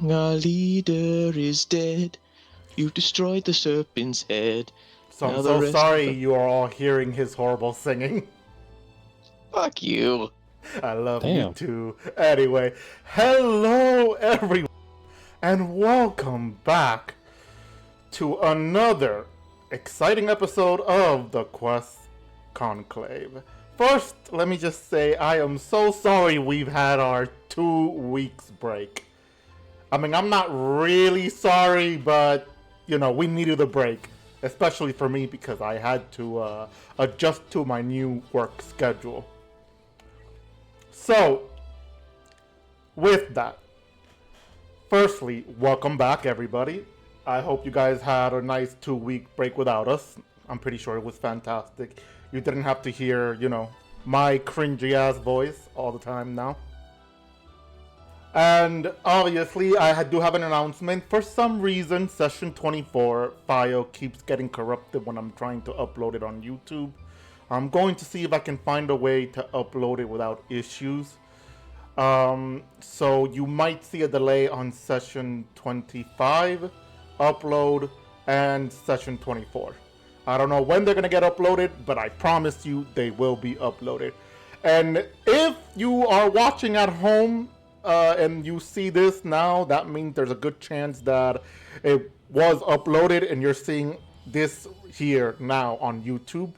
Our leader is dead. You destroyed the serpent's head. So I'm Now the so rest sorry of the... you are all hearing his horrible singing. Fuck you. I love you Damn. too. Anyway, hello everyone, and welcome back to another exciting episode of the Quest Conclave. First, let me just say I am so sorry we've had our 2 weeks break. I mean, I'm not really sorry, but we needed a break, especially for me because I had to adjust to my new work schedule. So, with that, firstly, welcome back, everybody. I hope you guys had a nice 2-week break without us. I'm pretty sure it was fantastic. You didn't have to hear, my cringy ass voice all the time now. And obviously, I do have an announcement. For some reason, session 24 file keeps getting corrupted when I'm trying to upload it on YouTube. I'm going to see if I can find a way to upload it without issues. So you might see a delay on session 25 upload and session 24. I don't know when they're going to get uploaded, but I promise you they will be uploaded. And if you are watching at home and you see this now, that means there's a good chance that it was uploaded and you're seeing this here now on YouTube.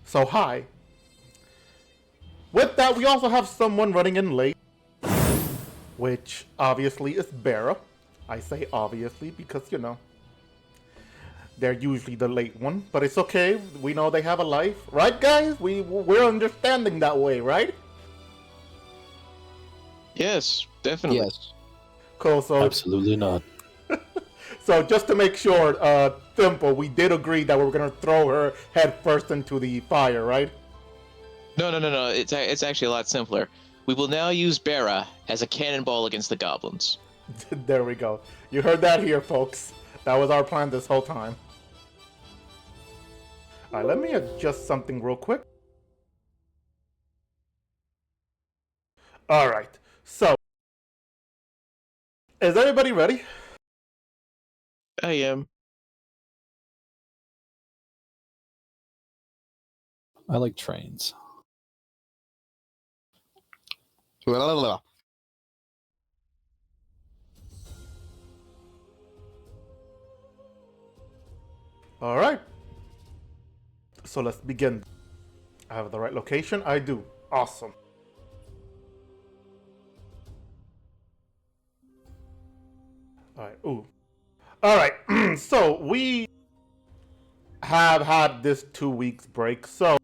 So hi. With that, we also have someone running in late, which obviously is Bera. I say obviously because, they're usually the late one, but it's okay. We know they have a life, right, guys? We're understanding that way, right? Yes, definitely. Yes. Cool. So Absolutely not. So just to make sure, Thimple, we did agree that we were gonna throw her head first into the fire, right? No. It's actually a lot simpler. We will now use Bera as a cannonball against the goblins. There we go. You heard that here, folks. That was our plan this whole time. Alright, let me adjust something real quick. Alright, so is everybody ready? I am. I like trains. Alright. So let's begin. I have the right location? I do. Awesome. Alright, ooh. Alright, so we have had this 2 weeks break, so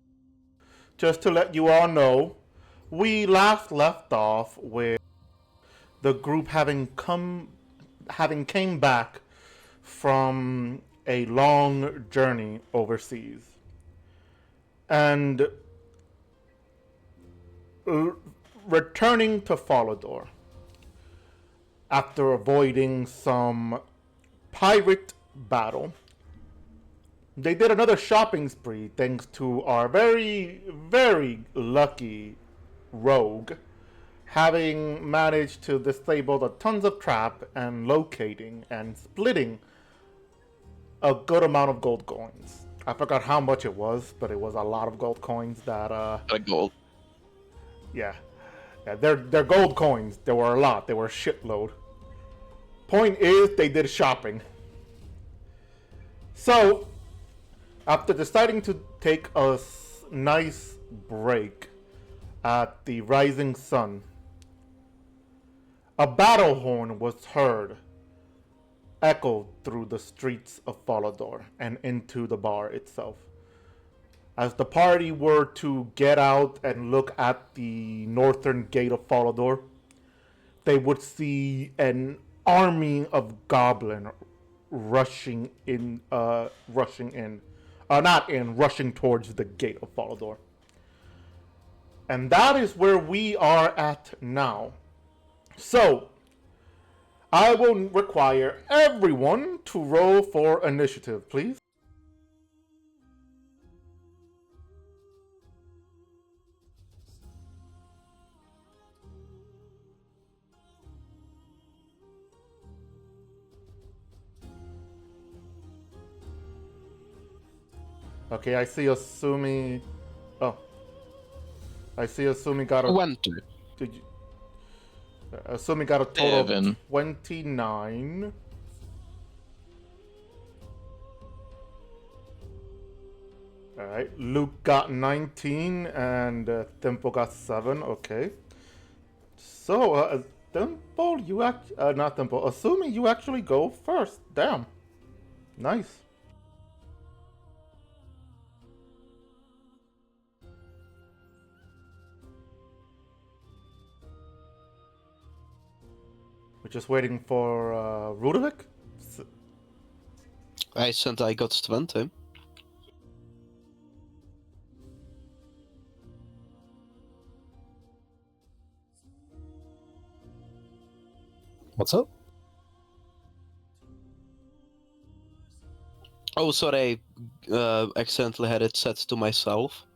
just to let you all know, we last left off with the group having came back from a long journey overseas. And returning to Falador after avoiding some pirate battle. They did another shopping spree thanks to our very, very lucky rogue having managed to disable the tons of trap and locating and splitting a good amount of gold coins. I forgot how much it was, but it was a lot of gold coins that A gold. yeah, they're gold coins. There were a lot. They were a shitload. Point is, they did shopping. So, after deciding to take a nice break at the rising sun, a battle horn was heard, echoed through the streets of Falador and into the bar itself. As the party were to get out and look at the northern gate of Falador, they would see an army of goblin rushing towards the gate of Falador. And that is where we are at now. So, I will require everyone to roll for initiative, please. Okay, I see Asumi. Oh, I see Asumi got a. 20. Did you? Asumi got a total of 7. 29. All right, Luke got 19 and Tempo got 7. Okay. So, Tempo, you not Tempo. Asumi, you actually go first. Damn. Nice. We're just waiting for Rudovic. I said I got 20. What's up? Oh, sorry, I accidentally had it set to myself.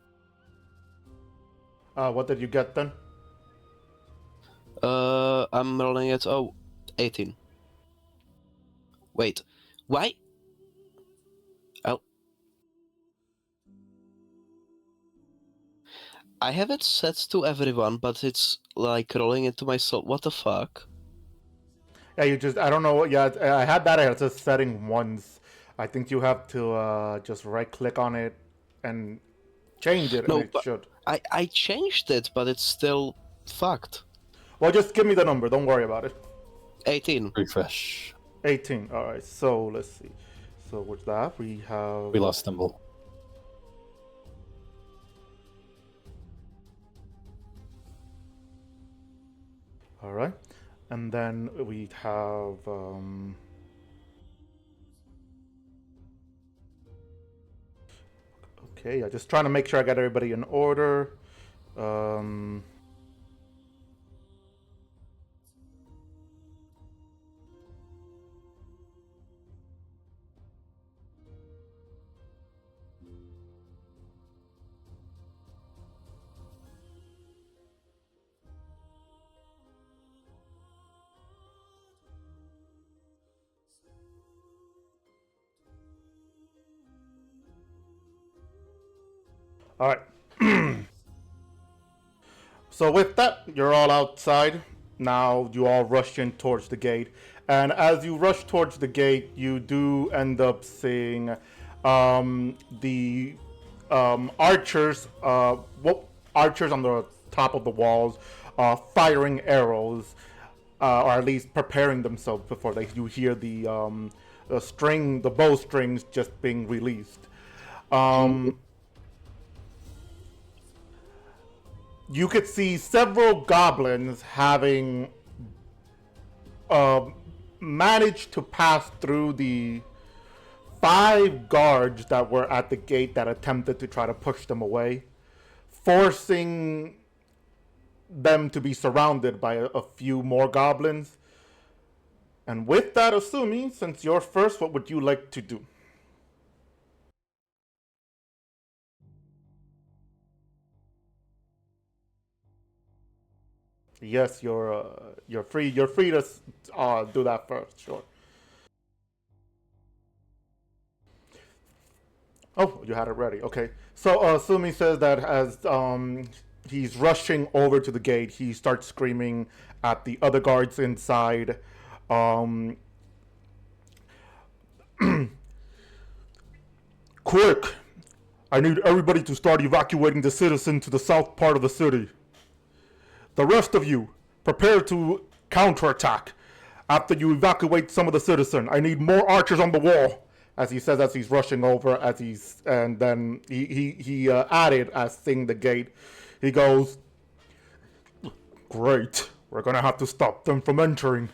What did you get then? I'm rolling it. Oh, 18. Wait, why? Oh. I have it set to everyone, but it's like rolling into myself. What the fuck? Yeah, you just, I don't know. Yeah, I had that as a setting once. I think you have to just right click on it and change it, and No, it but should. I changed it, but it's still fucked. Well, just give me the number. Don't worry about it. 18. Refresh. 18. All right. So let's see. So with that, we have. We lost Thimble. All right, and then we have. Okay, I'm just trying to make sure I got everybody in order. All right. So with that, you're all outside. Now you all rush in towards the gate. And as you rush towards the gate, you do end up seeing the archers, archers on the top of the walls, firing arrows, or at least preparing themselves before you hear the bowstrings just being released. You could see several goblins having managed to pass through the 5 guards that were at the gate that attempted to try to push them away, forcing them to be surrounded by a few more goblins. And with that, Asumi, since you're first, what would you like to do? Yes, you're free. You're free to do that first. Sure. Oh, you had it ready. Okay. So Sumi says that as he's rushing over to the gate, he starts screaming at the other guards inside. Quick! I need everybody to start evacuating the citizen to the south part of the city. The rest of you, prepare to counterattack. After you evacuate some of the citizen, I need more archers on the wall. As he says, as he's rushing over, and then he added as seeing the gate, he goes, "Great, we're gonna have to stop them from entering."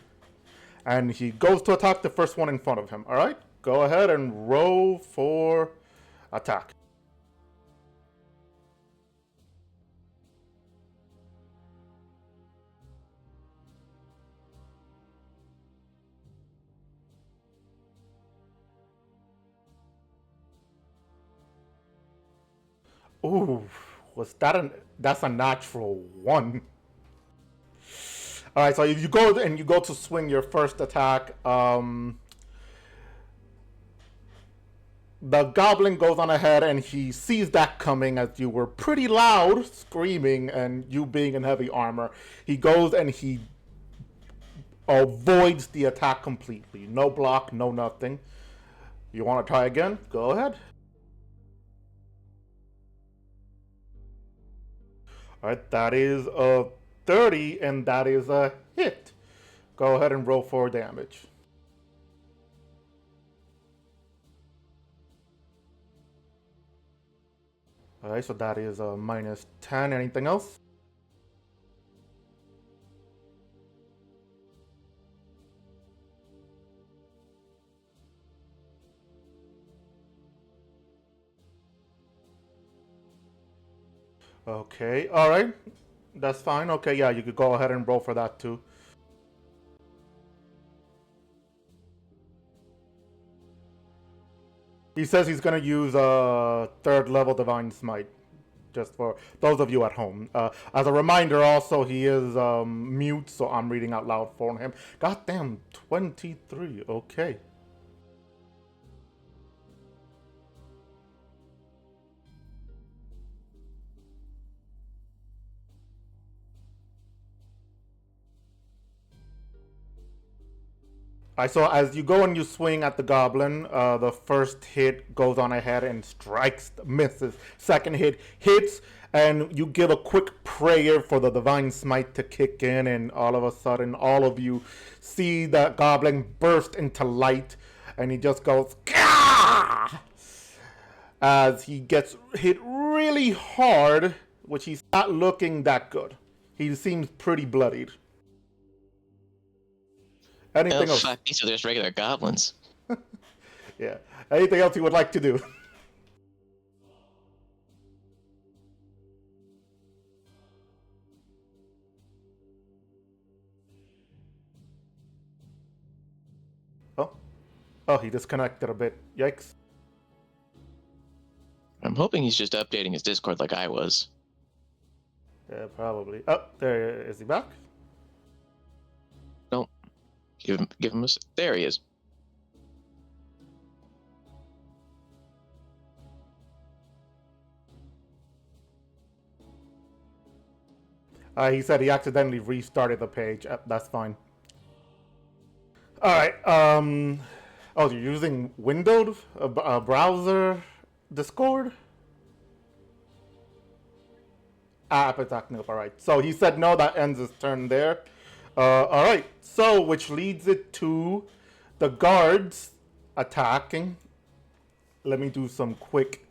And he goes to attack the first one in front of him. All right, go ahead and roll for attack. Ooh, that's a natural 1. All right, so if you go to swing your first attack, The goblin goes on ahead and he sees that coming as you were pretty loud screaming and you being in heavy armor. He goes and he avoids the attack completely. No block, no nothing. You want to try again? Go ahead. Alright, that is a 30 and that is a hit. Go ahead and roll for damage. Alright, so that is a minus 10. Anything else? Okay, alright. That's fine. Okay, yeah, you could go ahead and roll for that too. He says he's going to use a 3rd level Divine Smite. Just for those of you at home. As a reminder, also, he is mute, so I'm reading out loud for him. Goddamn, 23. Okay. So as you go and you swing at the goblin, the first hit goes on ahead and strikes, misses. Second hit hits, and you give a quick prayer for the divine smite to kick in, and all of a sudden, all of you see that goblin burst into light, and he just goes, Gah! As he gets hit really hard, which he's not looking that good. He seems pretty bloodied. Anything else? Fuck, these are just regular goblins. Yeah. Anything else you would like to do? Oh, he disconnected a bit. Yikes. I'm hoping he's just updating his Discord like I was. Yeah, probably. Oh, there is he back? No. Give him a... There he is. He said he accidentally restarted the page. That's fine. Alright, oh, you're using Windows? A browser? Discord? It's acting up, alright. So he said no, that ends his turn there. Alright, so which leads it to the guards attacking. Let me do some quick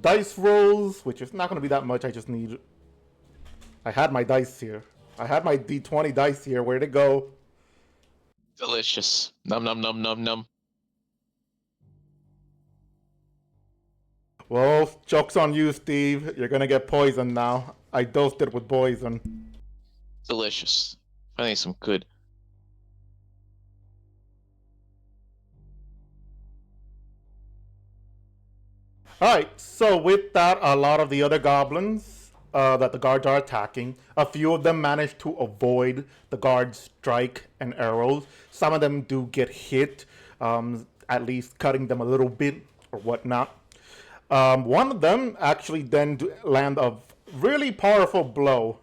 dice rolls, which is not going to be that much. I had my dice here. I had my D20 dice here. Where'd it go? Delicious. Num num num num num. Well, joke's on you, Steve. You're going to get poisoned now. I dosed it with poison. Delicious. Finally some good. Alright, so with that, a lot of the other goblins that the guards are attacking, a few of them manage to avoid the guards' strike and arrows. Some of them do get hit, at least cutting them a little bit or whatnot. One of them actually then land a really powerful blow.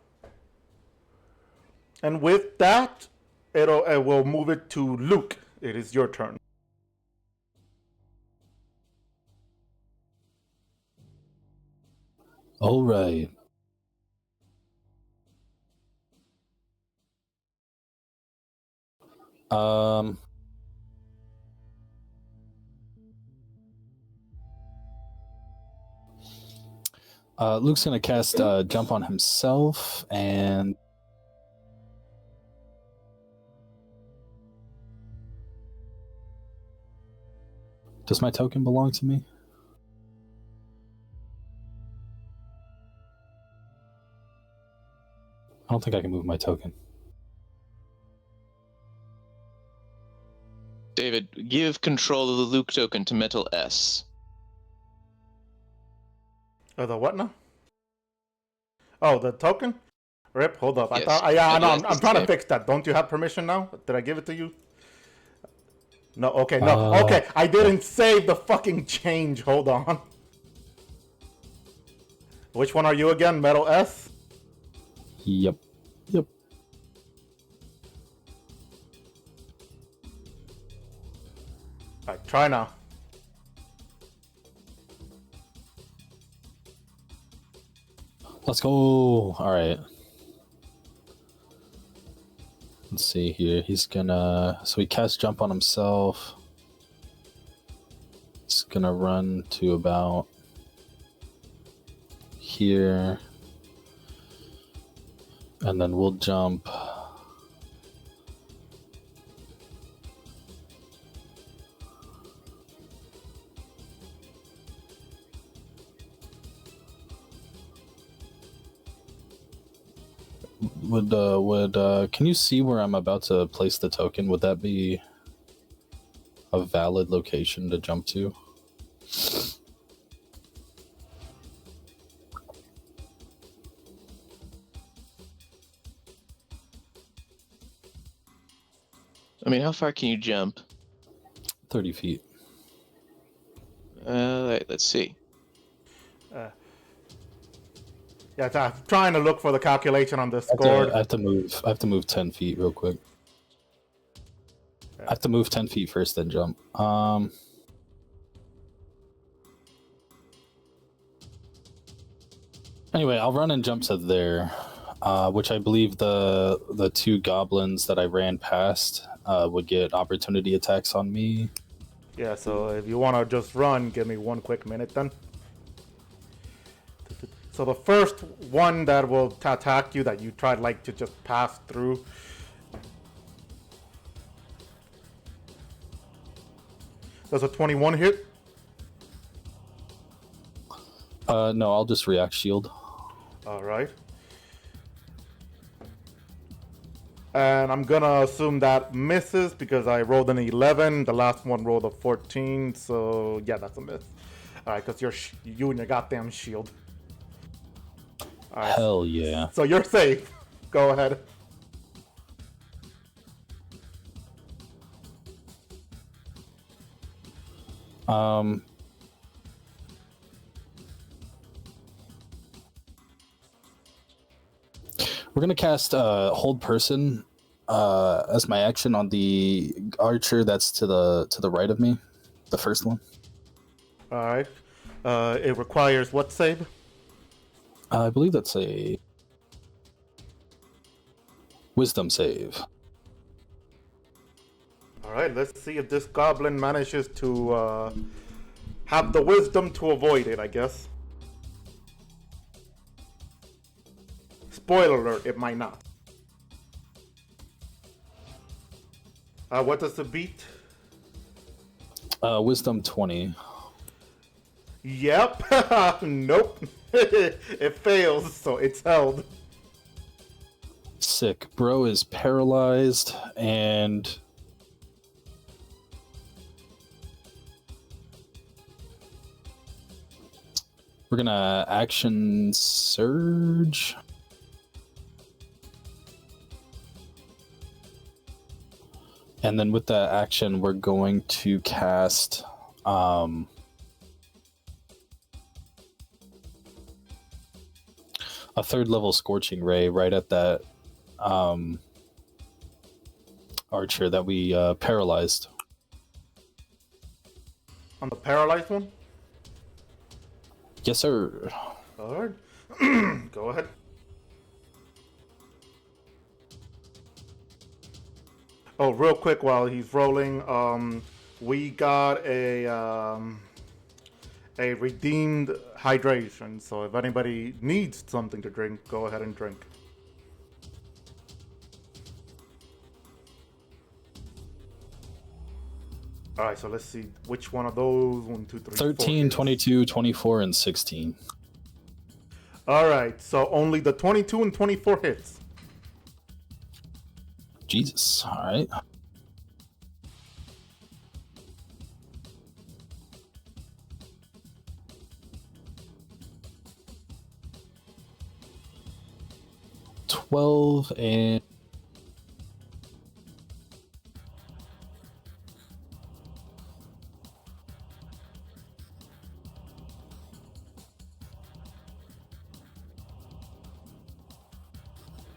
And with that, it will move it to Luke. It is your turn. All right. Luke's gonna cast jump on himself, and does my token belong to me? I don't think I can move my token. David, give control of the Luke token to Metal S. The what now? Oh, the token? Rip, hold up. Yes. I know. I'm trying to fix that. Don't you have permission now? Did I give it to you? No, okay, no. Okay, I didn't save the fucking change. Hold on. Which one are you again? Metal S? Yep. Yep. Alright, try now. Let's go. All right. Let's see here. He's gonna. So he casts jump on himself. He's gonna run to about here. And then we'll jump. Can you see where I'm about to place the token? Would that be a valid location to jump to? I mean, how far can you jump? 30 feet. Let's see. Yeah, I'm trying to look for the calculation on this I score. have to move 10 feet real quick. I have to move 10 feet first, then jump. Anyway, I'll run and jump to there, which I believe the two goblins that I ran past would get opportunity attacks on me. Yeah, so if you want to just run, give me 1 quick minute then. So the first one that will attack you that you tried like to just pass through. Does a 21 hit? No, I'll just react shield. Alright. And I'm gonna assume that misses because I rolled an 11. The last one rolled a 14, so yeah, that's a miss. Alright, because you and your goddamn shield. All right. Hell yeah. So you're safe. Go ahead. We're gonna cast hold person as my action on the archer that's to the right of me, the first one. All right. It requires what save? I believe that's a wisdom save. All right. Let's see if this goblin manages to have the wisdom to avoid it, I guess. Spoiler alert, it might not. What does it beat? Wisdom 20. Yep. Nope. It fails, so it's held. Sick. Bro is paralyzed, and we're gonna action surge. And then with that action, we're going to cast a third level Scorching Ray right at that archer that we paralyzed. On the paralyzed one? Yes, sir. Alright. Go ahead. Oh, real quick while he's rolling, we got a redeemed hydration, so if anybody needs something to drink, go ahead and drink. Alright, so let's see which one of those. 1, 2, 3, 13, 4. 22, 24, and 16. Alright, so only the 22 and 24 hits. Jesus. All right. $12 and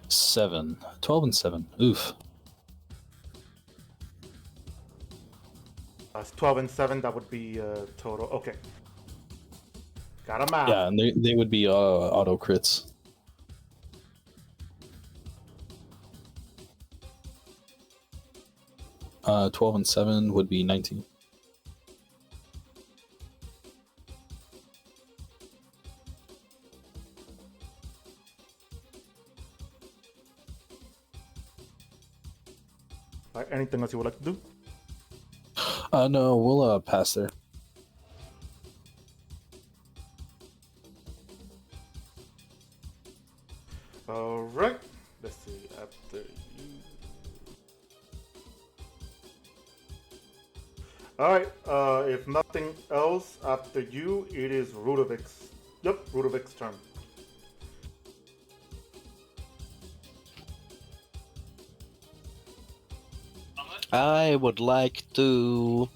7. 12 and 7. Oof. It's 12 and 7. That would be total. Okay. Got a map. Yeah, and they would be auto crits. Uh, 12 and 7 would be 19. All right, anything else you would like to do? No, we'll pass there. All right. Let's see. After you. All right. If nothing else, after you, it is Rudovic's. Yep, Rudovic's turn. I would like to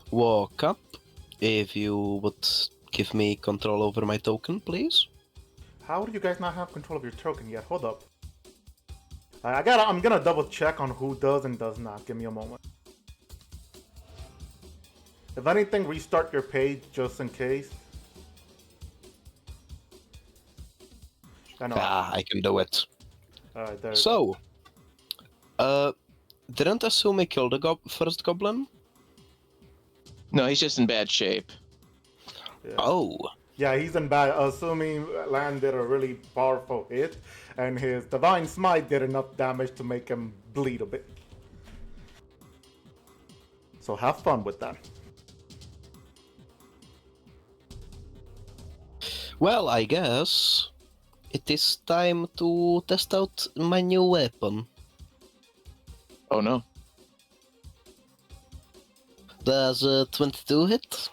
walk up. If you would give me control over my token, please. How do you guys not have control of your token yet? Hold up. I'm gonna double check on who does and does not. Give me a moment. If anything, restart your page just in case. I know. I can do it. Alright, there. So, didn't Asumi kill the first goblin? No, he's just in bad shape. Yeah. Oh. Yeah, he's in bad. Assuming landed a really powerful hit, and his divine smite did enough damage to make him bleed a bit. So have fun with that. Well, I guess it is time to test out my new weapon. Oh no. Does 22 hit?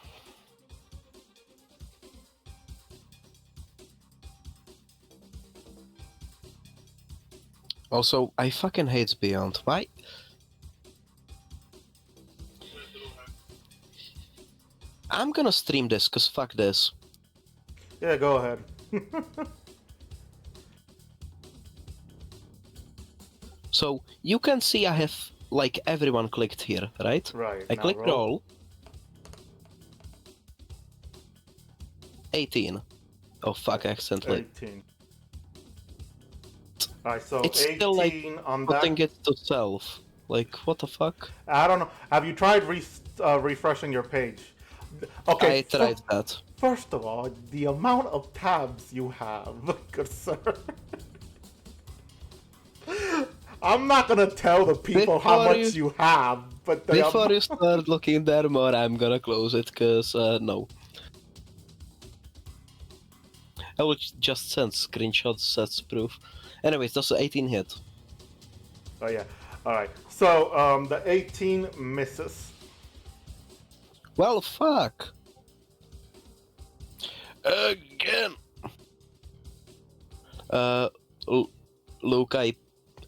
Also, I fucking hate Beyond. Why? I'm gonna stream this, cause fuck this. Yeah, go ahead. So, you can see I have, like, everyone clicked here, right? Right. I now clicked roll. 18. Oh fuck, accidentally. 18. Alright, so It's 18 still, like, on Putting that. it to self. Like, what the fuck? I don't know. Have you tried refreshing your page? Okay. I tried that. First of all, the amount of tabs you have, good sir. I'm not gonna tell the people how Before much you have, but the Before you start looking there more, I'm gonna close it, cause, no. I will just send screenshots as proof. Anyways, that's 18 hit. Oh yeah. All right. So the 18 misses. Well, fuck. Again. Look, I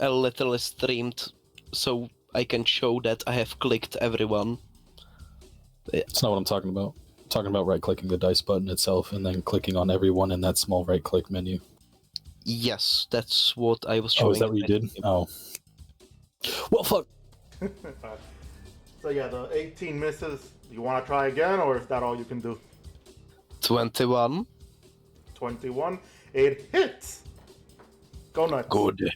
literally streamed so I can show that I have clicked everyone. That's not what I'm talking about. I'm talking about right-clicking the dice button itself and then clicking on everyone in that small right-click menu. Yes, that's what I was showing. Oh, is that what you did? Oh. Well, fuck. So yeah, the 18 misses. You want to try again, or is that all you can do? 21. 21. It hits. Go nuts. Good.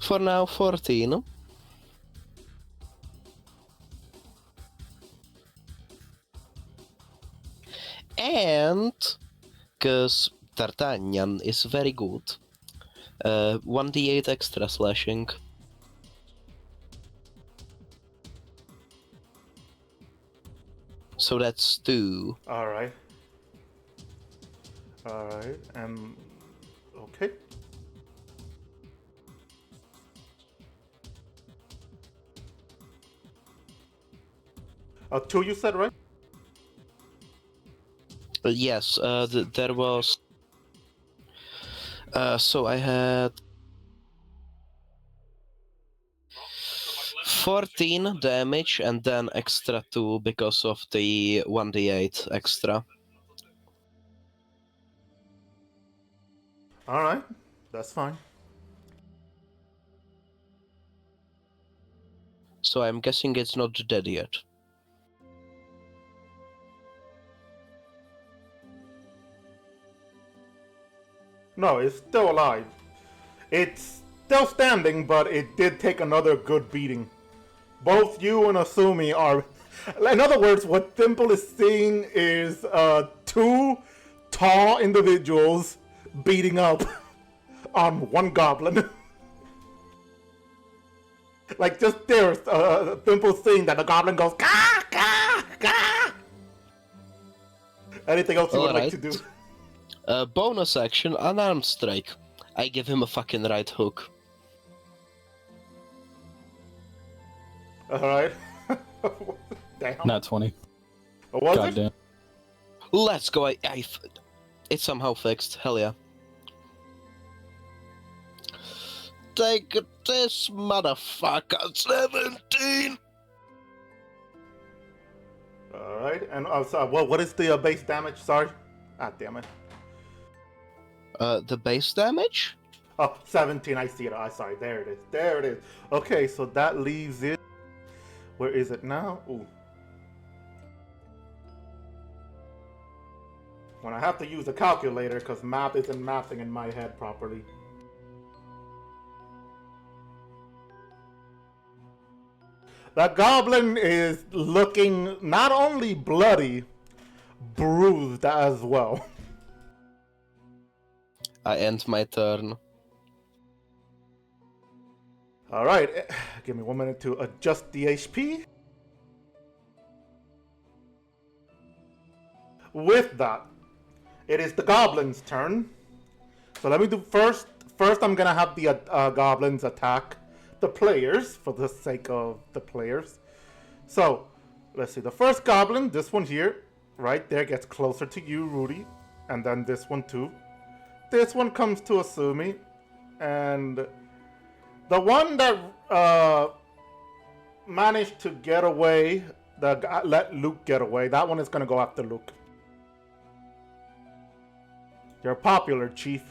For now, 14. And, because D'Artagnan is very good, 1d8 extra slashing. So that's 2. All right. All right. And okay. Two you said, right? Yes, there was... so I had 14 damage and then extra 2 because of the 1d8 extra. All right. That's fine. So I'm guessing it's not dead yet. No, it's still alive. It's still standing, but it did take another good beating. Both you and Asumi are... In other words, what Thimble is seeing is two tall individuals beating up on one goblin. Like, just there, Thimble's seeing that the goblin goes, Gah! Gah! Gah! Anything else you would like to do? Bonus action, unarmed strike. I give him a fucking right hook. Alright. Damn. Not 20. What was it? Goddamn. Let's go. It's somehow fixed. Hell yeah. Take this, motherfucker. 17. Alright, and sorry, what is the base damage? Sorry. Ah, damn it. The base damage? Oh, 17, I see it. Sorry, there it is. There it is. Okay, so that leaves it. Where is it now? Ooh. When I have to use a calculator because math isn't mathing in my head properly. The goblin is looking not only bloody, bruised as well. I end my turn. Alright, give me 1 minute to adjust the HP. With that, it is the goblin's turn. So let me do first. First, I'm gonna have the goblins attack the players for the sake of the players. So let's see. The first goblin, this one here, right there, gets closer to you, Rudy, and then this one too. This one comes to Asumi, and the one that managed to get away, let Luke get away. That one is gonna go after Luke. You're popular, Chief.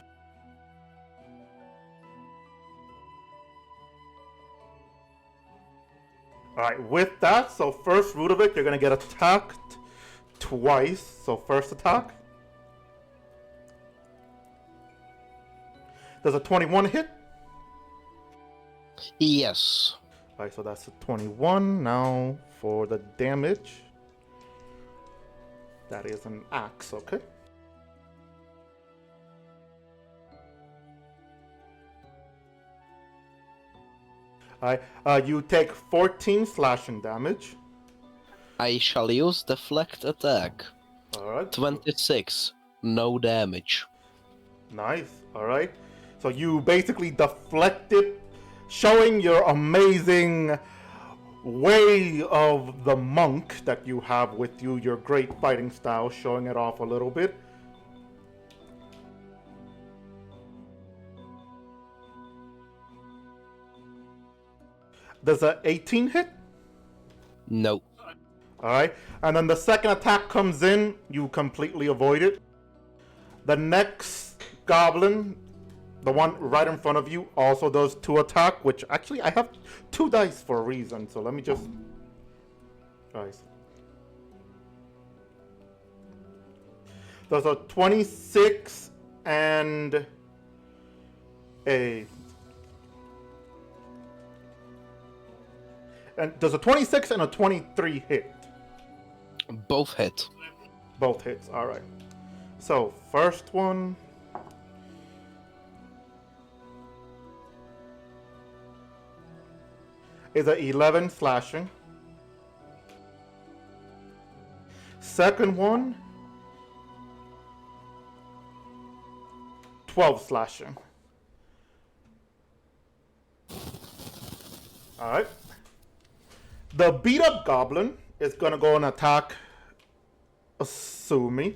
Alright, with that, so first Rudovic, you're gonna get attacked twice. So first attack. Does a 21 hit? Yes. Alright, so that's a 21. Now for the damage. That is an axe, okay? Alright, you take 14 slashing damage. I shall use deflect attack. Alright. 26. No damage. Nice. Alright. So you basically deflect it, showing your amazing way of the monk that you have with you, your great fighting style, showing it off a little bit. Does a 18 hit? No. Alright, and then the second attack comes in, you completely avoid it. The next goblin, the one right in front of you, also does 2 attack, which actually I have 2 dice for a reason, so let me just... Alright. There's a 26 and a... And does a 26 and a 23 hit? Both hit. Both hits, alright. So, first one. Is a 11 slashing. Second one. 12 slashing. Alright. The beat up goblin is gonna go and attack Asumi.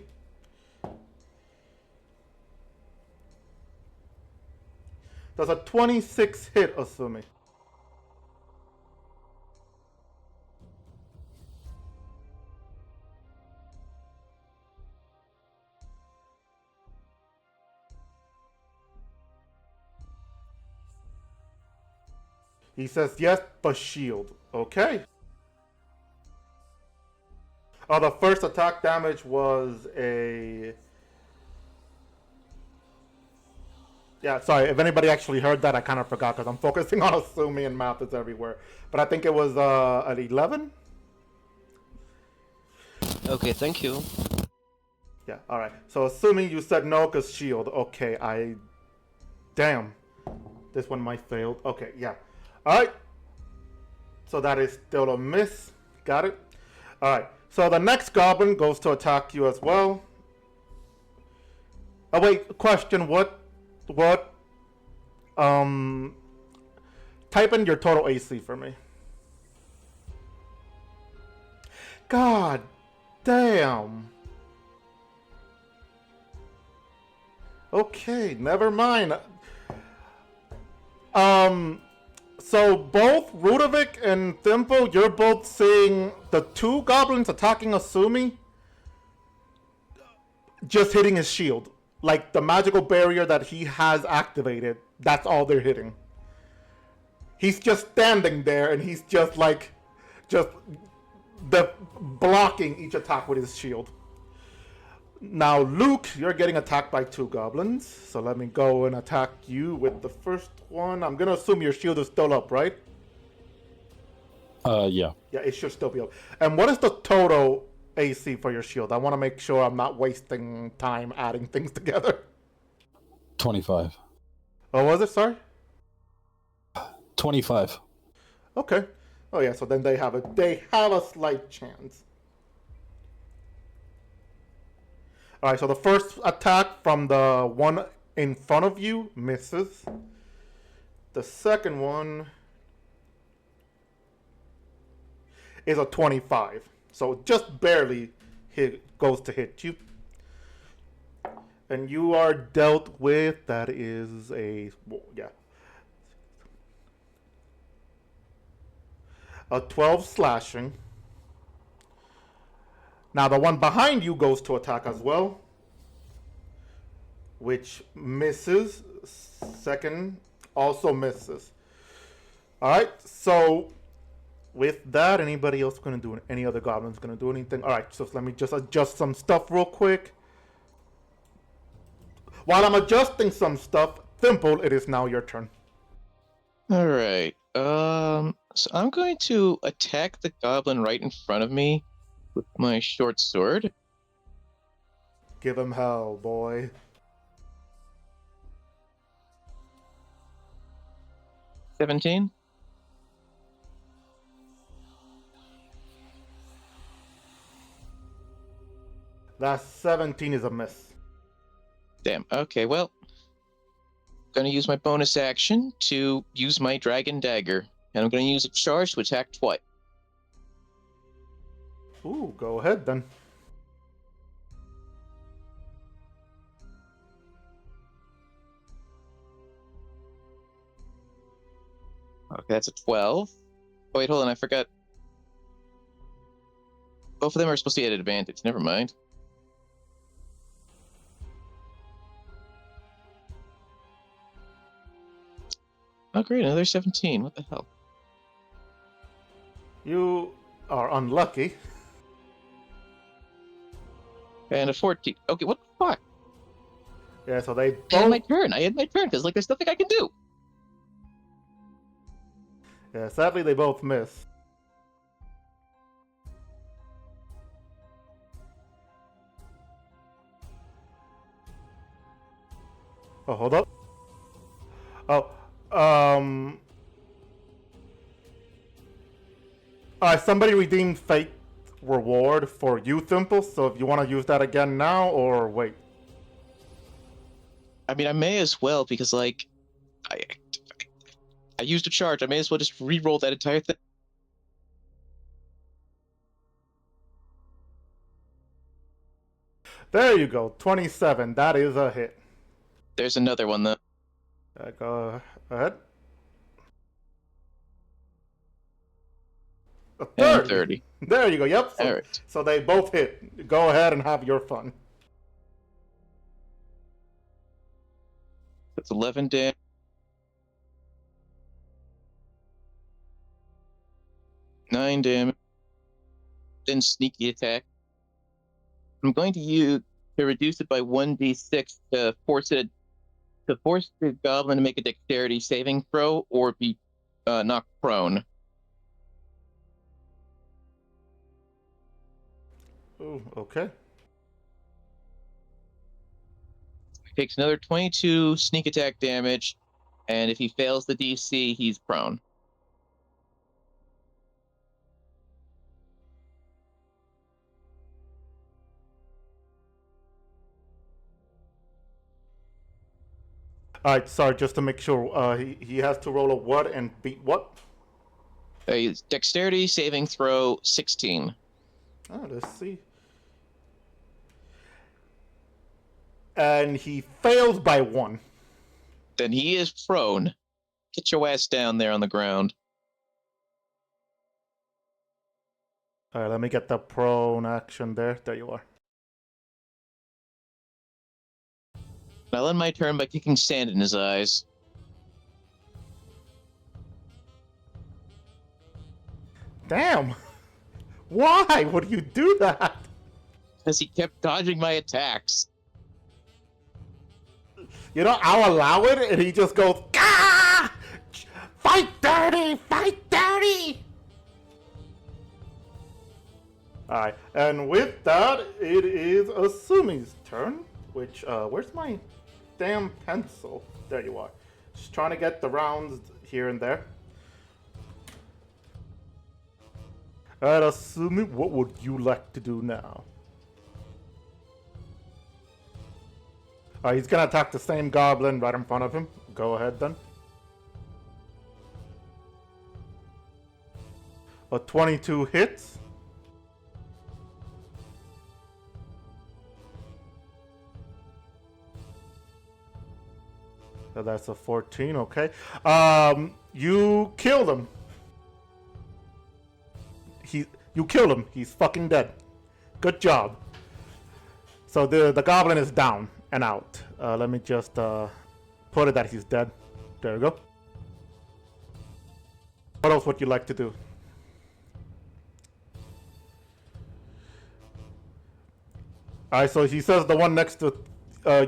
Does a 26 hit Asumi? He says yes, but shield. Okay. Oh, the first attack damage was a... Yeah, sorry, if anybody actually heard that, I kind of forgot because I'm focusing on assuming and math is everywhere. But I think it was an 11? Okay, thank you. Yeah, alright. So assuming you said no because shield. Okay, Damn. This one might fail. Okay, yeah. Alright. So that is still a miss. Got it? Alright. So the next goblin goes to attack you as well. Oh wait, question, type in your total AC for me. God damn. Okay, never mind. So both Rudovic and Thimble, you're both seeing the two goblins attacking Asumi just hitting his shield. Like the magical barrier that he has activated, that's all they're hitting. He's just standing there and he's just blocking each attack with his shield. Now, Luke, you're getting attacked by two goblins. So let me go and attack you with the first one. I'm going to assume your shield is still up, right? Yeah. Yeah, it should still be up. And what is the total AC for your shield? I want to make sure I'm not wasting time adding things together. 25. Oh, was it? Sorry? 25. Okay. Oh, yeah, so then they have a slight chance. Alright, so the first attack from the one in front of you misses. The second one is a 25. So just barely goes to hit you. And you are dealt with, that is a 12 slashing. Now the one behind you goes to attack as well, which misses. Second also misses. Alright, so with that, anybody else gonna do any other goblins gonna do anything? Alright, so let me just adjust some stuff real quick. While I'm adjusting some stuff, Thimble, it is now your turn. Alright. So I'm going to attack the goblin right in front of me with my short sword. Give him hell, boy. 17. That 17 is a miss. Damn. Okay, well, gonna use my bonus action to use my dragon dagger, and I'm gonna use a charge to attack twice. Ooh, go ahead then. Okay, that's a 12. Oh wait, hold on, I forgot. Both of them are supposed to be at advantage. Never mind. Oh great, another 17. What the hell? You are unlucky. And a 14. Okay, what the fuck? Yeah, so they I had my both... turn. I had my turn, because like there's nothing I can do. Yeah, sadly they both miss. Oh, hold up. Oh, alright, somebody redeemed Fate reward for you, Thimble, so if you want to use that again now, or wait. I mean, I may as well, because like I used a charge. I may as well just re-roll that entire thing. There you go, 27. That is a hit. There's another one though. Go ahead. A And 30. 30. There you go, yep. So, Alright. so they both hit. Go ahead and have your fun. That's 11 damage. 9 damage. Then sneaky attack. I'm going to reduce it by 1d6 to force the goblin to make a dexterity saving throw or be knocked prone. Ooh, okay. He takes another 22 sneak attack damage, and if he fails the DC, he's prone. Alright, sorry, just to make sure, he has to roll a what and beat what? Dexterity saving throw 16. Oh, let's see. And he fails by 1. Then he is prone. Get your ass down there on the ground. Alright, let me get the prone action there. There you are. I'll end my turn by kicking sand in his eyes. Damn! Why would you do that? Because he kept dodging my attacks. You know, I'll allow it, and he just goes, Gah! Fight dirty! Fight dirty! Alright, and with that, it is Asumi's turn. Which, where's my damn pencil? There you are. Just trying to get the rounds here and there. Alright, Asumi, what would you like to do now? He's gonna attack the same goblin right in front of him. Go ahead then. A 22 hits. So that's a 14, okay. You killed him. You killed him. He's fucking dead. Good job. So the goblin is down and out. Let me just put it that he's dead. There we go. What else would you like to do? Alright, so he says the one next to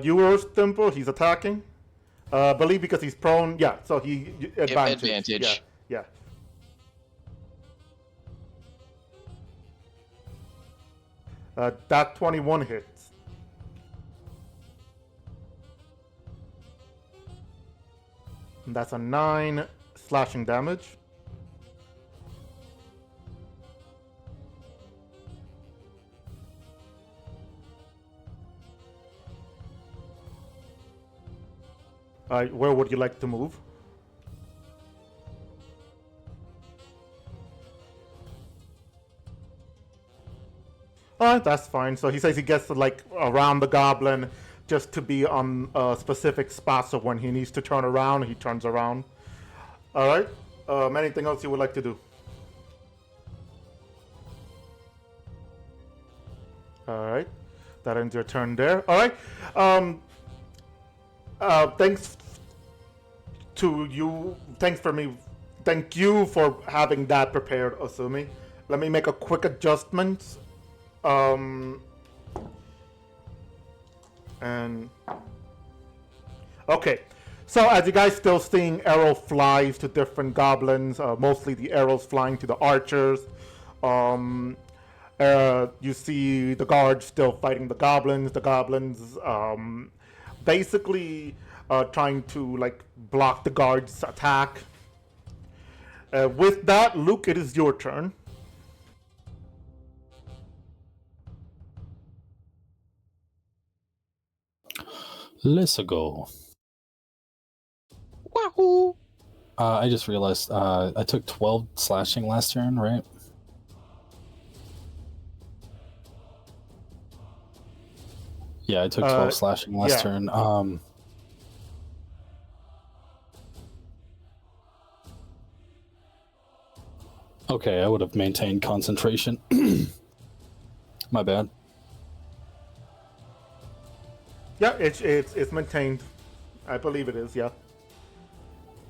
yours, Temple, he's attacking. I believe because he's prone. Yeah, so he advantage. Yeah. That 21 hits. And that's a 9 slashing damage. Where would you like to move? Alright, that's fine. So he says he gets like around the goblin just to be on a specific spot, so when he needs to turn around, he turns around. Alright. Anything else you would like to do? Alright. That ends your turn there. Alright. Thanks to you. Thank you for having that prepared, Asumi. Let me make a quick adjustment. And okay, so as you guys still seeing arrow flies to different goblins, mostly the arrows flying to the archers. You see the guards still fighting the goblins. The goblins basically trying to like block the guards' attack. With that, Luke, it is your turn. Let's go. Wahoo! I just realized I took 12 slashing last turn, right? Yeah, I took 12 slashing last turn. Okay, I would have maintained concentration. My bad. Yeah, it's maintained. I believe it is, yeah.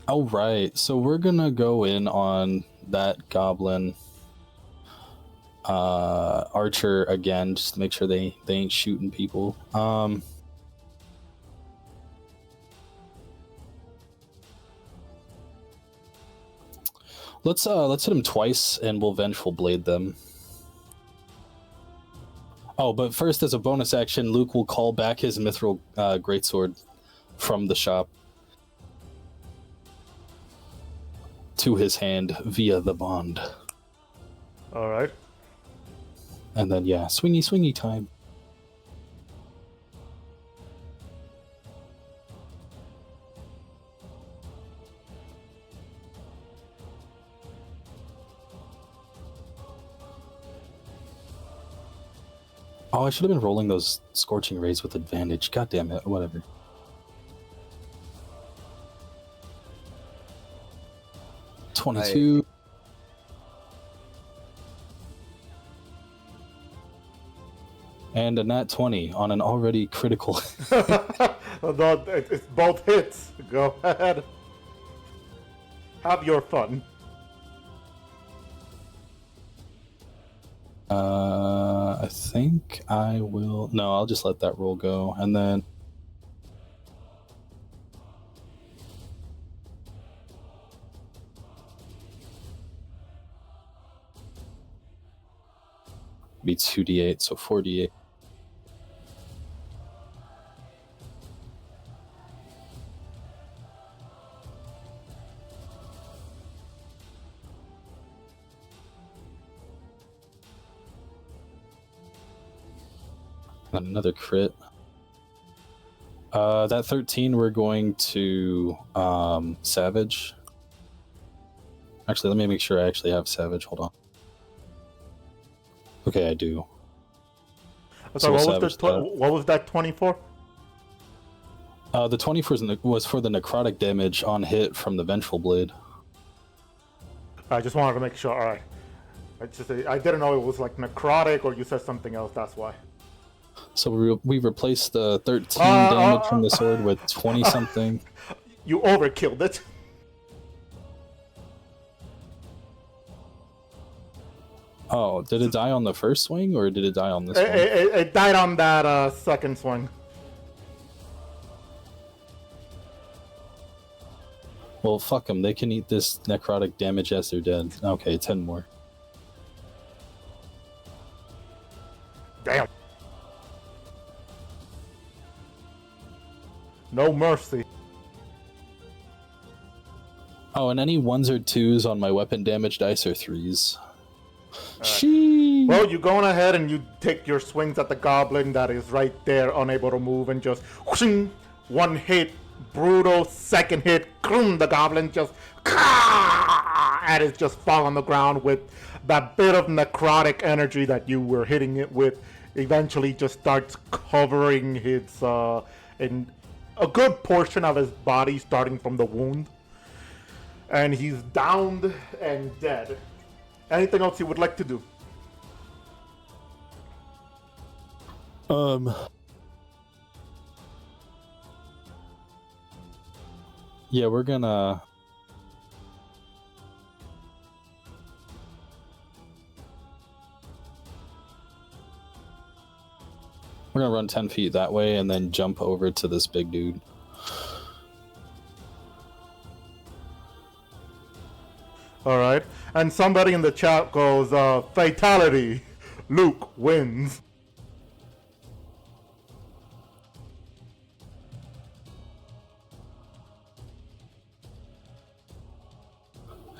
All right, so we're gonna go in on that goblin Archer again, just to make sure they ain't shooting people. Let's hit him twice, and we'll Vengeful Blade them. Oh, but first, as a bonus action, Luke will call back his Mithril Greatsword from the shop to his hand via the bond. All right. And then, yeah, swingy time. Oh, I should have been rolling those Scorching Rays with advantage. God damn it, whatever. I... 22. And a nat 20 on an already critical. No, it's both hits. Go ahead. Have your fun. I think I will... No, I'll just let that roll go. And then... be 2d8, so 4d8. Another crit. That 13 we're going to Savage. Actually, let me make sure I actually have Savage. Hold on. Okay, I do. So what was that 24? The 24 was for the necrotic damage on hit from the Vengeful Blade. I just wanted to make sure. All right. I didn't know it was like necrotic, or you said something else. That's why. So we replaced the 13 damage from the sword with 20 something. You overkilled it. Oh, did it die on the first swing, or did it die on this one? It died on that second swing. Well, fuck them. They can eat this necrotic damage as they're dead. Okay, 10 more. Damn. No mercy. Oh, and any 1s or 2s on my weapon damage dice are 3s. Well, you're going ahead and you take your swings at the goblin that is right there, unable to move, and just whooshing, one hit, brutal, second hit, the goblin just and it just fall on the ground with that bit of necrotic energy that you were hitting it with. Eventually, just starts covering his in a good portion of his body, starting from the wound, and he's downed and dead. Anything else you would like to do? Yeah, we're gonna run 10 feet that way and then jump over to this big dude. All right. And somebody in the chat goes, fatality. Luke wins.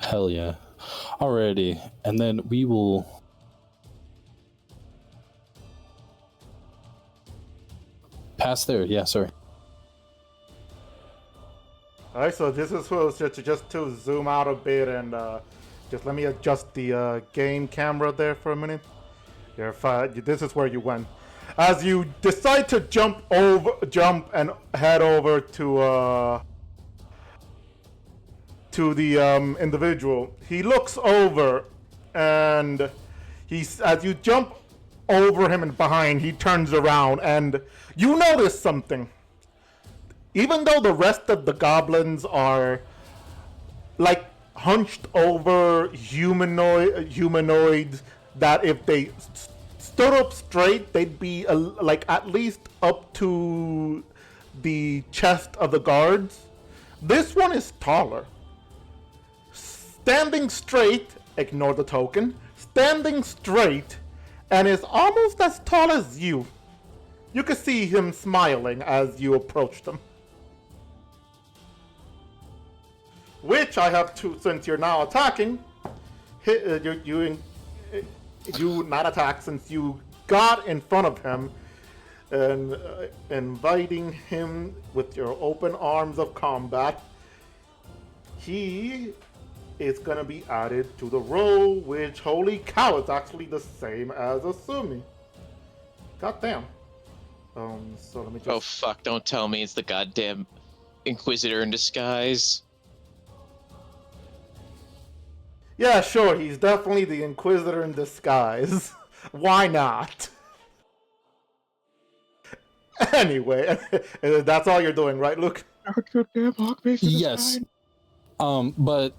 Hell yeah. Alrighty. And then we will... pass there. Yeah, sorry. Alright, so this is just to zoom out a bit and just let me adjust the game camera there for a minute. This is where you went. As you decide to jump and head over to the individual, he looks over and as you jump over him and behind, he turns around and you notice something. Even though the rest of the goblins are like hunched over humanoids that if they stood up straight, they'd be like at least up to the chest of the guards. This one is taller. Standing straight, ignore the token, standing straight, and is almost as tall as you. You can see him smiling as you approach them. Which I have to, since you're now attacking, you not attack since you got in front of him and inviting him with your open arms of combat. He is gonna be added to the roll, which, holy cow, it's actually the same as Asumi. God damn. So let me just... Oh fuck, don't tell me it's the goddamn Inquisitor in disguise. Yeah, sure, he's definitely the Inquisitor in disguise. Why not? Anyway, that's all you're doing, right, Luke? Yes. But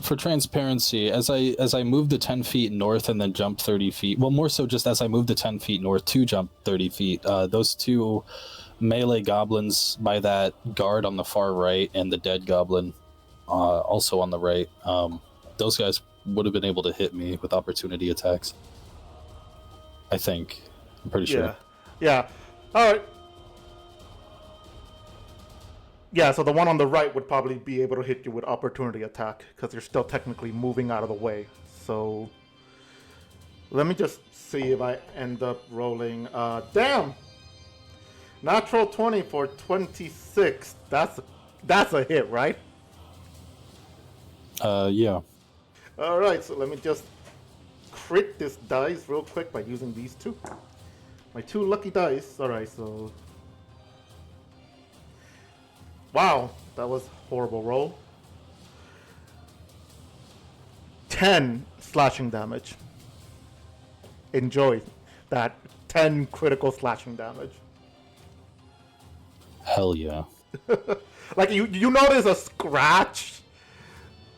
for transparency, as I moved to 10 feet north and then jumped 30 feet, well, more so just as I moved to 10 feet north to jump 30 feet, those two melee goblins by that guard on the far right and the dead goblin also on the right, those guys would have been able to hit me with opportunity attacks. I think. I'm pretty sure. Yeah. Alright. Yeah, so the one on the right would probably be able to hit you with opportunity attack, because you're still technically moving out of the way. So, let me just see if I end up rolling. Damn! Natural 20 for 26. That's a hit, right? Yeah. Alright, so let me just crit this dice real quick by using these two. My two lucky dice. Alright, so... Wow, that was a horrible roll. 10 slashing damage. Enjoy that 10 critical slashing damage. Hell yeah. Like, you notice a scratch,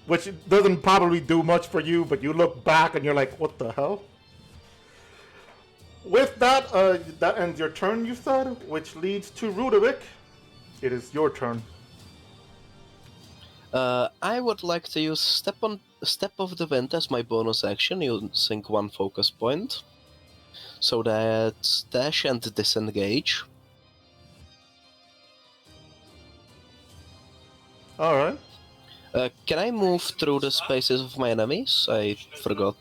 which doesn't probably do much for you, but you look back and you're like, what the hell? With that, that ends your turn, you said, which leads to Rudovic. It is your turn. I would like to use Step of the Wind as my bonus action, using one focus point. So that's dash and disengage. Alright. Can I move through the spaces of my enemies? I forgot.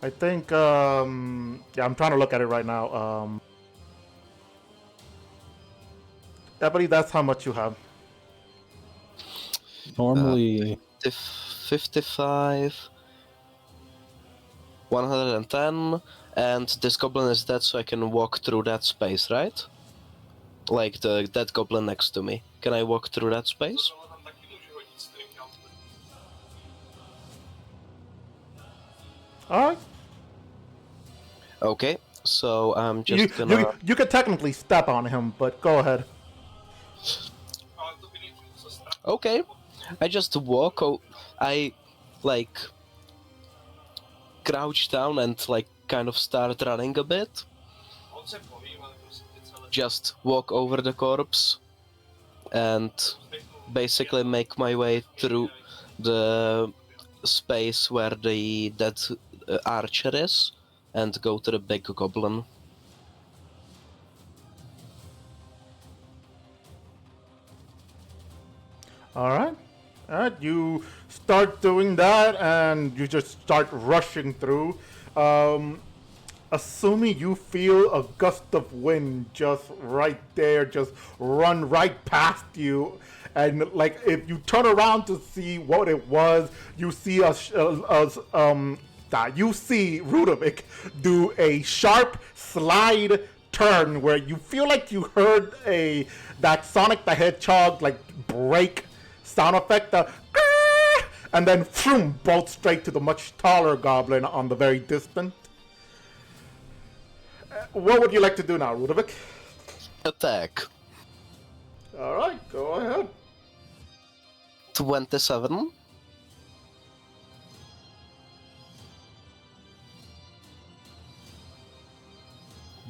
I think, yeah, I'm trying to look at it right now. I believe that's how much you have. Normally... 55... 110, and this goblin is dead, so I can walk through that space, right? Like that goblin next to me. Can I walk through that space? Alright. Okay, so I'm just gonna... You could technically step on him, but go ahead. Okay, I just walk, I, like, crouch down and, like, kind of start running a bit. Just walk over the corpse and basically make my way through the space where the dead archer is and go to the big goblin. Alright. Alright, you start doing that and you just start rushing through. Assuming you feel a gust of wind just right there, just run right past you. And like if you turn around to see what it was, you see you see Rudovic do a sharp slide turn where you feel like you heard that Sonic the Hedgehog like break sound effect, and then boom, bolt straight to the much taller goblin on the very distant. what would you like to do now, Ludovic? Attack. Alright, go ahead. 27.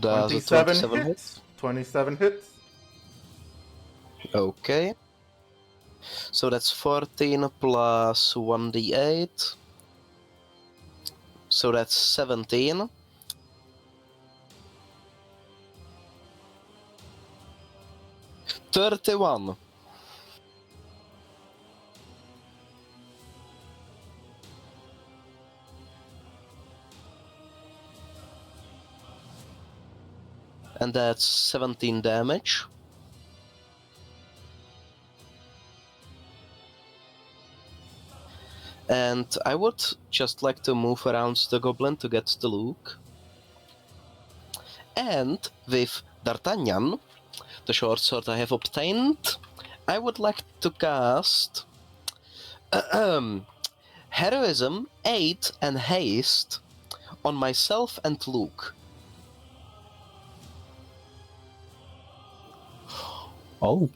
Does a 27 hit? 27 hits. Okay. So that's 14 plus 1d8. So that's 17. $31. And that's 17 damage. And I would just like to move around the goblin to get the look. And with D'Artagnan, the short sword I have obtained, I would like to cast Heroism, Aid, and Haste on myself and Luke. Oh.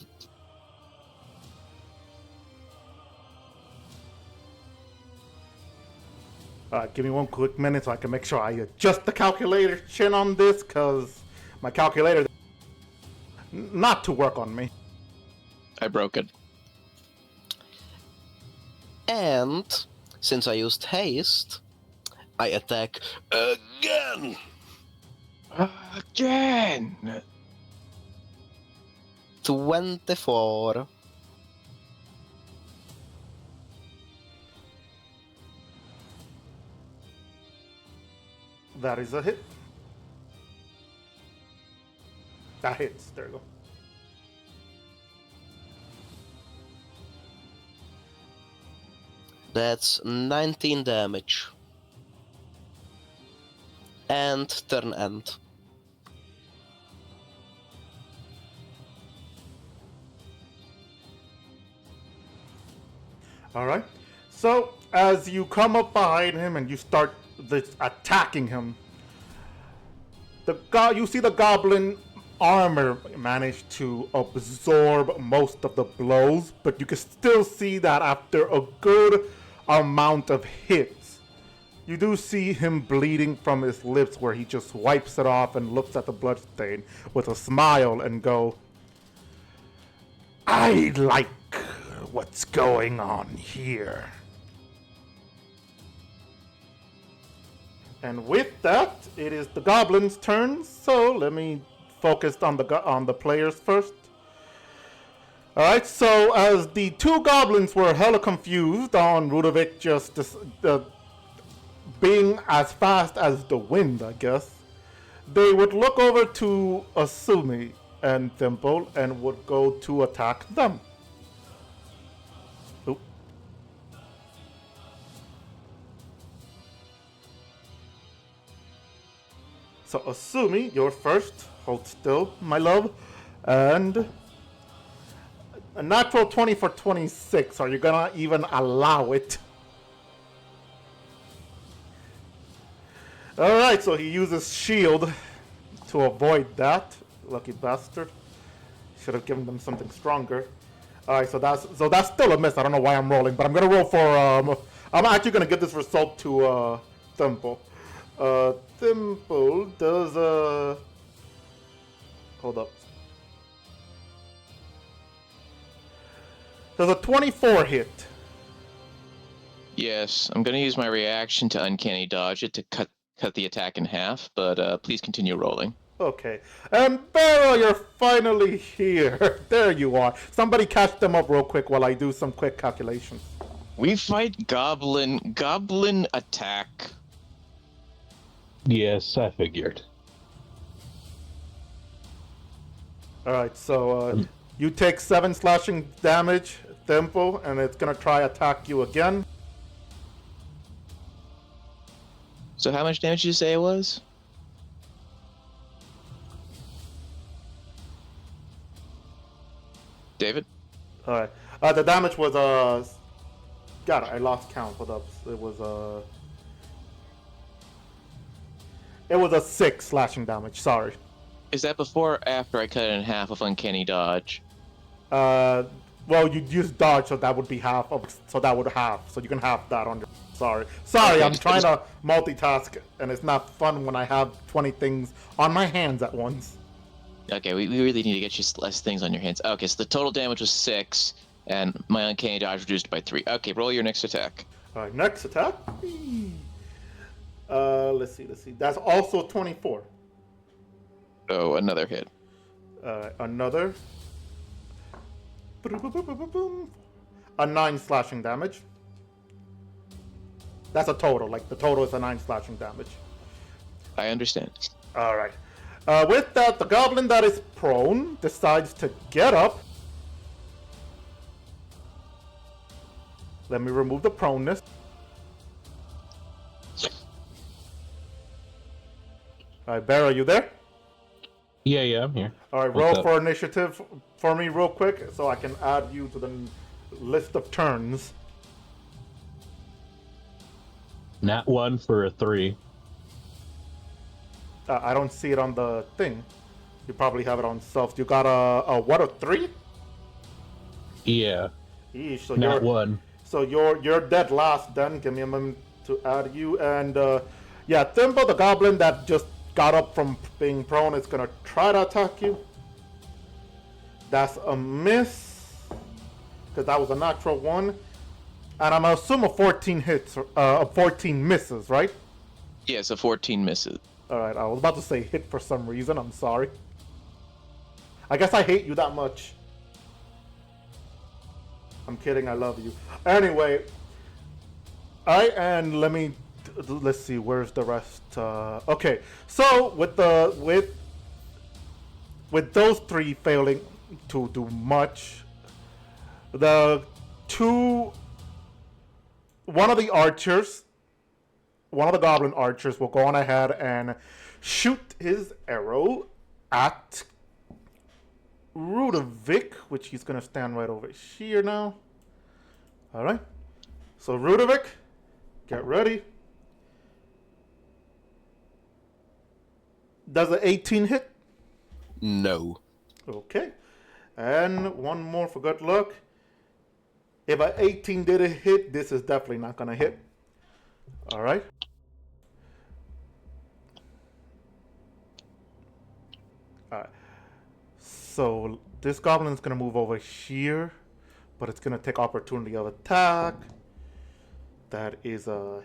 Give me one quick minute so I can make sure I adjust the calculator chin on this, because my calculator not to work on me. I broke it. And since I used haste, I attack again. Again! 24. That is a hit. That hits. There you go. That's 19 damage. And turn end. Alright. So, as you come up behind him and you start attacking him, you see the goblin armor managed to absorb most of the blows, but you can still see that after a good amount of hits, you do see him bleeding from his lips, where he just wipes it off and looks at the bloodstain with a smile and go, "I like what's going on here." And with that, it is the goblin's turn. So let me focus on the players first. All right. So as the two goblins were hella confused on Ludovic just being as fast as the wind, I guess, they would look over to Asumi and Thimble and would go to attack them. Oop. So Asumi, you're first. Hold still, my love. And a natural 20 for 26. Are you gonna even allow it? Alright, so he uses shield to avoid that. Lucky bastard. Should have given them something stronger. Alright, so that's still a miss. I don't know why I'm rolling, but I'm gonna roll for I'm actually gonna give this result to Thimble. Thimble does hold up. Does a 24 hit? Yes, I'm going to use my reaction to uncanny dodge it to cut the attack in half, but please continue rolling. Okay. And Barrow, you're finally here. There you are. Somebody catch them up real quick while I do some quick calculations. We fight Goblin attack. Yes, I figured. Alright, so you take 7 slashing damage, Thimble, and it's gonna try attack you again. So how much damage did you say it was? David? Alright. The damage was God, I lost count. Hold up. It was It was a 6 slashing damage. Sorry. Is that before or after I cut it in half with uncanny dodge? Well, you used dodge, so that would be half of. So that would half. So you can half that on your. Sorry. Okay, I'm trying to multitask, and it's not fun when I have 20 things on my hands at once. Okay, we really need to get you less things on your hands. Okay, so the total damage was 6, and my uncanny dodge reduced by 3. Okay, roll your next attack. All right, next attack. Let's see. That's also 24. Oh, another hit. Another. A 9 slashing damage. That's a total. Like, the total is a 9 slashing damage. I understand. All right. With that, the goblin that is prone decides to get up. Let me remove the proneness. All right, Bear, are you there? Yeah, I'm here. All right, What's roll up? for initiative for me real quick so I can add you to the list of turns. Nat 1 for a 3. I don't see it on the thing. You probably have it on self. You got a 3? Yeah. Eesh, so Nat you're 1. So you're dead last then. Give me a moment to add you. And yeah, Thimble, the goblin that just got up from being prone, is gonna try to attack you. That's a miss. Because that was a natural 1. And I'm assuming 14 hits, 14 misses, right? Yeah, so 14 misses. Alright, I was about to say hit for some reason. I'm sorry. I guess I hate you that much. I'm kidding, I love you. Anyway, let's see, where's the rest? Okay, so with those 3 failing to do much, one of the goblin archers will go on ahead and shoot his arrow at Rudovic, which he's going to stand right over here now. Alright. So Rudovic, get ready. Does an 18 hit? No. Okay. And one more for good luck. If an 18 didn't hit, this is definitely not going to hit. Alright. Alright. So this goblin is going to move over here, but it's going to take opportunity of attack. That is a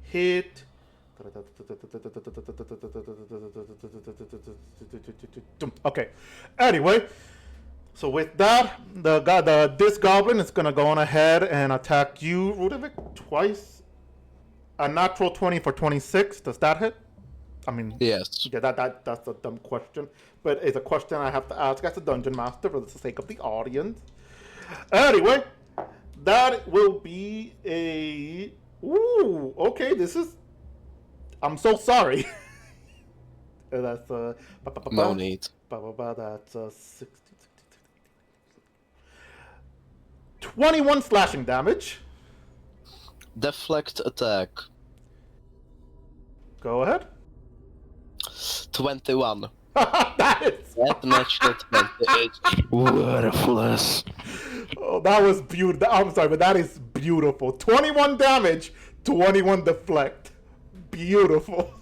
hit. Okay. Anyway, so with that, this goblin is going to go on ahead and attack you, Rudovic, twice. A natural 20 for 26. Does that hit? I mean, Yes. yeah, that's a dumb question, but it's a question I have to ask as a dungeon master for the sake of the audience. Anyway, that will be a. Ooh, okay. This is. I'm so sorry. That's No need. That's 60, 21 slashing damage. Deflect attack. Go ahead. 21. That is. That natural 28. Worthless. Oh, that was beautiful. I'm sorry, but that is beautiful. 21 damage, 21 deflect. Beautiful.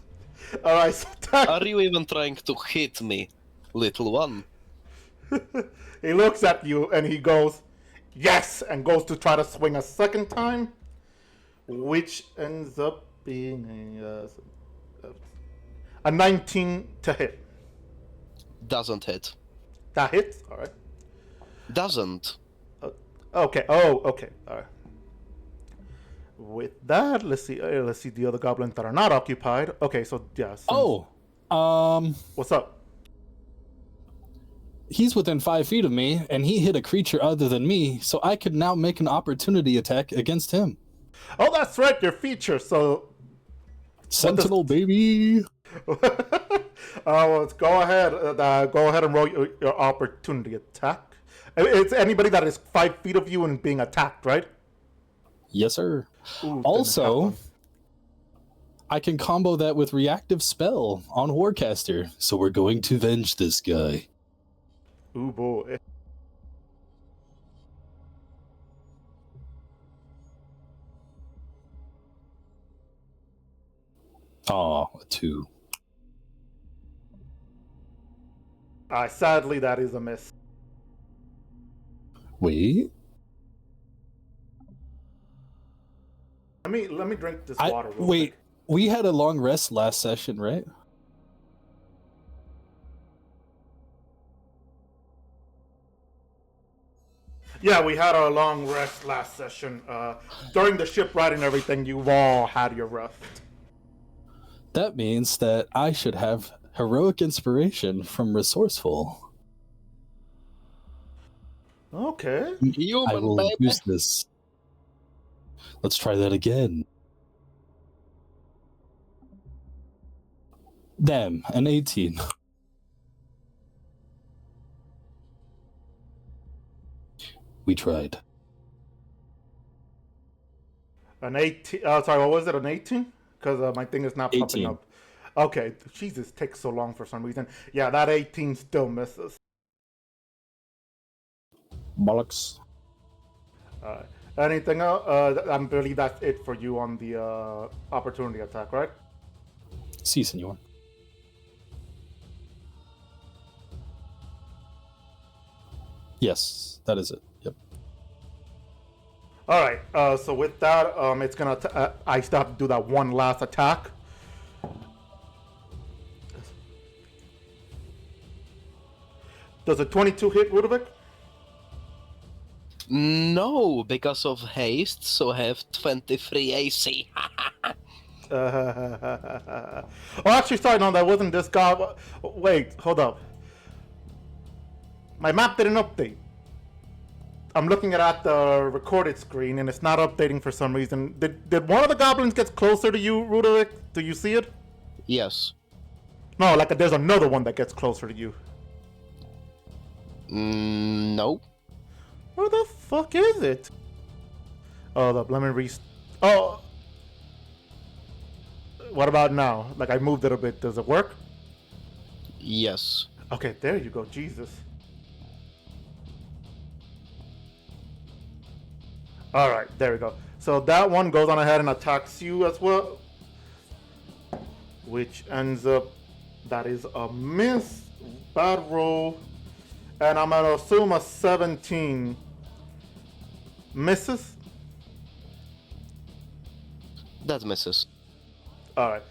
Alright, so Are you even trying to hit me, little one? he looks at you and he goes, yes, and goes to try to swing a second time, which ends up being a 19 to hit. Doesn't hit. That hits? Alright. Doesn't. Okay. Oh, okay. Alright. With that, let's see the other goblins that are not occupied. Okay, so yeah. What's up? He's within 5 feet of me, and he hit a creature other than me, so I could now make an opportunity attack against him. Oh, that's right, your feature. So, Sentinel, baby. let's go ahead. Go ahead and roll your opportunity attack. It's anybody that is 5 feet of you and being attacked, right? Yes, sir. Ooh, Also, I can combo that with reactive spell on Warcaster. So we're going to venge this guy. Ooh boy. Aw, a 2. Sadly, that is a miss. Wait. Let me drink this water real Wait, quick. we had a long rest last session, right? Yeah, we had our long rest last session. During the ship ride and everything, you've all had your rest. That means that I should have heroic inspiration from Resourceful. Okay. I will use this. Let's try that again. Damn, an 18. We tried. An 18. Sorry, what was it? An 18? Because my thing is not popping 18. up. Okay. Jesus, takes so long for some reason. Yeah, that 18 still misses. Bollocks. Anything else? I believe that's it for you on the opportunity attack, right? Si, senor. Yes, that is it. Yep. All right. So with that, it's gonna. I still have to do that one last attack. Does a 22 hit, Ludovic? No, because of haste, so I have 23 AC. Oh, actually, sorry, no, that wasn't this guy. Wait, hold up. My map didn't update. I'm looking at the recorded screen, and it's not updating for some reason. Did one of the goblins get closer to you, Ludovic? Do you see it? Yes. No, like there's another one that gets closer to you. No. Where the fuck is it? Oh, let me Oh. What about now? Like I moved it a bit. Does it work? Yes. Okay, there you go. Jesus. All right, there we go. So that one goes on ahead and attacks you as well, which ends up that is a miss, bad roll, and I'm gonna assume a 17 misses. That misses. All right.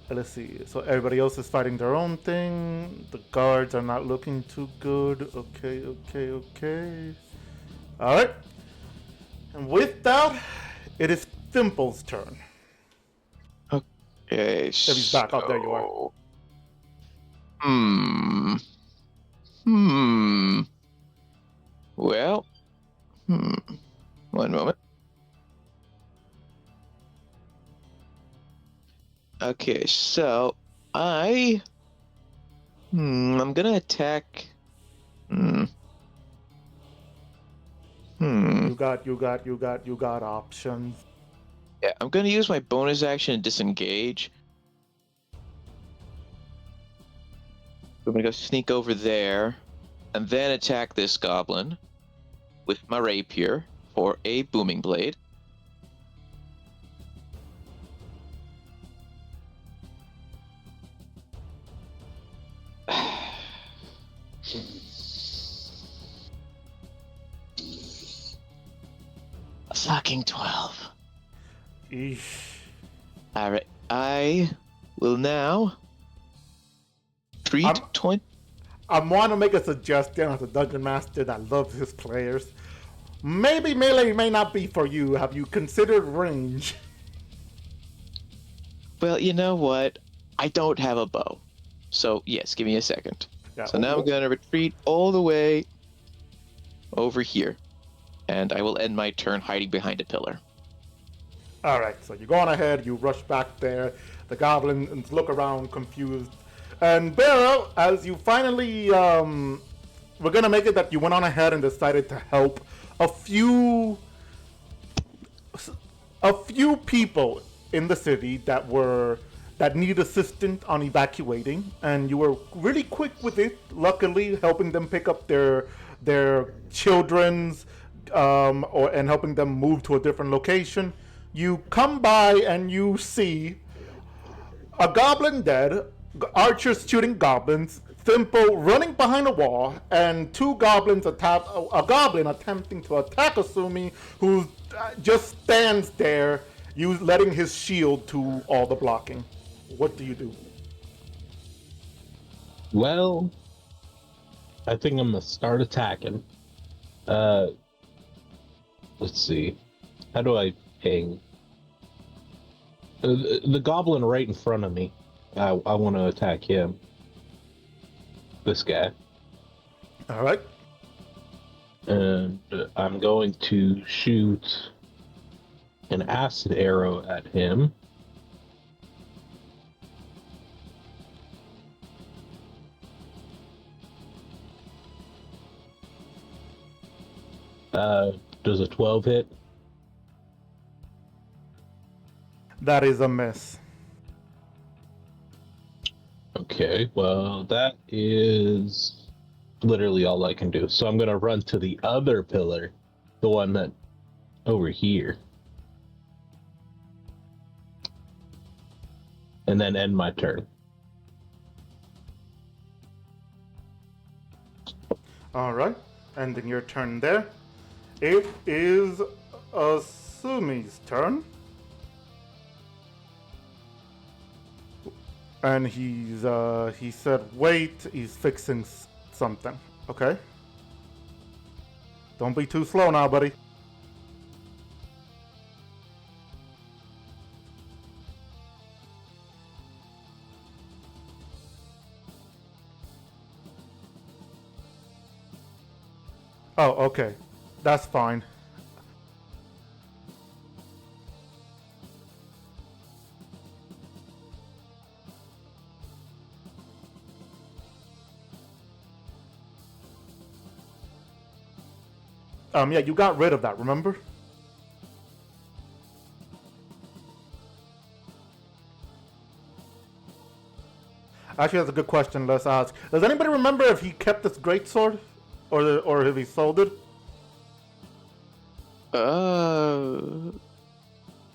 Let's see. So everybody else is fighting their own thing. The guards are not looking too good. Okay. All right. And with that, it is Thimple's turn. Okay, If he's back up, there you are. Well, one moment. Okay, so I'm gonna attack. You got options. Yeah, I'm gonna use my bonus action and disengage. I'm gonna go sneak over there, and then attack this goblin with my rapier for a booming blade. A fucking 12. Eesh. Alright, I will now treat 20. I want to make a suggestion as a dungeon master that loves his players. Maybe melee may not be for you. Have you considered range? Well, you know what? I don't have a bow. So, yes, give me a second. Yeah, So now I'm going to retreat all the way over here. And I will end my turn hiding behind a pillar. All right, so you go on ahead, you rush back there. The goblins look around confused. And Barrow, as you finally, we're going to make it that you went on ahead and decided to help a few people in the city that need assistance on evacuating, and you were really quick with it. Luckily, helping them pick up their children's and helping them move to a different location. You come by and you see a goblin dead, archers shooting goblins, Thimple running behind a wall, and two goblins a goblin attempting to attack Asumi, who just stands there, letting his shield to all the blocking. What do you do? Well, I think I'm gonna start attacking. Let's see. How do I ping? The goblin right in front of me. I want to attack him. This guy. All right. And I'm going to shoot an acid arrow at him. Does a 12 hit? That is a miss. Okay, well, that is literally all I can do. So I'm going to run to the other pillar, the one that over here. And then end my turn. All right. Ending your turn there. It is Asumi's turn. And he said, wait, he's fixing something. Okay. Don't be too slow now, buddy. Oh, okay. That's fine. Yeah, you got rid of that, remember? Actually, that's a good question. Let's ask. Does anybody remember if he kept this greatsword, or if he sold it?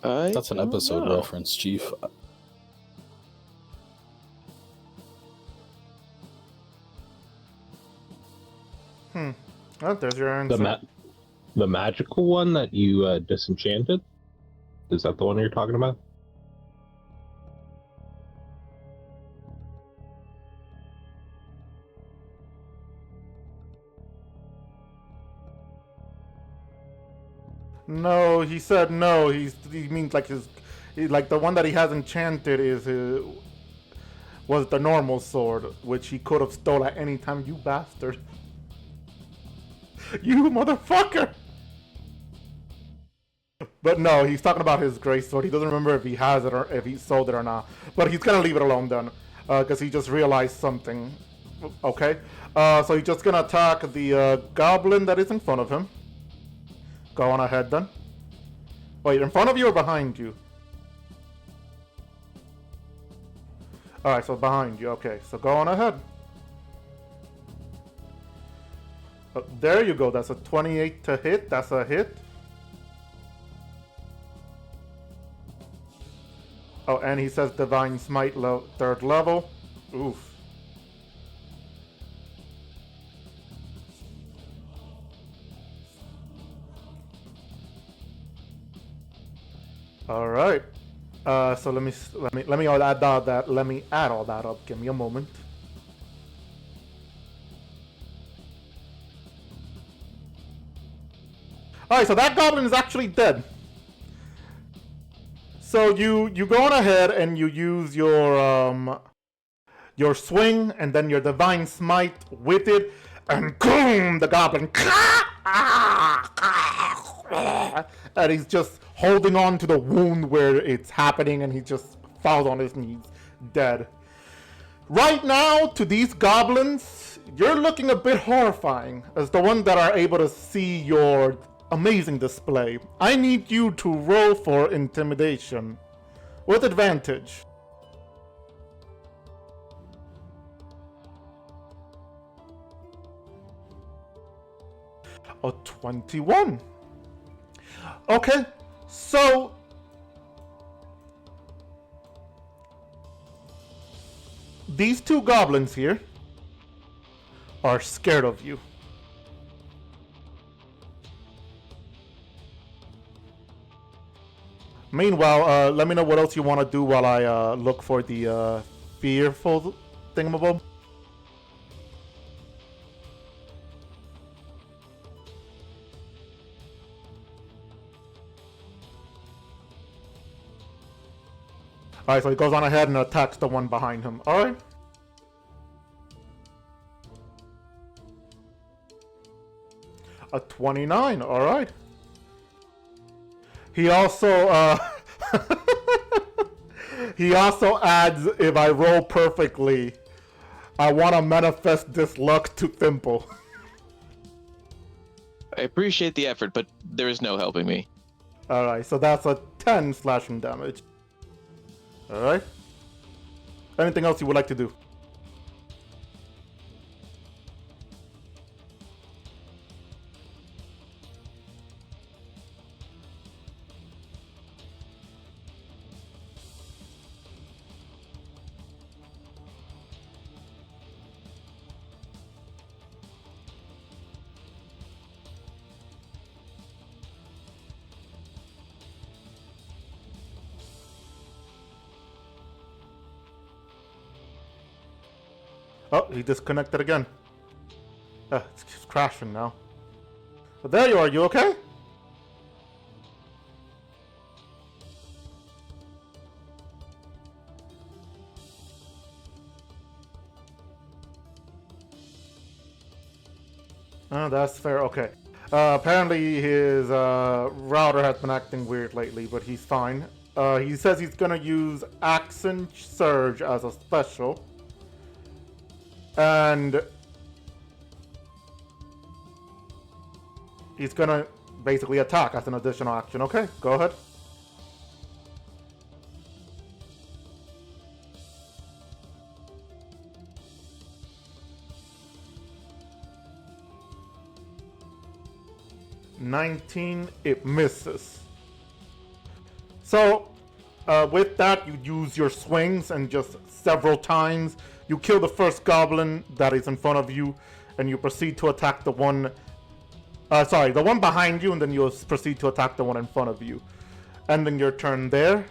That's an episode know. reference, Chief. Oh, there's your answer. The magical one that you disenchanted? Is that the one you're talking about? No, he said no. He means like like the one that he has enchanted was the normal sword, which he could have stole at any time. You bastard! You motherfucker! But no, he's talking about his gray sword. He doesn't remember if he has it or if he sold it or not. But he's gonna leave it alone then, because he just realized something. Okay, so he's just gonna attack the goblin that is in front of him. Go on ahead then. Wait, in front of you or behind you? Alright, so behind you. Okay, so go on ahead. There you go. That's a 28 to hit. That's a hit. Oh, and he says Divine Smite 3rd level. Oof. All right. So let me add all that. Let me add all that up. Give me a moment. All right. So that goblin is actually dead. So you go on ahead and you use your swing and then your divine smite with it, and boom, the goblin. And he's just holding on to the wound where it's happening, and he just falls on his knees, dead. Right now, to these goblins, you're looking a bit horrifying as the ones that are able to see your amazing display. I need you to roll for intimidation. with advantage. A 21. Okay, so these two goblins here are scared of you. Meanwhile, let me know what else you want to do while I look for the fearful thingamabob. Alright, so he goes on ahead and attacks the one behind him. Alright. A 29, alright. He also, he also adds, if I roll perfectly, I want to manifest this luck to Thimble. I appreciate the effort, but there is no helping me. Alright, so that's a 10 slashing damage. Alright. Anything else you would like to do? Oh, he disconnected again. It's just crashing now. But there you are, you okay? Oh, that's fair, okay. Apparently his router has been acting weird lately, but he's fine. He says he's gonna use Accent Surge as a special. And he's gonna basically attack as an additional action. Okay, go ahead. $19, it misses. So, with that, you use your swings and just several times you kill the first goblin that is in front of you, and you proceed to attack the one... the one behind you, and then you'll proceed to attack the one in front of you. Ending your turn there.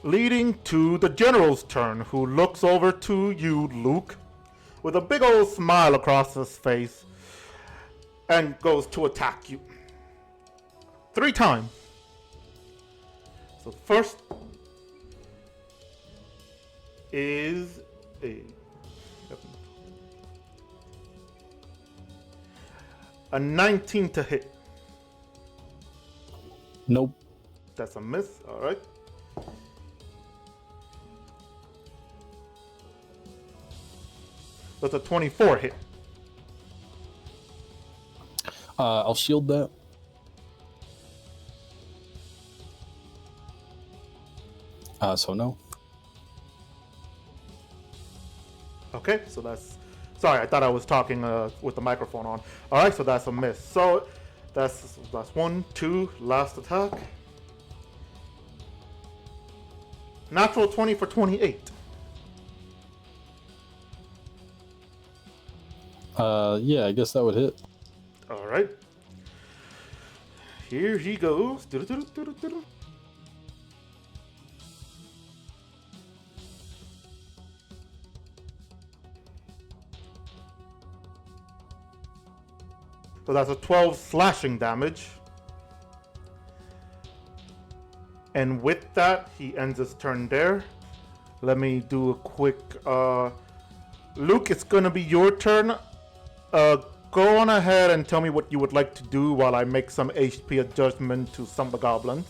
Leading to the general's turn, who looks over to you, Luke, with a big old smile across his face, and goes to attack you. 3 times. So first is a 19 to hit. Nope. That's a miss, alright. That's a 24 hit. I'll shield that. So no. Okay, so that's... Sorry, I thought I was talking with the microphone on. Alright, so that's a miss. So that's 1, 2, last attack. Natural 20 for 28. Yeah, I guess that would hit. Alright. Here he goes. So that's a 12 slashing damage. And with that, he ends his turn there. Let me do a quick... Luke, it's gonna be your turn. Go on ahead and tell me what you would like to do while I make some HP adjustment to some of the goblins.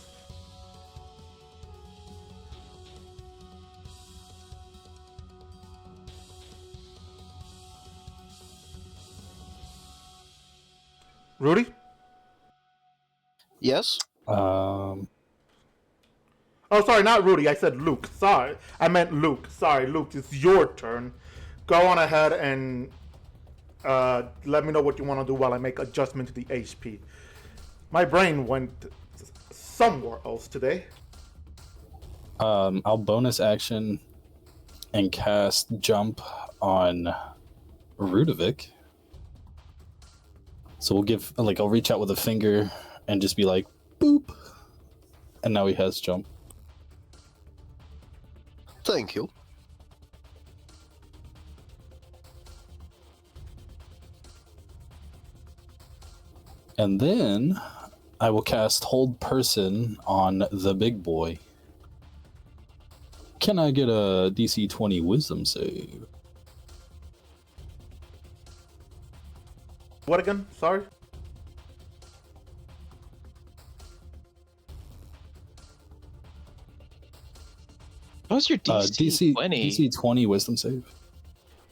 Rudy? Yes? Oh, sorry, not Rudy. I said Luke. Sorry. I meant Luke. Sorry, Luke. It's your turn. Go on ahead and let me know what you want to do while I make adjustment to the HP. My brain went somewhere else today. I'll bonus action and cast jump on Rudovic. So we'll give, like, I'll reach out with a finger and just be like, boop. And now he has jump. Thank you. And then I will cast Hold Person on the big boy. Can I get a DC 20 Wisdom save? What again? Sorry? How's your DC 20? DC 20 Wisdom save.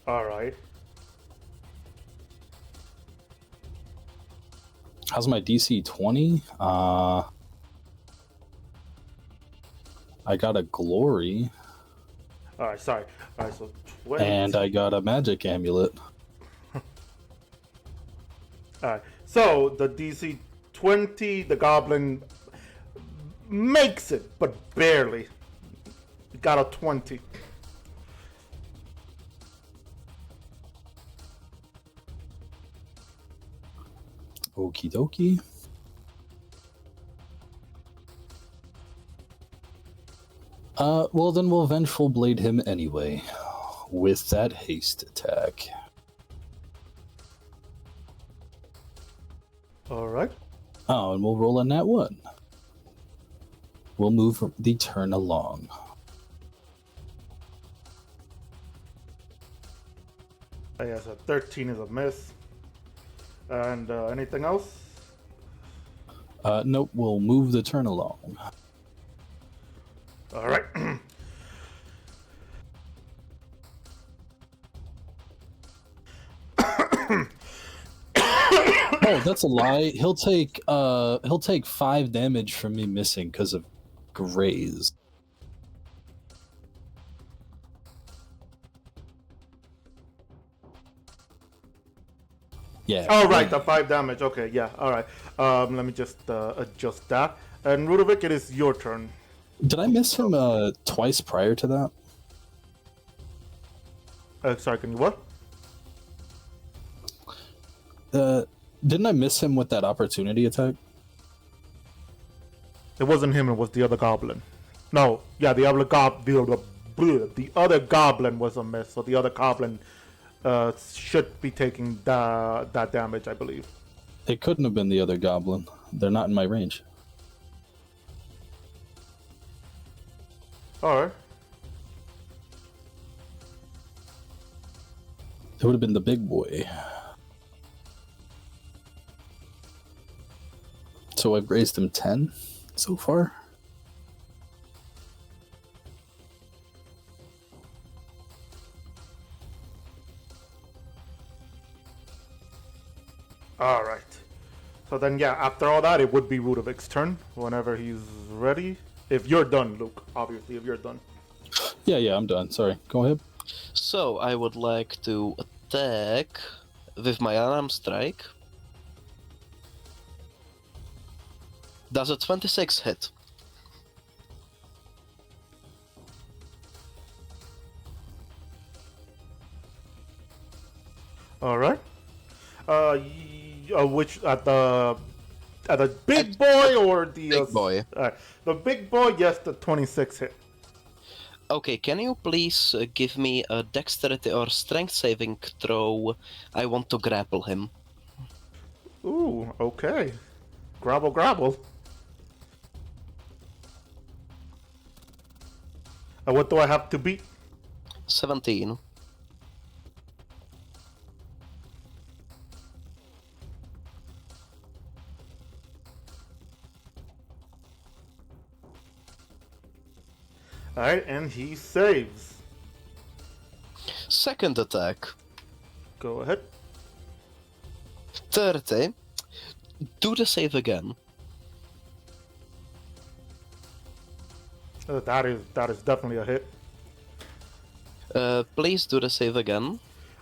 Alright. How's my DC 20? I got a Glory. Alright, sorry. Alright, so 20. And I got a Magic Amulet. Alright, so the DC 20, the Goblin makes it, but barely. Got a 20. Okie dokie. Well then we'll Vengeful Blade him anyway. With that haste attack. Alright. Oh, and we'll roll a nat 1. We'll move the turn along. I guess a 13 is a miss. And anything else? Nope, we'll move the turn along. Alright. Oh, that's a lie. He'll take 5 damage from me missing because of graze. Yeah. Oh, right, the 5 damage. Okay, yeah, alright. Let me just adjust that. And Rudovic, it is your turn. Did I miss him twice prior to that? Sorry, can you what? Didn't I miss him with that opportunity attack? It wasn't him, it was the other goblin. No, yeah, the other goblin was a miss, so the other goblin should be taking that damage, I believe. It couldn't have been the other goblin. They're not in my range. Alright. It would have been the big boy. So I've raised him 10 so far. Alright. So then, yeah, after all that, it would be Rudovic's turn whenever he's ready. If you're done, Luke, obviously, if you're done. Yeah, I'm done. Sorry. Go ahead. So I would like to attack with my unarmed strike. Does a 26 hit? Alright. Which at the big boy or the Big boy. The big boy, yes, the 26 hit. Okay, can you please give me a dexterity or strength saving throw? I want to grapple him. Ooh, okay. Grapple. What do I have to beat? 17. Alright, and he saves. Second attack. Go ahead. 30. Do the save again. That is definitely a hit. Please do the save again.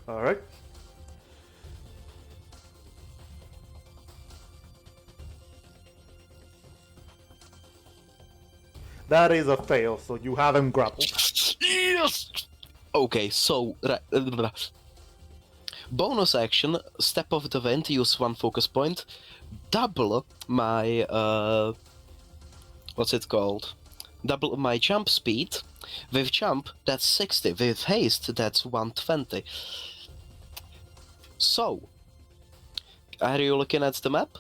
All right. That is a fail, so you have him grappled. Yes! Okay, so... bonus action, step of the wind, use 1 focus point, double my... what's it called? Double my jump speed. With jump, that's 60. With haste, that's 120. So... are you looking at the map?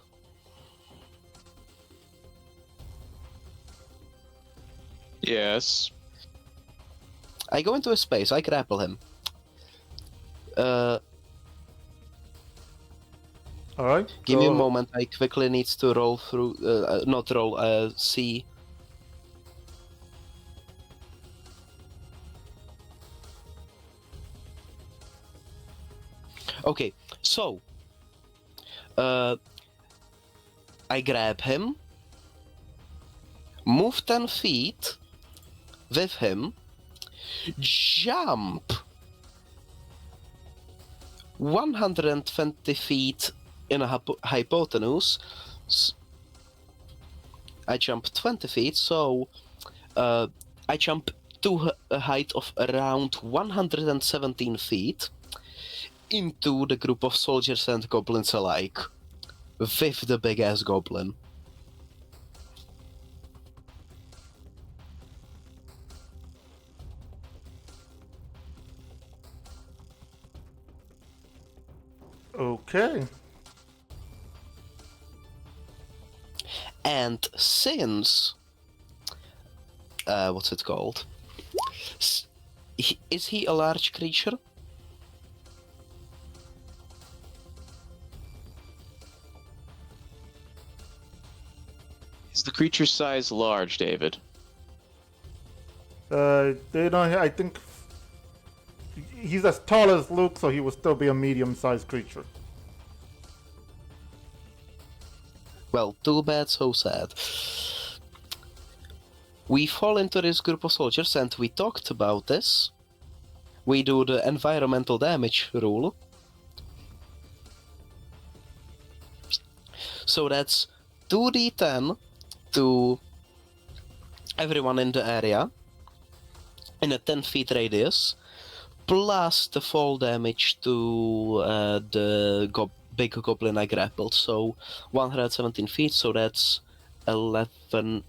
Yes. I go into a space, I grapple him. All right. Give me a go- moment, I quickly need to roll through... not roll, see... Okay, so... I grab him, move 10 feet with him, jump 120 feet in a hypotenuse. I jump 20 feet, so I jump to a height of around 117 feet into the group of soldiers and goblins alike, with the big-ass goblin. Okay. And since... what's it called? Is he a large creature? Is the creature size large, David? They don't. I think he's as tall as Luke, so he would still be a medium-sized creature. Well, too bad, so sad. We fall into this group of soldiers and we talked about this. We do the environmental damage rule. So that's 2d10 to everyone in the area in a 10 feet radius, plus the fall damage to the big goblin I grappled. So 117 feet, so that's 11...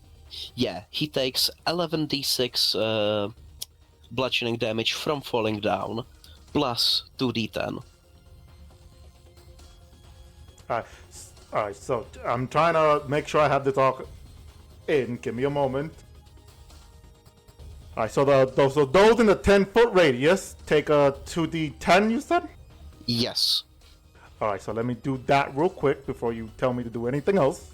yeah, he takes 11d6 bludgeoning damage from falling down, plus 2d10. Alright, so I'm trying to make sure I have this all in. Give me a moment. Alright, so those in the 10-foot radius take a 2d10, you said? Yes. Alright, so let me do that real quick before you tell me to do anything else.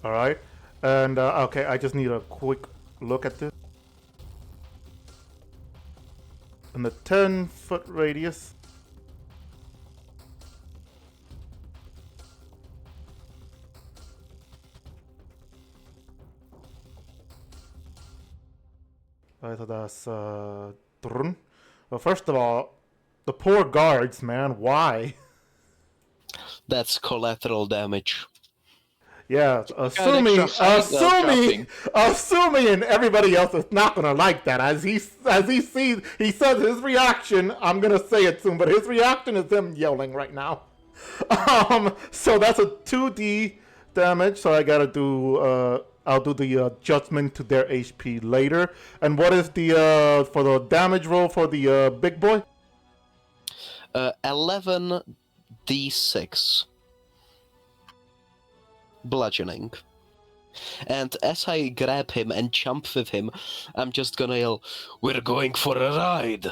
Alright, and okay, I just need a quick look at this. In the 10-foot radius. Alright, so that's well, first of all, the poor guards, man, why? That's collateral damage. Yeah, assuming and everybody else is not gonna like that. As he says his reaction. I'm gonna say it soon, but his reaction is him yelling right now. So that's a 2d damage. So I gotta do. I'll do the adjustment to their HP later. And what is the for the damage roll for the big boy? 11d6 bludgeoning. And as I grab him and jump with him, I'm just gonna yell, "We're going for a ride!"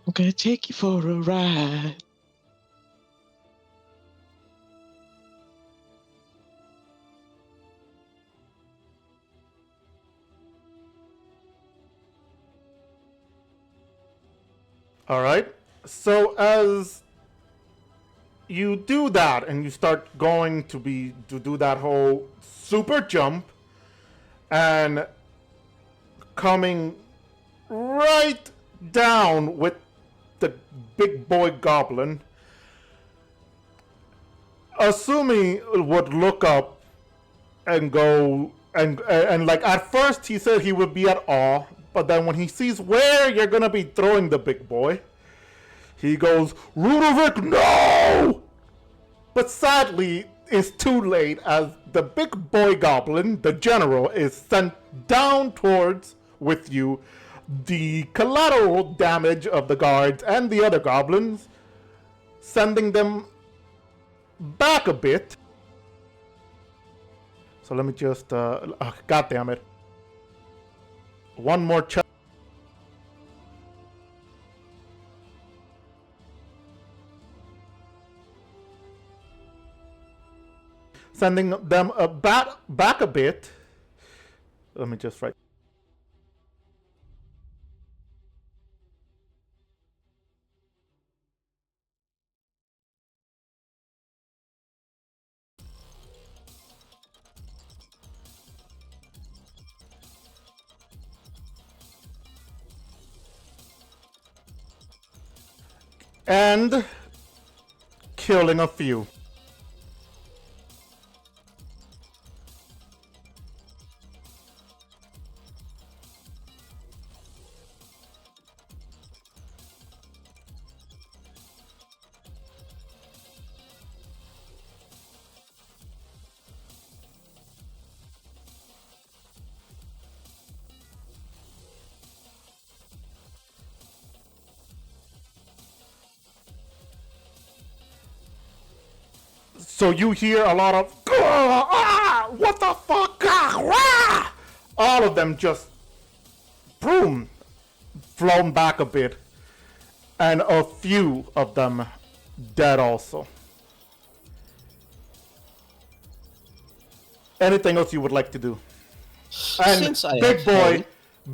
I'm gonna take you for a ride. All right. So as you do that and you start going to do that whole super jump and coming right down with the big boy goblin, assuming would look up and go and like at first he said he would be at awe, but then when he sees where you're gonna be throwing the big boy, he goes, Ludovic, no! But sadly, it's too late as the big boy goblin, the general, is sent down towards with you. The collateral damage of the guards and the other goblins, sending them back a bit. So let me just, God damn it. One more check. Sending them back a bit. Let me just write. And killing a few. So you hear a lot of what the fuck? All of them just boom, flown back a bit, and a few of them dead also. Anything else you would like to do? And Since I Big have Boy,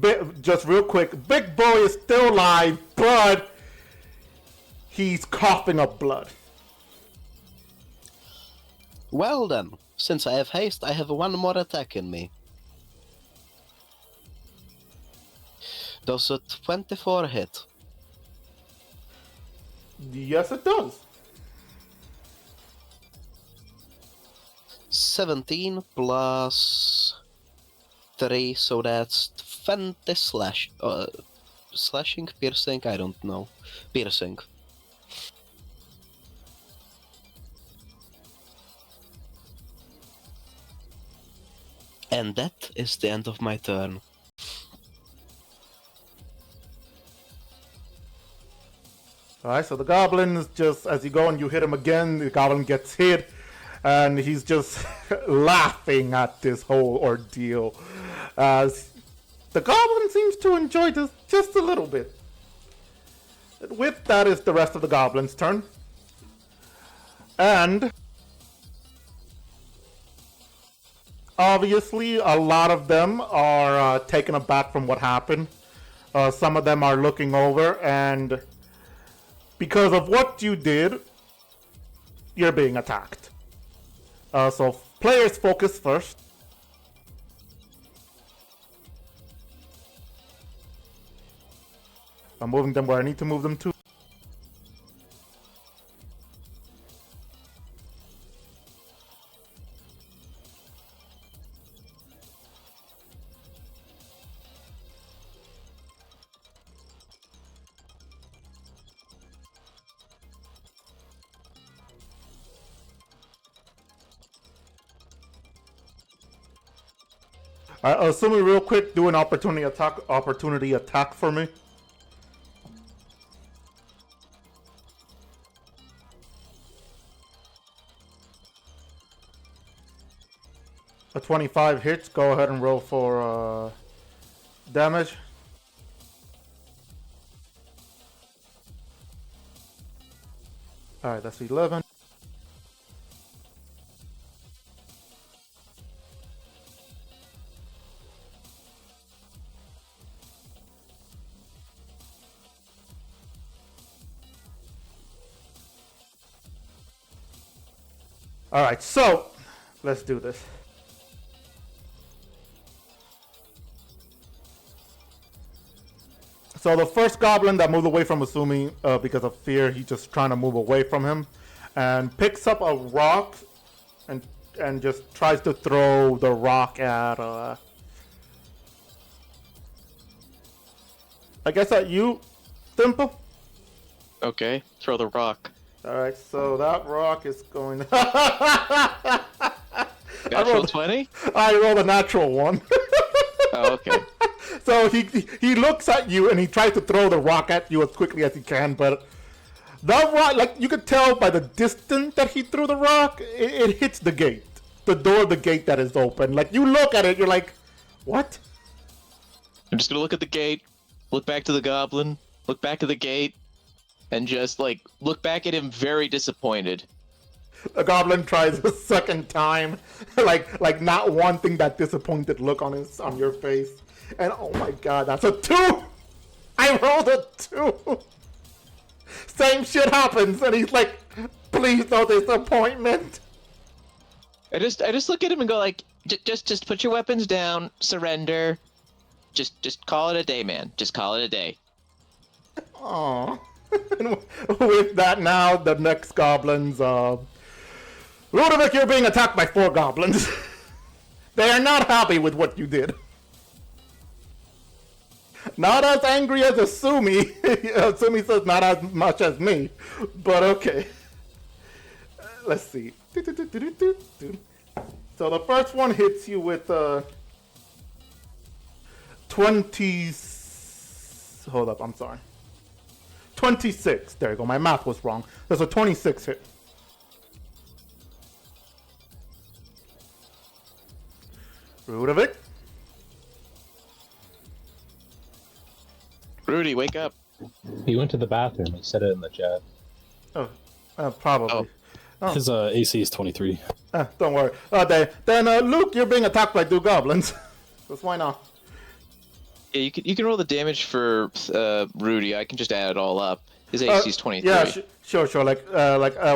hay- just real quick, Big Boy is still alive, but he's coughing up blood. Well then, since I have haste, I have one more attack in me. Does a 24 hit? Yes, it does. 17 plus 3, so that's 20 slashing, piercing, I don't know. Piercing. And that is the end of my turn. Alright, so the goblin is just, as you go and you hit him again, the goblin gets hit, and he's just laughing at this whole ordeal. As the goblin seems to enjoy this just a little bit. With that is the rest of the goblin's turn. And obviously, a lot of them are taken aback from what happened. Some of them are looking over, and because of what you did, you're being attacked. So players focus first. I'm moving them where I need to move them to. Assuming real quick, do an opportunity attack for me. A 25 hits. Go ahead and roll for damage. Alright, that's 11. All right, so let's do this. So the first goblin that moved away from Asumi because of fear, he's just trying to move away from him, and picks up a rock and just tries to throw the rock at. I guess at you, Thimple. Okay, throw the rock. All right, so that rock is going. Natural 20? I rolled a natural one. Oh, okay. So he looks at you and he tries to throw the rock at you as quickly as he can, but that rock, like you could tell by the distance that he threw the rock, it hits the gate, the door of the gate that is open. Like you look at it, you're like, what? I'm just gonna look at the gate, look back to the goblin, look back at the gate, and just like look back at him very disappointed. The goblin tries a second time, like not wanting that disappointed look on your face. And oh my god, that's a 2! I rolled a 2! Same shit happens, and he's like, please no disappointment. I just look at him and go like, just put your weapons down, surrender, just call it a day, man. Just call it a day. Aww. And with that now, the next goblins, Ludovic, you're being attacked by 4 goblins. They are not happy with what you did. Not as angry as Asumi. Asumi says not as much as me, but okay. Let's see. So the first one hits you with 20. Hold up, I'm sorry. 26. There you go. My math was wrong. There's a 26 hit. Ludovic. Rudy, wake up. He went to the bathroom. He said it in the chat. Oh, probably. Oh. His AC is 23. Don't worry. Then Luke, you're being attacked by 2 goblins. Because why not? Yeah, you can roll the damage for Rudy. I can just add it all up. His AC is 23. Yeah, sure. Like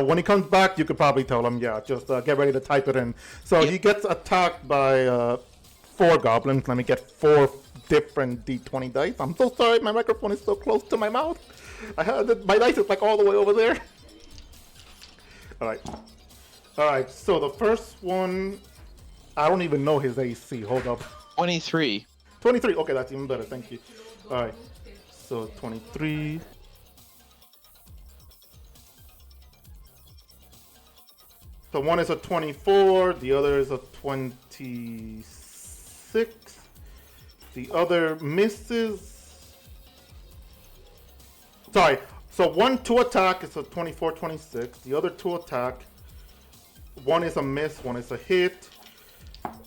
when he comes back, you could probably tell him. Yeah, just get ready to type it in. So Yep. he gets attacked by 4 goblins. Let me get 4 different D20 dice. I'm so sorry, my microphone is so close to my mouth. My dice is like all the way over there. All right. So the first one, I don't even know his AC. Hold up. 23. 23. Okay, that's even better. Thank you. All right. So 23. So one is a 24. The other is a 26. The other misses. Sorry. So 1 to attack is a 24, 26. The other 2 attack. One is a miss. One is a hit.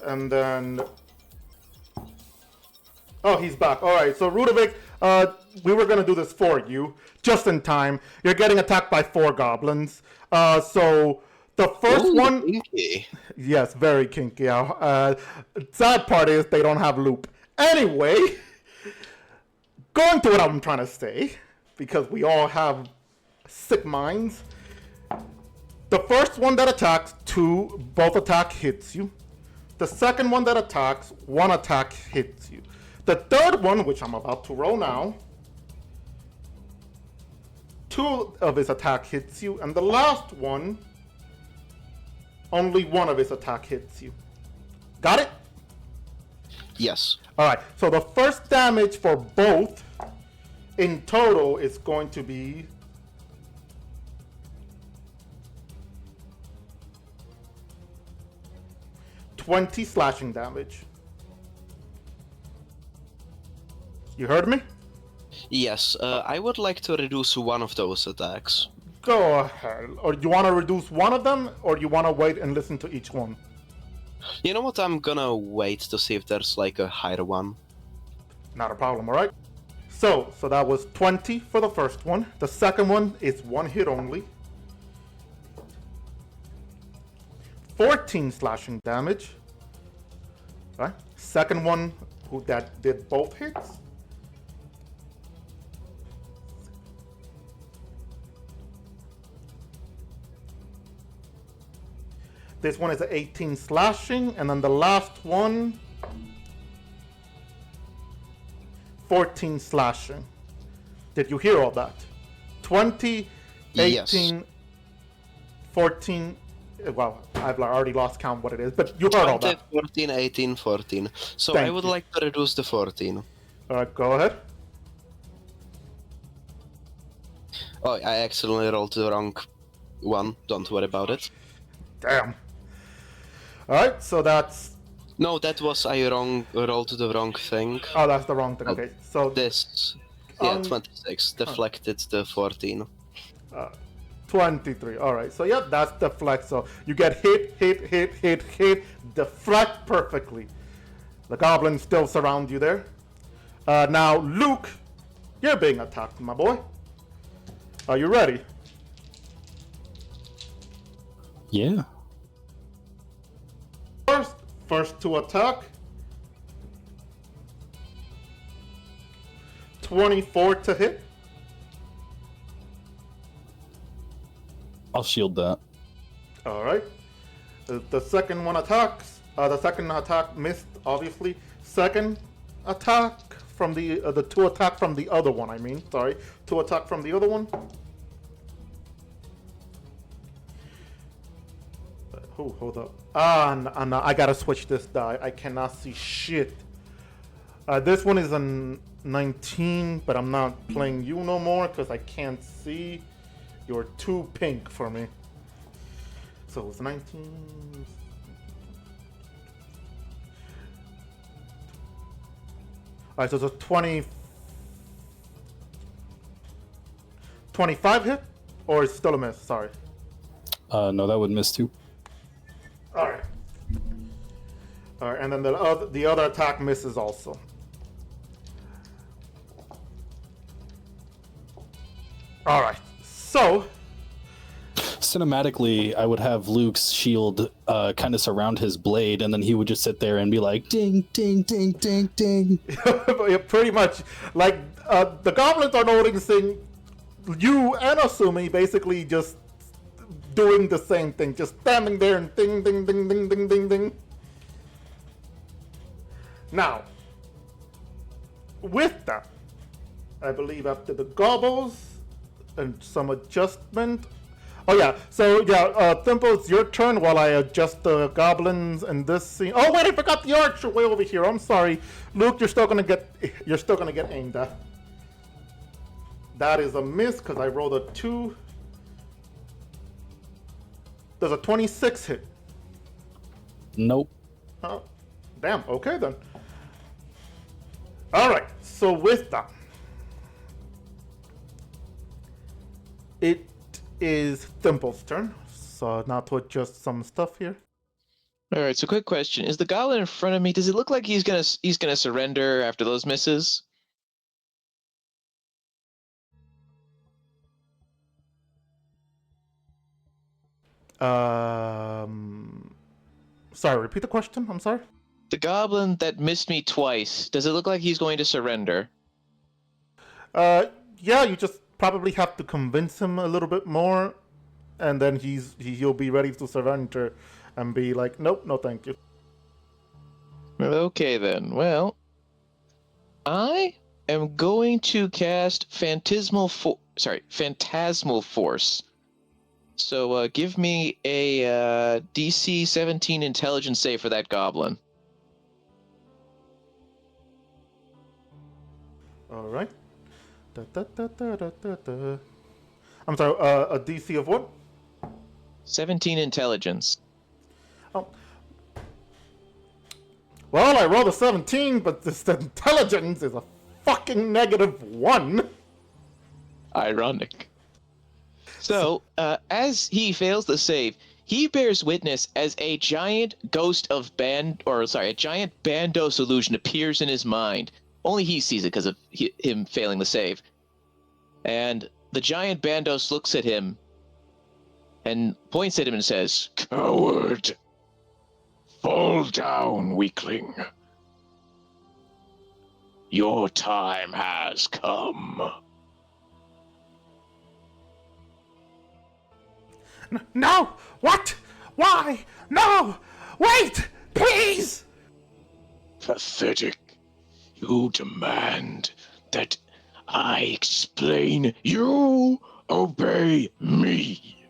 And then. Oh, he's back. All right. So Rudovic, we were gonna do this for you just in time. You're getting attacked by 4 goblins. So the first one. Kinky. Yes, very kinky. Sad part is they don't have loop. Anyway, going to what I'm trying to say, because we all have sick minds. The first one that attacks, both attack hits you. The second one that attacks, 1 attack hits you. The third one, which I'm about to roll now, 2 of his attack hits you. And the last one, only 1 of his attack hits you. Got it? Yes. Alright, so the first damage for both in total is going to be 20 slashing damage. You heard me? Yes, I would like to reduce one of those attacks. Go ahead. Or you want to reduce one of them, or you want to wait and listen to each one? You know what, I'm gonna wait to see if there's like a higher one. Not a problem, alright? So that was 20 for the first one. The second one is 1 hit only. 14 slashing damage. Right? Second one that did both hits. This one is an 18 slashing, and then the last one, 14 slashing. Did you hear all that? 20, 18, Yes. 14. Well, I've already lost count what it is, but you heard all 20, that. 14, 18, 14. So Thank I would you. like to reduce the 14. Go ahead. Oh, I accidentally rolled the wrong one. Don't worry about it. Damn. Alright, so that's... No, that was I rolled the wrong thing. Oh, that's the wrong thing. Okay, so... This, yeah, Um, 26 deflected the 14. 23. Alright, so yeah, that's deflect. So you get hit, deflect perfectly. The goblins still surround you there. Now, Luke, you're being attacked, my boy. Are you ready? Yeah. First to attack. 24 to hit. I'll shield that. Alright. The second one attacks. The second attack missed, obviously. Second attack from the two attack from the other one, I mean. Sorry. Two attack from the other one. Oh, hold up. No, I gotta switch this die. I cannot see shit. This one is a 19, but I'm not playing you no more because I can't see. You're too pink for me. So it's 19. Alright, so it's a 25 hit? Or it's still a miss? Sorry. No, that would miss too. Alright. Alright, and then the other attack misses also. Alright, so... Cinematically, I would have Luke's shield kind of surround his blade, and then he would just sit there and be like, ding, ding, ding, ding, ding. Yeah, pretty much. Like, the goblins are noticing you and Asumi basically just doing the same thing. Just standing there and ding, ding, ding, ding, ding, ding, ding. Now, with that, I believe after the gobbles and some adjustment... Oh yeah, so yeah, Thimble, it's your turn while I adjust the goblins in this scene. Oh wait, I forgot the archer way over here. I'm sorry, Luke. You're still gonna get aimed at. That is a miss because I rolled a 2. There's a 26 hit. Nope. Oh, damn. Okay then. All right. So with that, it is Thimple's turn. So now to adjust some stuff here. All right. So, quick question: is the goblin in front of me? Does it look like he's gonna surrender after those misses? Sorry. Repeat the question. I'm sorry. The goblin that missed me twice. Does it look like he's going to surrender? Yeah. You just probably have to convince him a little bit more, and then he'll be ready to surrender and be like, nope, no, thank you. Okay then. Well, I am going to cast Phantasmal Force. So give me a DC 17 Intelligence save for that goblin. All right. I'm sorry. A DC of what? 17 Intelligence. Oh. Well, I rolled a 17, but this intelligence is a fucking -1. Ironic. So, as he fails the save, he bears witness as a giant giant Bandos illusion appears in his mind. Only he sees it because of him failing the save. And the giant Bandos looks at him and points at him and says, "Coward! Fall down, weakling. Your time has come." No! What? Why? No! Wait! Please! Pathetic. You demand that I explain. You obey me.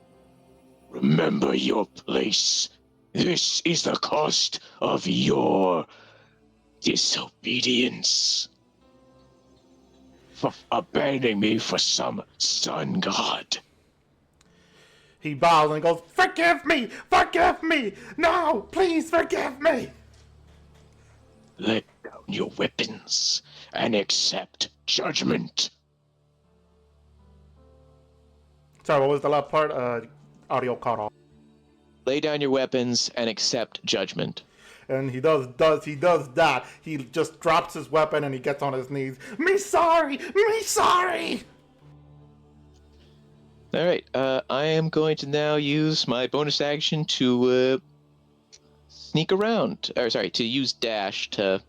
Remember your place. This is the cost of your disobedience. For abandoning me for some sun god. He bows and goes, forgive me! Forgive me! No! Please forgive me! Let down your weapons and accept judgment. Sorry, what was the last part? Audio cut off. Lay down your weapons and accept judgment. And he does that. He just drops his weapon and he gets on his knees. Me sorry! Me sorry! All right, I am going to now use my bonus action to sneak around. Or sorry, to use dash to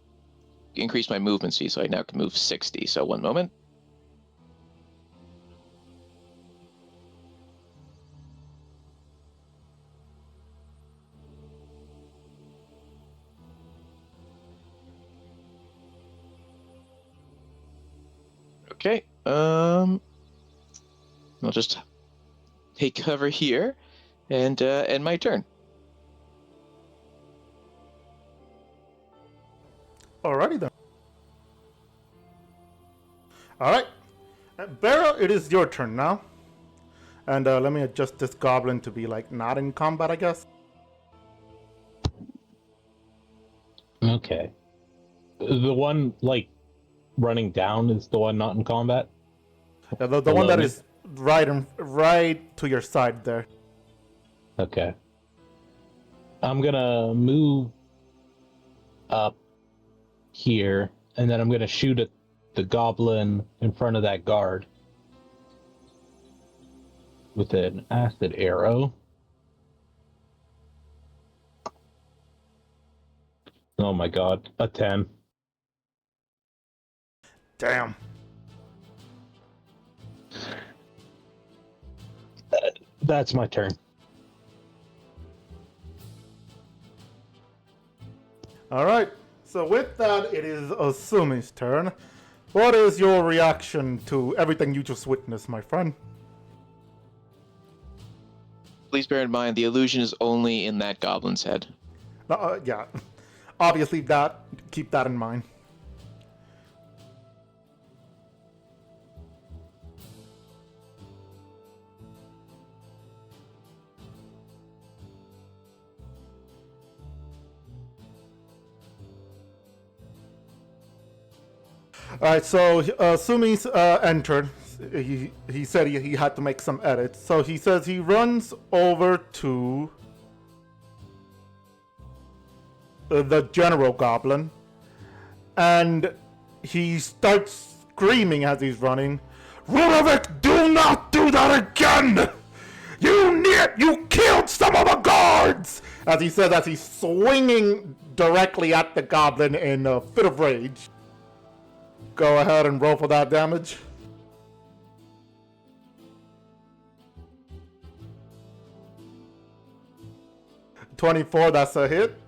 increase my movement speed, so I now can move 60. So one moment. Okay, I'll just take cover here, and end my turn. Alrighty then. Alright. Barrow, it is your turn now. And let me adjust this goblin to be like not in combat, I guess. Okay. The one, like, running down is the one not in combat? Yeah, the one that is right to your side there. Okay. I'm gonna move up here, and then I'm gonna shoot at the goblin in front of that guard with an acid arrow. Oh my god, a 10. Damn. That's my turn. Alright. So with that, it is Asumi's turn. What is your reaction to everything you just witnessed, my friend? Please bear in mind, the illusion is only in that goblin's head. Yeah. Obviously, keep that in mind. Alright, so Sumi's entered. He said he had to make some edits. So he says he runs over to the General Goblin. And he starts screaming as he's running. Rudovic, do not do that again! You killed some of the guards! As he says as he's swinging directly at the goblin in a fit of rage. Go ahead and roll for that damage. $24, that's a hit.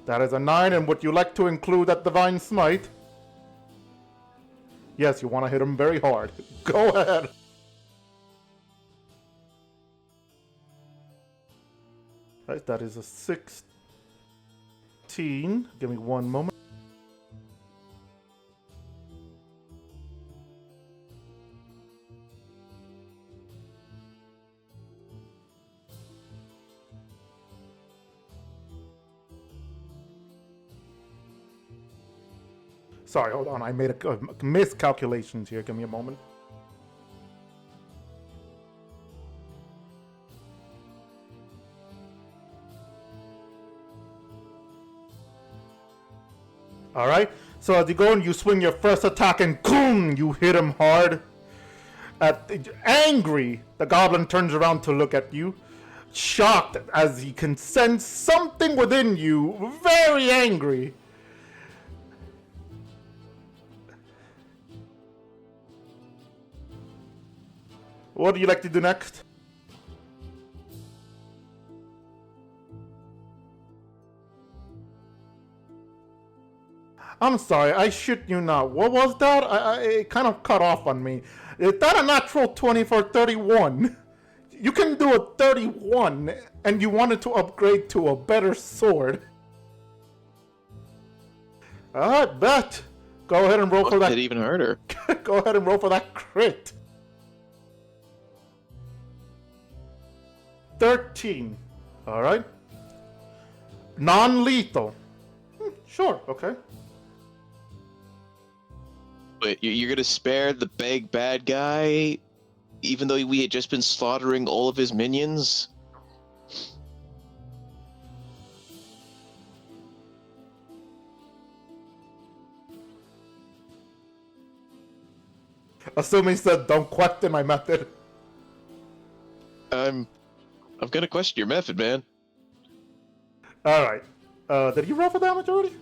That is a 9, and would you like to include that Divine Smite? Yes, you want to hit him very hard. Go ahead. Right, that is a 16. Give me one moment. Sorry, hold on. I made a miscalculations here. Give me a moment. Alright, so as you go and you swing your first attack and boom, you hit him hard. Angry, the goblin turns around to look at you. Shocked as he can sense something within you. Very angry. What do you like to do next? I'm sorry, I shit you not. What was that? It kind of cut off on me. Is that a natural 20 for 31? You can do a 31, and you wanted to upgrade to a better sword. Alright, bet. Go ahead and roll for that. Hit even harder. Go ahead and roll for that crit. 13. Alright. Non-lethal. Sure, okay. Wait, you're gonna spare the big bad guy, even though we had just been slaughtering all of his minions? Assuming said, don't question my method. I'm gonna question your method, man. Alright. Did you roll for damage already?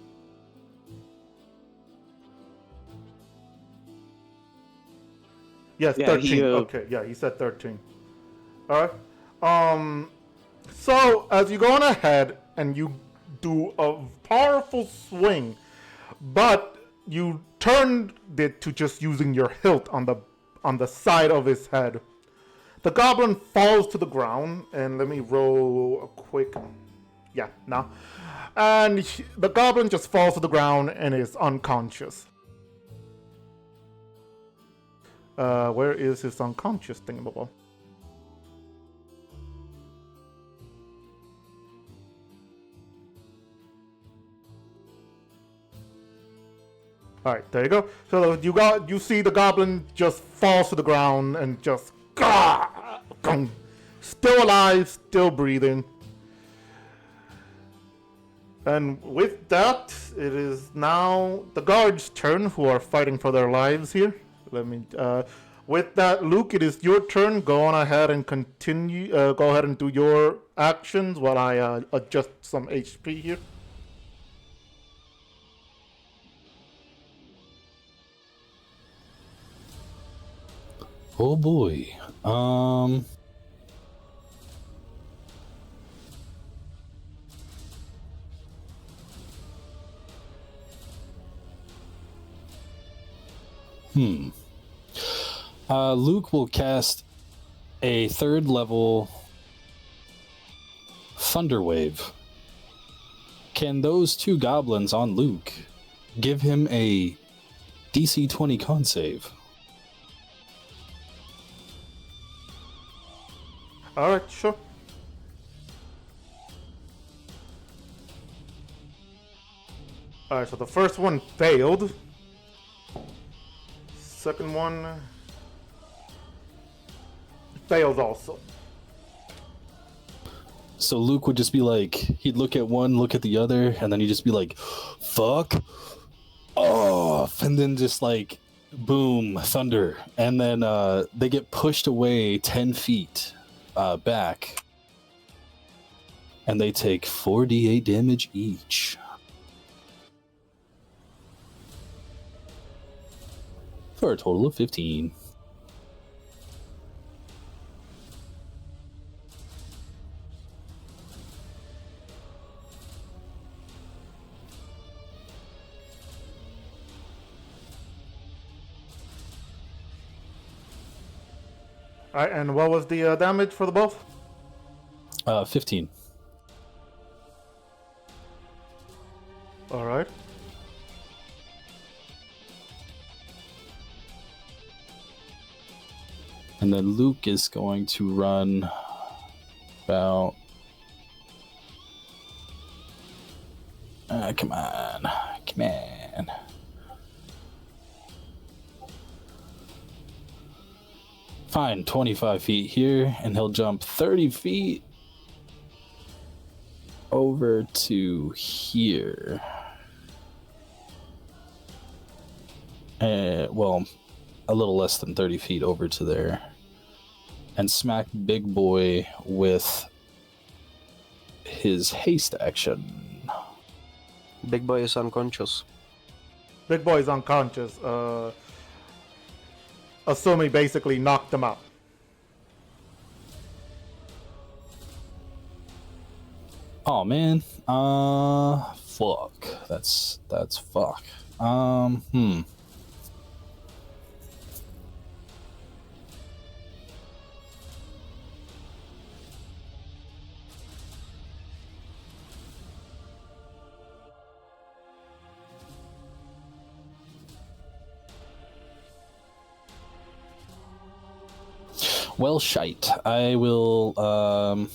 Yes, Yeah, 13. Okay, yeah, he said 13. Alright. So, as you go on ahead and you do a powerful swing, but you turned it to just using your hilt on the side of his head. The goblin falls to the ground, and let me roll a quick... Yeah, now. And the goblin just falls to the ground and is unconscious. Where is his unconscious thingamabob? Alright, there you go. So you see the goblin just falls to the ground and just still alive, still breathing. And with that, it is now the guards' turn who are fighting for their lives here. With that, Luke, it is your turn. Go on ahead and continue. Go ahead and do your actions while I adjust some HP here. Oh boy. Luke will cast a 3rd level Thunder Wave. Can those 2 goblins on Luke give him a DC 20 con save? Alright, sure. Alright, so the first one failed. Second one failed also. So Luke would just be like, he'd look at one, look at the other, and then he'd just be like, fuck off, and then just like, boom, thunder. And then they get pushed away 10 feet back, and they take 4d8 damage each. For a total of 15. Alright, and what was the damage for the both? 15. Alright. And then Luke is going to run about... come on. Come on. Fine, 25 feet here, and he'll jump 30 feet over to here. Well, a little less than 30 feet over to there. And smack Big Boy with his haste action. Big Boy is unconscious. Big Boy is unconscious. Asumi basically knocked him out. Oh man. Fuck. That's fuck. Well, shite. I will,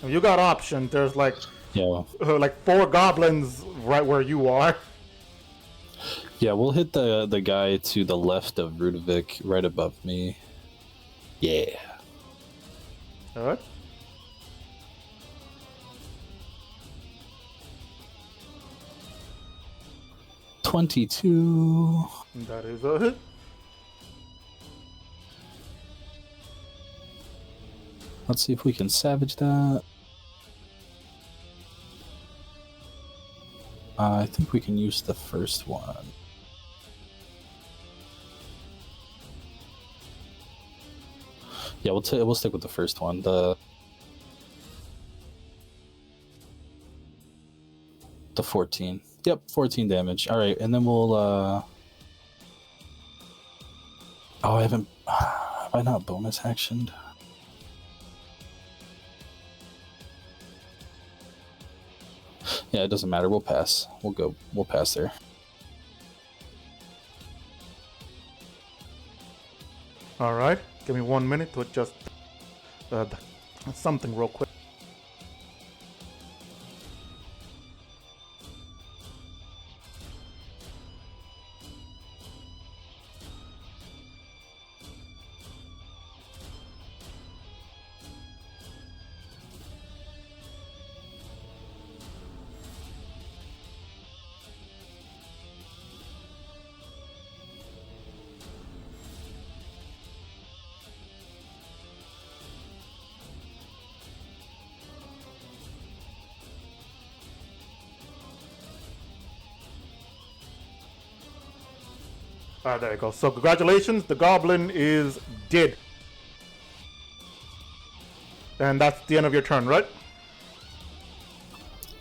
You got options. There's like yeah. 4 goblins right where you are. Yeah, we'll hit the guy to the left of Rudovic, right above me. Yeah. All right. $22. That is a hit. Let's see if we can savage that. I think we can use the first one. Yeah, we'll stick with the first one. The 14. Yep, 14 damage. All right, and then we'll. Oh, I haven't. Have I not bonus actioned? Yeah, it doesn't matter. We'll pass. We'll pass there. All right. Give me 1 minute to adjust something real quick. All right, there you go. So congratulations, the goblin is dead. And that's the end of your turn, right?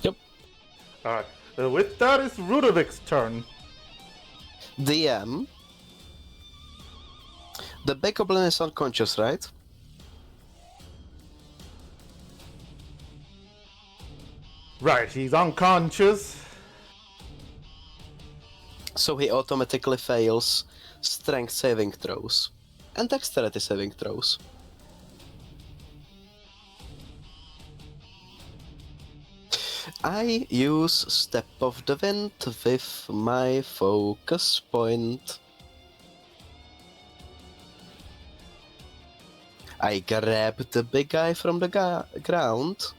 Yep. All right. With that, it's Rudovic's turn. DM. The big goblin is unconscious, right? Right, he's unconscious. So he automatically fails strength saving throws and dexterity saving throws. I use Step of the Wind with my focus point. I grab the big guy from the ground.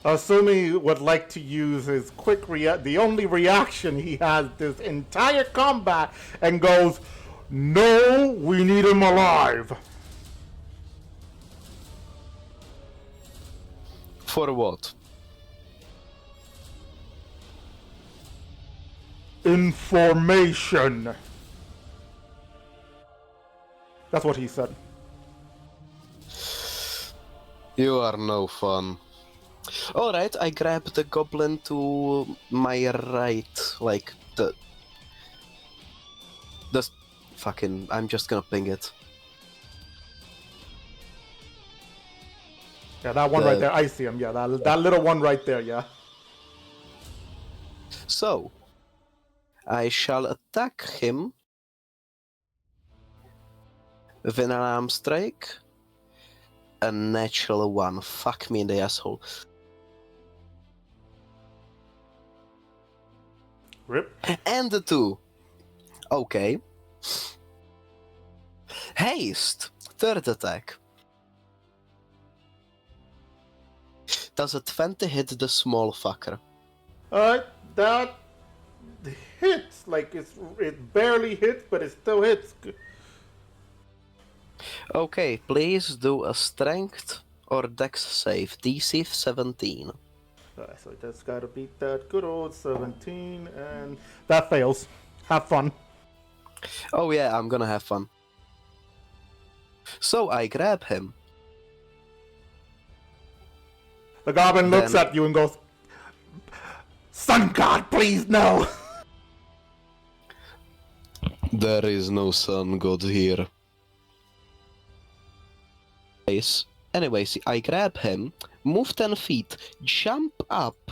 Asumi would like to use his quick the only reaction he has this entire combat, and goes, "No, we need him alive." For what? Information. That's what he said. You are no fun. Alright, I grab the goblin to my right, like the fucking, I'm just gonna ping it. Yeah, that one right there, I see him. Yeah, that little one right there, yeah. So, I shall attack him with an arm strike. A natural one. Fuck me in the asshole. Rip. And the 2. Okay. Haste. Third attack. Does a 20 hit the small fucker? That hits. Like, it barely hits, but it still hits. Okay, please do a strength or Dex save, DC 17. Alright, so that's gotta beat that good old 17, and that fails. Have fun. Oh yeah, I'm gonna have fun. So I grab him. The goblin looks Then- at you and goes, Sun God, please no! There is no sun god here. Anyways, I grab him, move 10 feet, jump up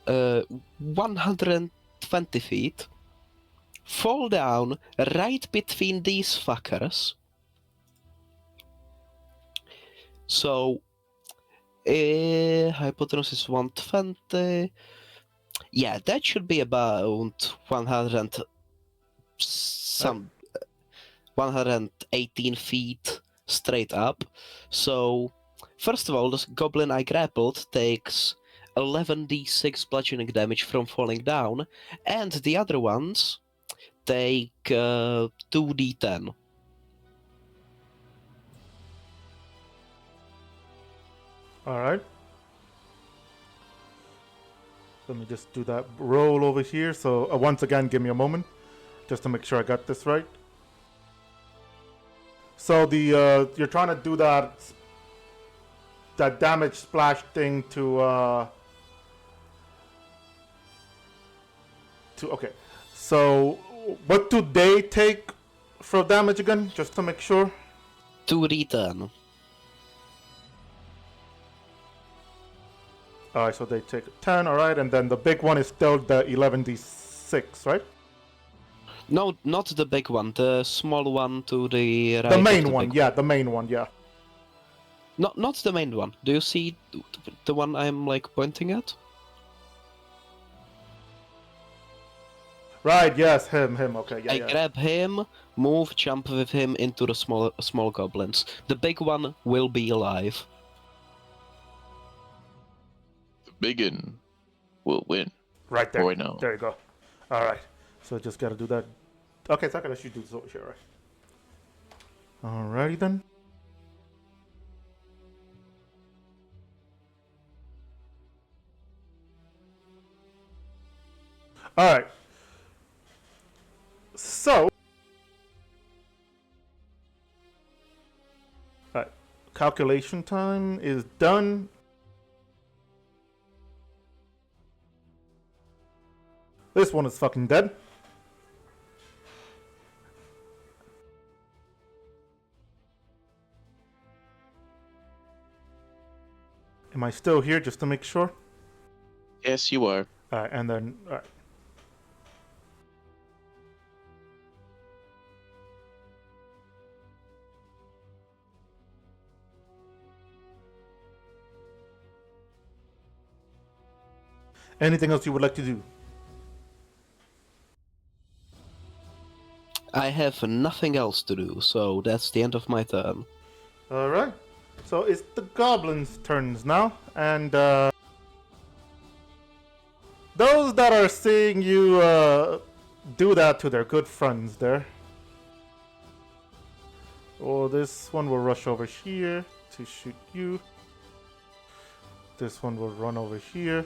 120 feet, fall down right between these fuckers. So, hypotenuse is 120. Yeah, that should be about 118 feet straight up. So, first of all, this goblin I grappled takes 11d6 bludgeoning damage from falling down, and the other ones take 2d10. Alright. Let me just do that roll over here. So, once again, give me a moment, just to make sure I got this right. So, you're trying to do that damage splash thing to, okay. So, what do they take for damage again, just to make sure? 2d10. Alright, so they take 10, alright, and then the big one is still the 11d6, right? No, not the big one, the small one to the right. The of main the one, big yeah, the main one, yeah. Not the main one. Do you see the one I'm like pointing at? Right, yes, him, okay, yeah, I yeah. grab him, move, jump with him into the small goblins. The big one will be alive. The biggin will win. Right there. Boy, no. There you go. Alright, so just gotta do that. Okay, so I gotta shoot this over here, right? Alrighty then. Alright. So. Alright. Calculation time is done. This one is fucking dead. Am I still here just to make sure? Yes, you are. Alright, and then. Alright. Anything else you would like to do? I have nothing else to do, so that's the end of my turn. Alright. So it's the goblins' turns now, and those that are seeing you do that to their good friends there. Oh, this one will rush over here to shoot you. This one will run over here.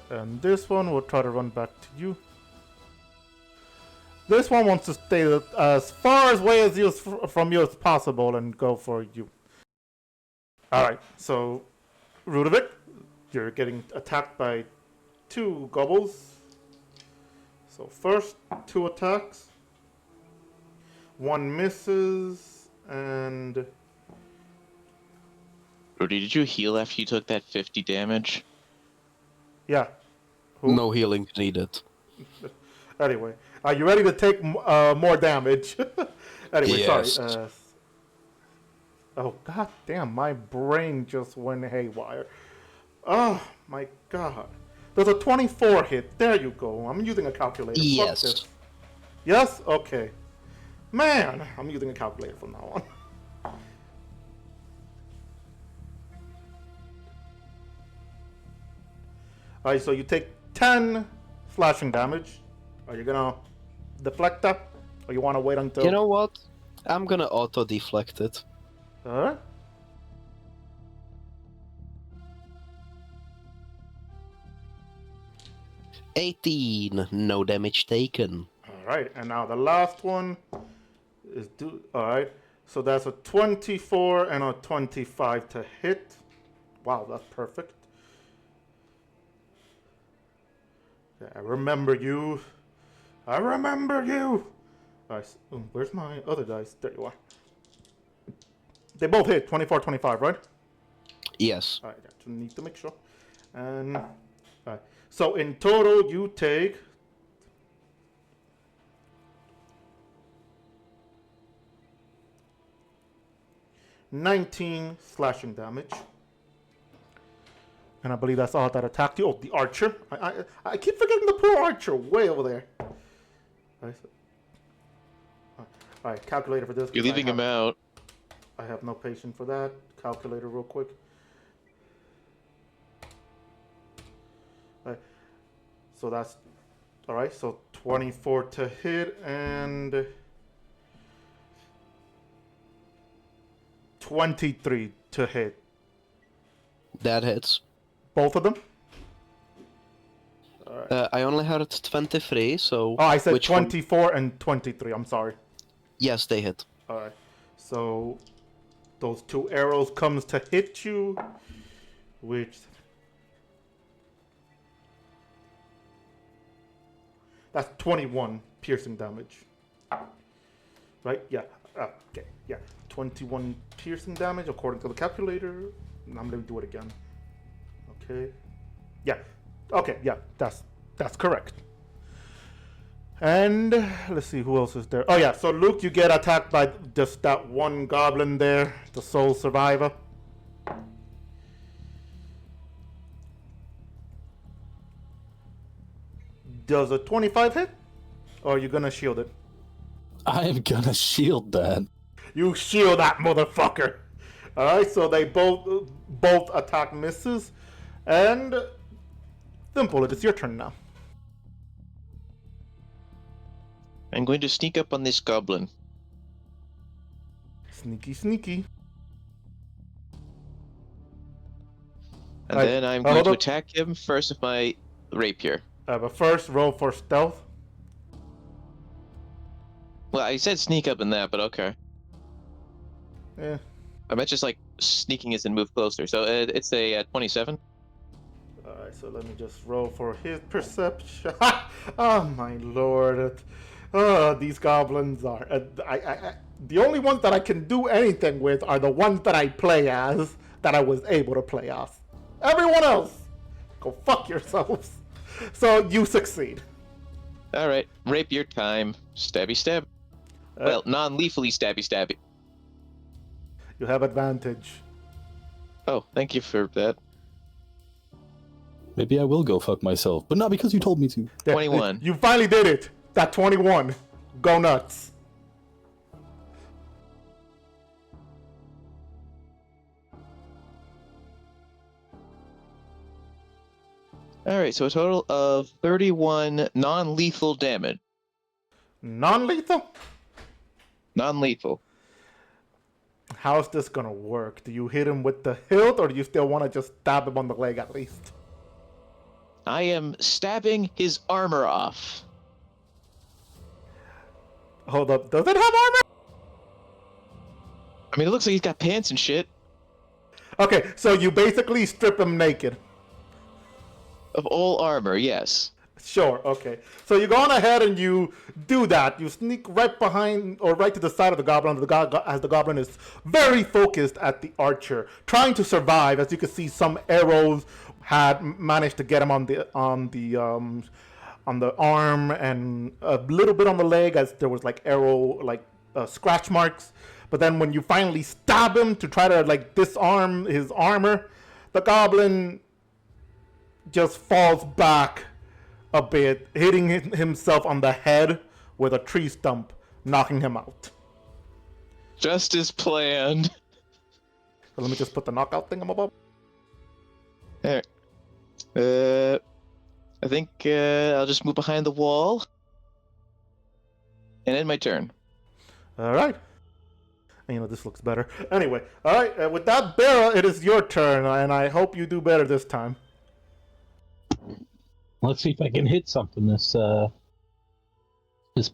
And this one will try to run back to you. This one wants to stay as far away as you from you as possible and go for you. Alright, so Rudovic, you're getting attacked by 2 gobbles. So first, 2 attacks. 1 misses, and... Rudy, did you heal after you took that 50 damage? yeah. Who? No healing needed. Anyway, are you ready to take more damage? Anyway, Yes. sorry. Oh, god damn, my brain just went haywire. Oh, my god. There's a 24 hit. There you go. I'm using a calculator. Fuck Yes. this. Yes? Okay. Man, I'm using a calculator from now on. Alright, so you take 10 slashing damage. Are you gonna deflect that? Or you wanna wait until... You know what? I'm gonna auto-deflect it. All right. $18, no damage taken. All right, and now the last one is do. All right, so that's a 24 and a 25 to hit. Wow, that's perfect. Yeah, I remember you. I remember you. All right, where's my other dice? There you are. They both hit 24, 25, right? Yes. All right, I just need to make sure. And all right, so in total, you take 19 slashing damage. And I believe that's all that attacked you. Oh, the archer. I keep forgetting the poor archer way over there. All right, calculator for this. You're leaving him out. I have no patience for that. Calculator real quick. All right, so that's... All right, so 24 to hit and... 23 to hit. That hits. Both of them? I only had 23, so... Oh, I said which one? 24 and 23. I'm sorry. Yes, they hit. All right. So those two arrows comes to hit you, which... That's 21 piercing damage. Right? Yeah. Okay. Yeah. 21 piercing damage according to the calculator. I'm going to do it again. Okay. Yeah. Okay. Yeah. That's correct. And let's see who else is there. Oh yeah. So Luke, you get attacked by just that one goblin there, the sole survivor. Does a 25 hit? Or are you gonna shield it? I am gonna shield that. You shield that motherfucker. All right. So they both attack misses, and Thimble, it is your turn now. I'm going to sneak up on this goblin. Sneaky, sneaky. And Alright, then I'm hold going to up. attack him first with my rapier. But first, roll for stealth. Well, I said sneak up in that, but okay. Yeah. I meant just like sneaking is and move closer. So it's a 27. Alright, so let me just roll for his perception. Oh my lord. These goblins are... the only ones that I can do anything with are the ones that I play as, that I was able to play as. Everyone else, go fuck yourselves. So you succeed. All right, rapier time. Stabby stab. Well, non-lethally stabby stabby. You have advantage. Oh, thank you for that. Maybe I will go fuck myself, but not because you told me to. There, 21. You finally did it. That 21. Go nuts. All right, so a total of 31 non-lethal damage. Non-lethal? Non-lethal. How's this gonna work? Do you hit him with the hilt, or do you still want to just stab him on the leg at least? I am stabbing his armor off. Hold up. Does it have armor? I mean, it looks like he's got pants and shit. Okay, so you basically strip him naked. Of all armor, yes. Sure, okay. So you go on ahead and you do that. You sneak right behind, or right to the side of the goblin, as the goblin is very focused at the archer, trying to survive. As you can see, some arrows had managed to get him on the arm, and a little bit on the leg, as there was like scratch marks. But then when you finally stab him to try to like disarm his armor, the goblin just falls back a bit, hitting himself on the head with a tree stump, knocking him out. Just as planned. So let me just put the knockout thingamabob. There. I think I'll just move behind the wall. And end my turn. All right. This looks better. Anyway, all right. With that, Barra, it is your turn, and I hope you do better this time. Let's see if I can hit something this battle.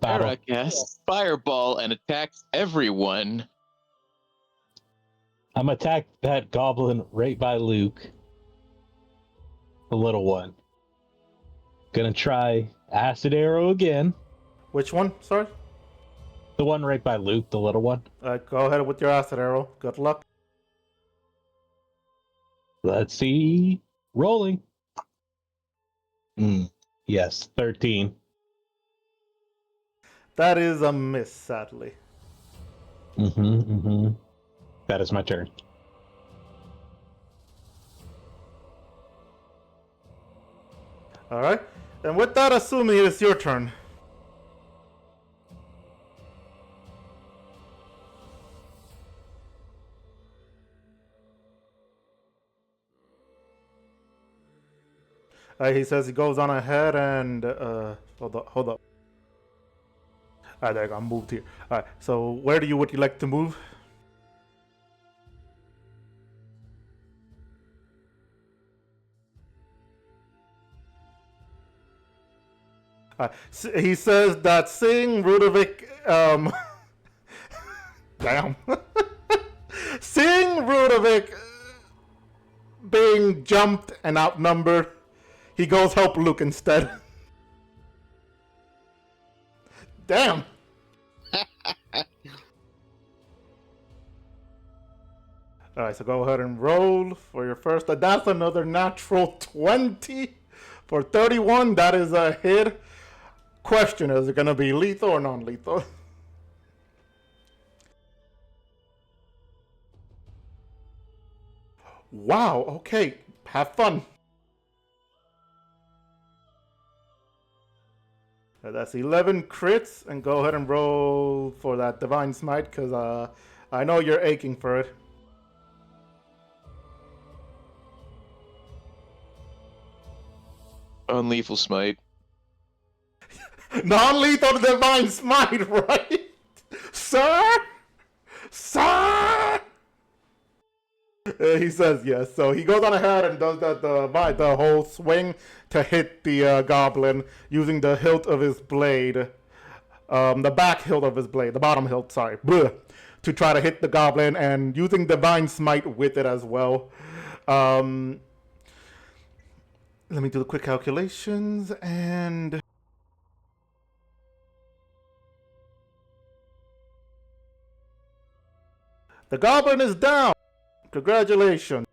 Era casts Fireball and attacks everyone. I'm attacked that goblin right by Luke. The little one. Gonna try Acid Arrow again. Which one? Sorry? The one right by Luke, the little one. Go ahead with your Acid Arrow. Good luck. Let's see. Rolling. Yes, 13. That is a miss, sadly. That is my turn. All right. And with that, assuming it is your turn. He says he goes on ahead and hold up. All right, there you go. I'm moved here. All right. So where would you like to move? He says that seeing Rudovic, damn, seeing Rudovic being jumped and outnumbered, he goes help Luke instead. Damn. Alright, so go ahead and roll for your first. That's another natural 20 for 31. That is a hit. Question, is it going to be lethal or non-lethal? Wow, okay. Have fun. That's 11 crits, and go ahead and roll for that Divine Smite, because I know you're aching for it. Non-lethal smite. Non-lethal Divine Smite, right? Sir? Sir? He says yes. So he goes on ahead and does the whole swing to hit the goblin using the hilt of his blade. The back hilt of his blade. The bottom hilt, sorry. Blech, to try to hit the goblin and using Divine Smite with it as well. Let me do the quick calculations and... The goblin is down! Congratulations.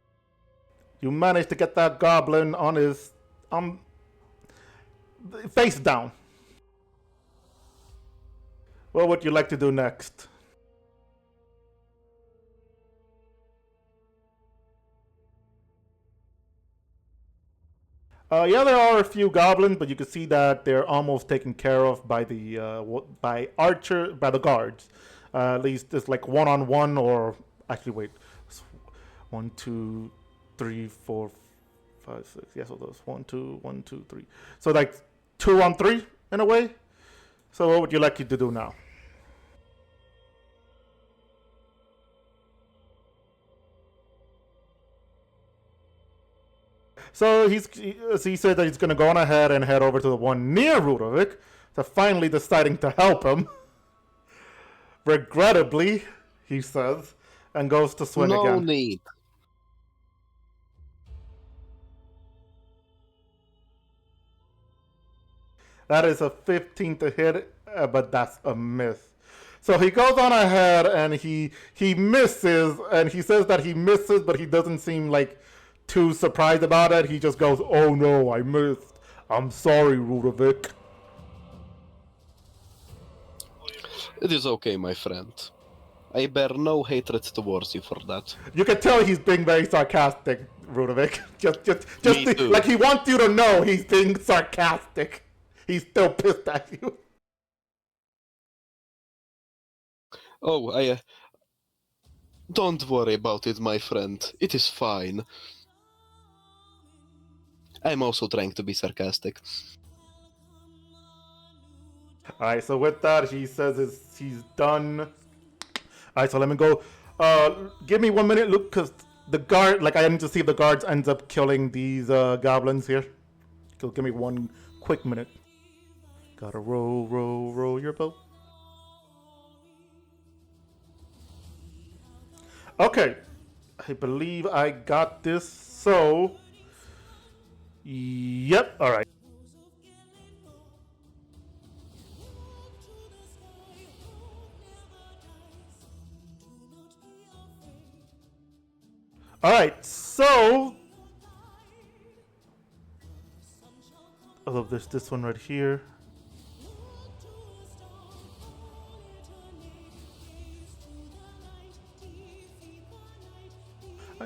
You managed to get that goblin on his... face down. What would you like to do next? Yeah, there are a few goblins, but you can see that they're almost taken care of by the by the guards. At least it's like one-on-one, or actually wait, 1, 2, 3, 4, 5, 6. Yeah, so those 1, 2, 1, 2, 3. So like 2 on 3 in a way. So what would you like to do now? So he said that he's going to go on ahead and head over to the one near Rudovic, so finally deciding to help him. Regrettably, he says, and goes to swing again. No need. That is a 15 to hit, but that's a miss. So he goes on ahead and he misses, and he says that he misses, but he doesn't seem like too surprised about it. He just goes, "Oh no, I missed. I'm sorry, Rudovic." It is okay, my friend. I bear no hatred towards you for that. You can tell he's being very sarcastic, Rudovic. just too. like he wants you to know he's being sarcastic. He's still pissed at you. Oh, don't worry about it, my friend. It is fine. I'm also trying to be sarcastic. Alright, so with that, he says he's done. Alright, so let me go. Give me 1 minute, Luke, because the guard, like, I need to see if the guards ends up killing these goblins here. So give me 1 quick minute. Gotta roll your boat. Okay. I believe I got this, so... Yep, alright. Alright, so... Oh, there's this one right here.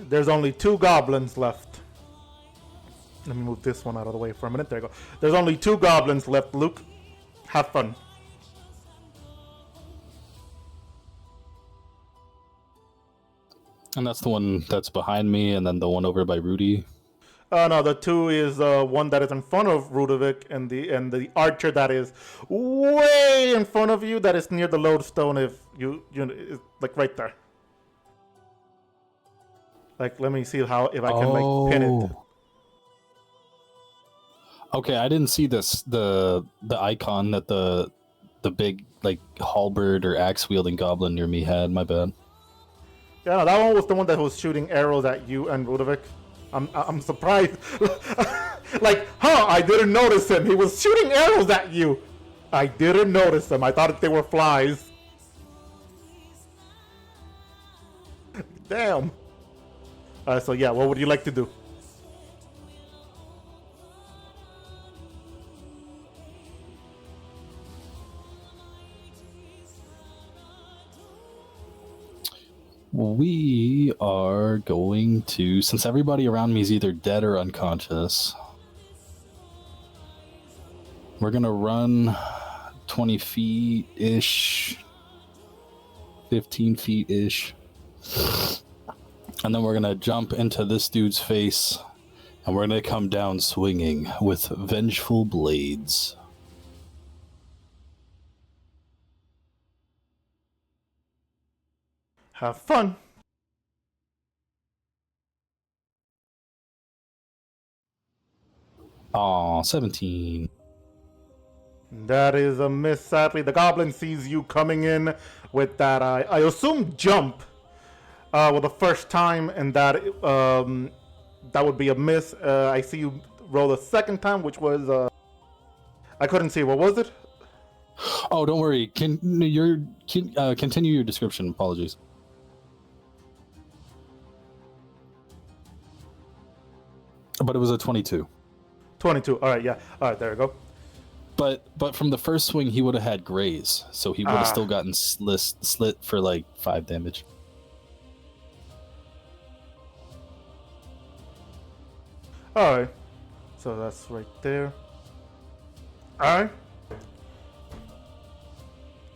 There's only 2 goblins left. Let me move this one out of the way for a minute. There you go. There's only 2 goblins left, Luke. Have fun. And that's the one that's behind me, and then the one over by Rudy. No, the 2 is one that is in front of Rudovic, and the archer that is way in front of you, that is near the lodestone. If you is like right there. Like, let me see if I can like pin it. Okay, I didn't see the icon that the big like halberd or axe wielding goblin near me had. My bad. Yeah, no, that one was the one that was shooting arrows at you and Rudovic. I'm surprised. Like, I didn't notice him. He was shooting arrows at you. I didn't notice them. I thought they were flies. Damn. So yeah, what would you like to do? We are going to, since everybody around me is either dead or unconscious, we're going to run 20 feet-ish, 15 feet-ish, and then we're going to jump into this dude's face, and we're going to come down swinging with vengeful blades. Have fun. Aw, 17. That is a miss, sadly. The goblin sees you coming in with that, I assume, jump. Well, the first time, and that that would be a miss. I see you roll a second time, which was, I couldn't see. What was it? Oh, don't worry. Continue your description. Apologies. But it was a 22. 22. All right, yeah. All right, there we go. But from the first swing, he would have had graze, so he would have still gotten slit for like 5 damage. All right. So that's right there. All right.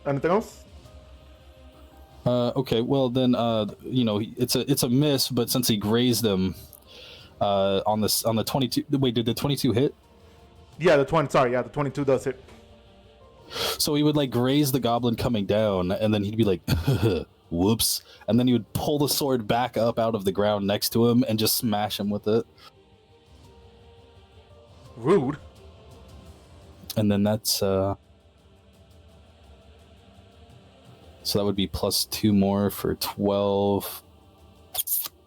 Anything else? Okay. Well then, it's a miss, but since he grazed him, on the 22. Wait, did the 22 hit? Yeah, the 20. Sorry, yeah, the 22 does hit. So he would like graze the goblin coming down, and then he'd be like, "Whoops!" And then he would pull the sword back up out of the ground next to him and just smash him with it. Rude. And then that's so that would be +2 more for 12.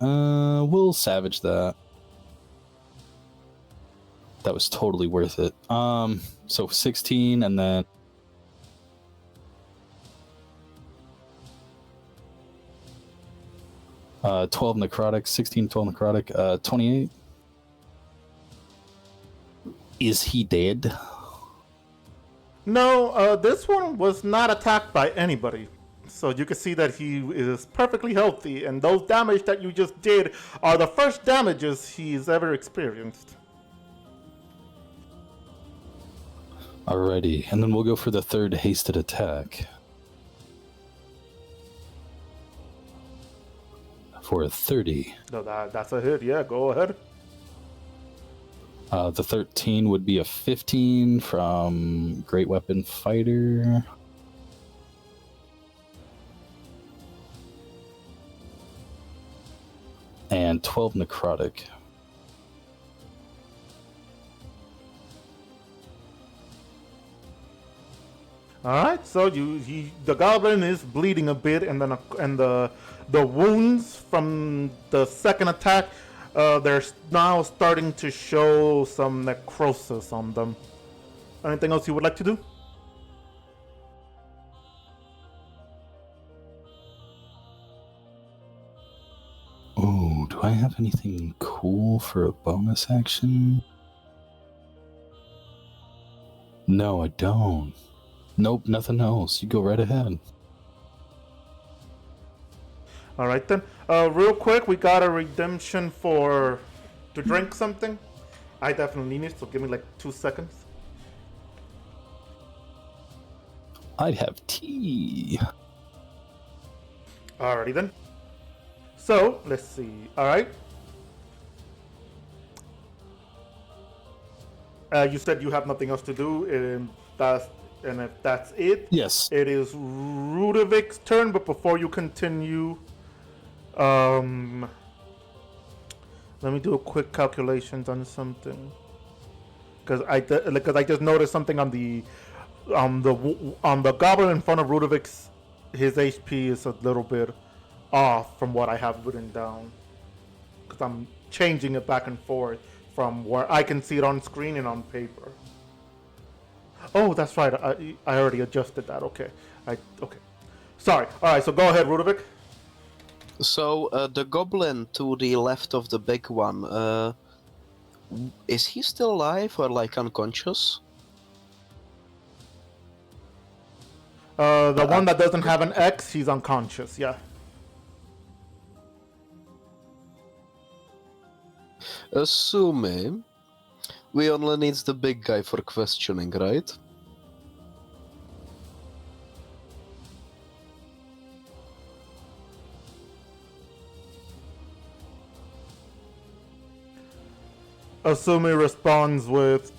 We'll savage that. That was totally worth it. So 16, and then 12 necrotic, 16, 12 necrotic, 28. Is he dead? No, this one was not attacked by anybody. So you can see that he is perfectly healthy, and those damage that you just did are the first damages he's ever experienced. Alrighty, and then we'll go for the third hasted attack. For a 30. No, that's a hit. Yeah, go ahead. The 13 would be a 15 from Great Weapon Fighter. and 12 necrotic. All right, so the goblin is bleeding a bit, and then the wounds from the second attack, they're now starting to show some necrosis on them. Anything else you would like to do? Oh, do I have anything cool for a bonus action? No, I don't. Nope, nothing else. You go right ahead. All right then. Real quick, we got a redemption to drink something. I definitely need it, so give me like 2 seconds. I'd have tea. Alrighty then. So let's see. All right. You said you have nothing else to do, and if that's it, Yes. it is Rudovic's turn. But before you continue, let me do a quick calculations on something, because I just noticed something on the goblin in front of Rudovic's. His HP is a little bit off from what I have written down, because I'm changing it back and forth from where I can see it on screen and on paper. Oh, that's right. I already adjusted that. Okay. Okay. Sorry. All right. So go ahead, Rudovic. So the goblin to the left of the big one, is he still alive or like unconscious? The one that doesn't have an X, he's unconscious. Yeah. Assuming we only need the big guy for questioning, right? Asumi responds with,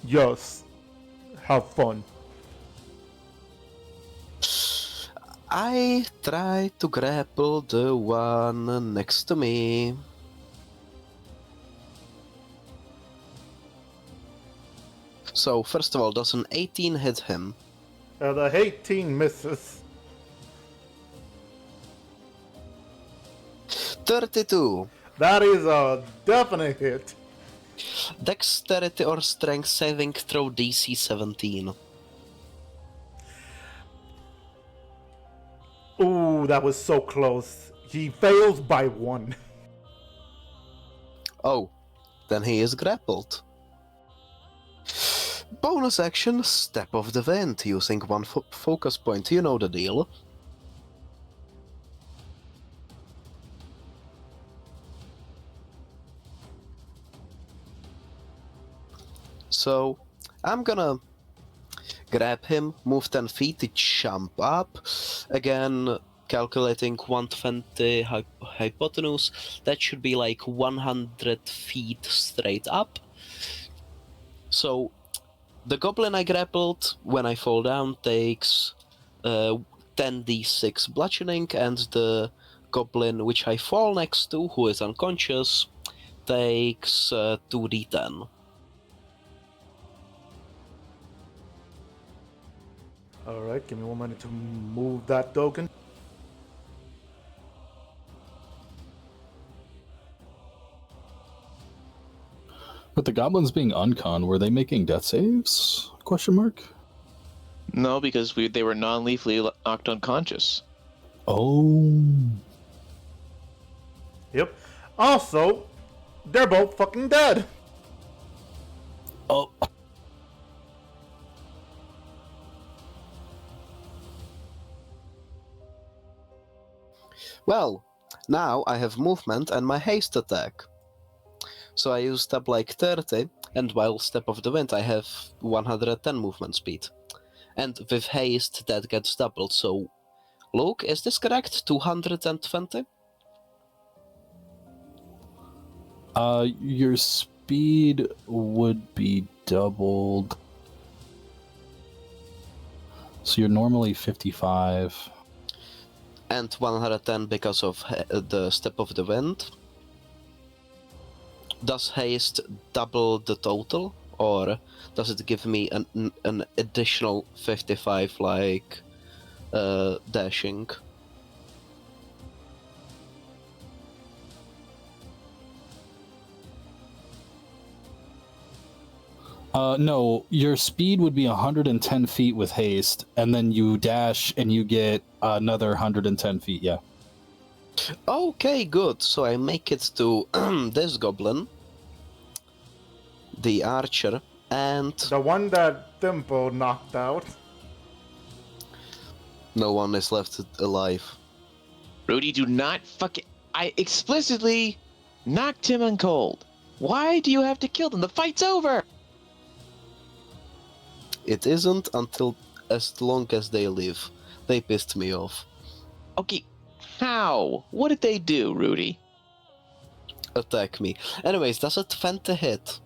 "Yes, have fun." I try to grapple the one next to me. So, first of all, does an 18 hit him? The 18 misses. 32. That is a definite hit. Dexterity or strength saving throw DC 17. Ooh, that was so close. He fails by 1. Oh, then he is grappled. Bonus action, Step of the Wind, using one focus point. You know the deal. So, I'm gonna grab him, move 10 feet, jump up. Again, calculating 120 hypotenuse. That should be like 100 feet straight up. So, the goblin I grappled, when I fall down, takes 10d6 bludgeoning, and the goblin which I fall next to, who is unconscious, takes 2d10. Alright, give me 1 minute to move that token. With the goblins being uncon, were they making death saves? Question mark. No, because they were non-lethally knocked unconscious. Oh. Yep. Also, they're both fucking dead. Oh. Well, now I have movement and my haste attack. So I used up like 30, and while Step of the Wind I have 110 movement speed. And with haste that gets doubled, so... Luke, is this correct? 220? Your speed would be doubled. So you're normally 55. and 110 because of the Step of the Wind. Does haste double the total, or does it give me an additional 55 like dashing? No, your speed would be 110 feet with haste, and then you dash and you get another 110 feet, yeah. Okay, good. So I make it to this goblin, the archer, and The one that Thimble knocked out. no one is left alive. Rudy, do not fucking. I explicitly knocked him on cold. Why do you have to kill them? The fight's over! It isn't until as long as they live. They pissed me off. Okay, how? What did they do, Rudy? Attack me. Anyways, does it 20 hit?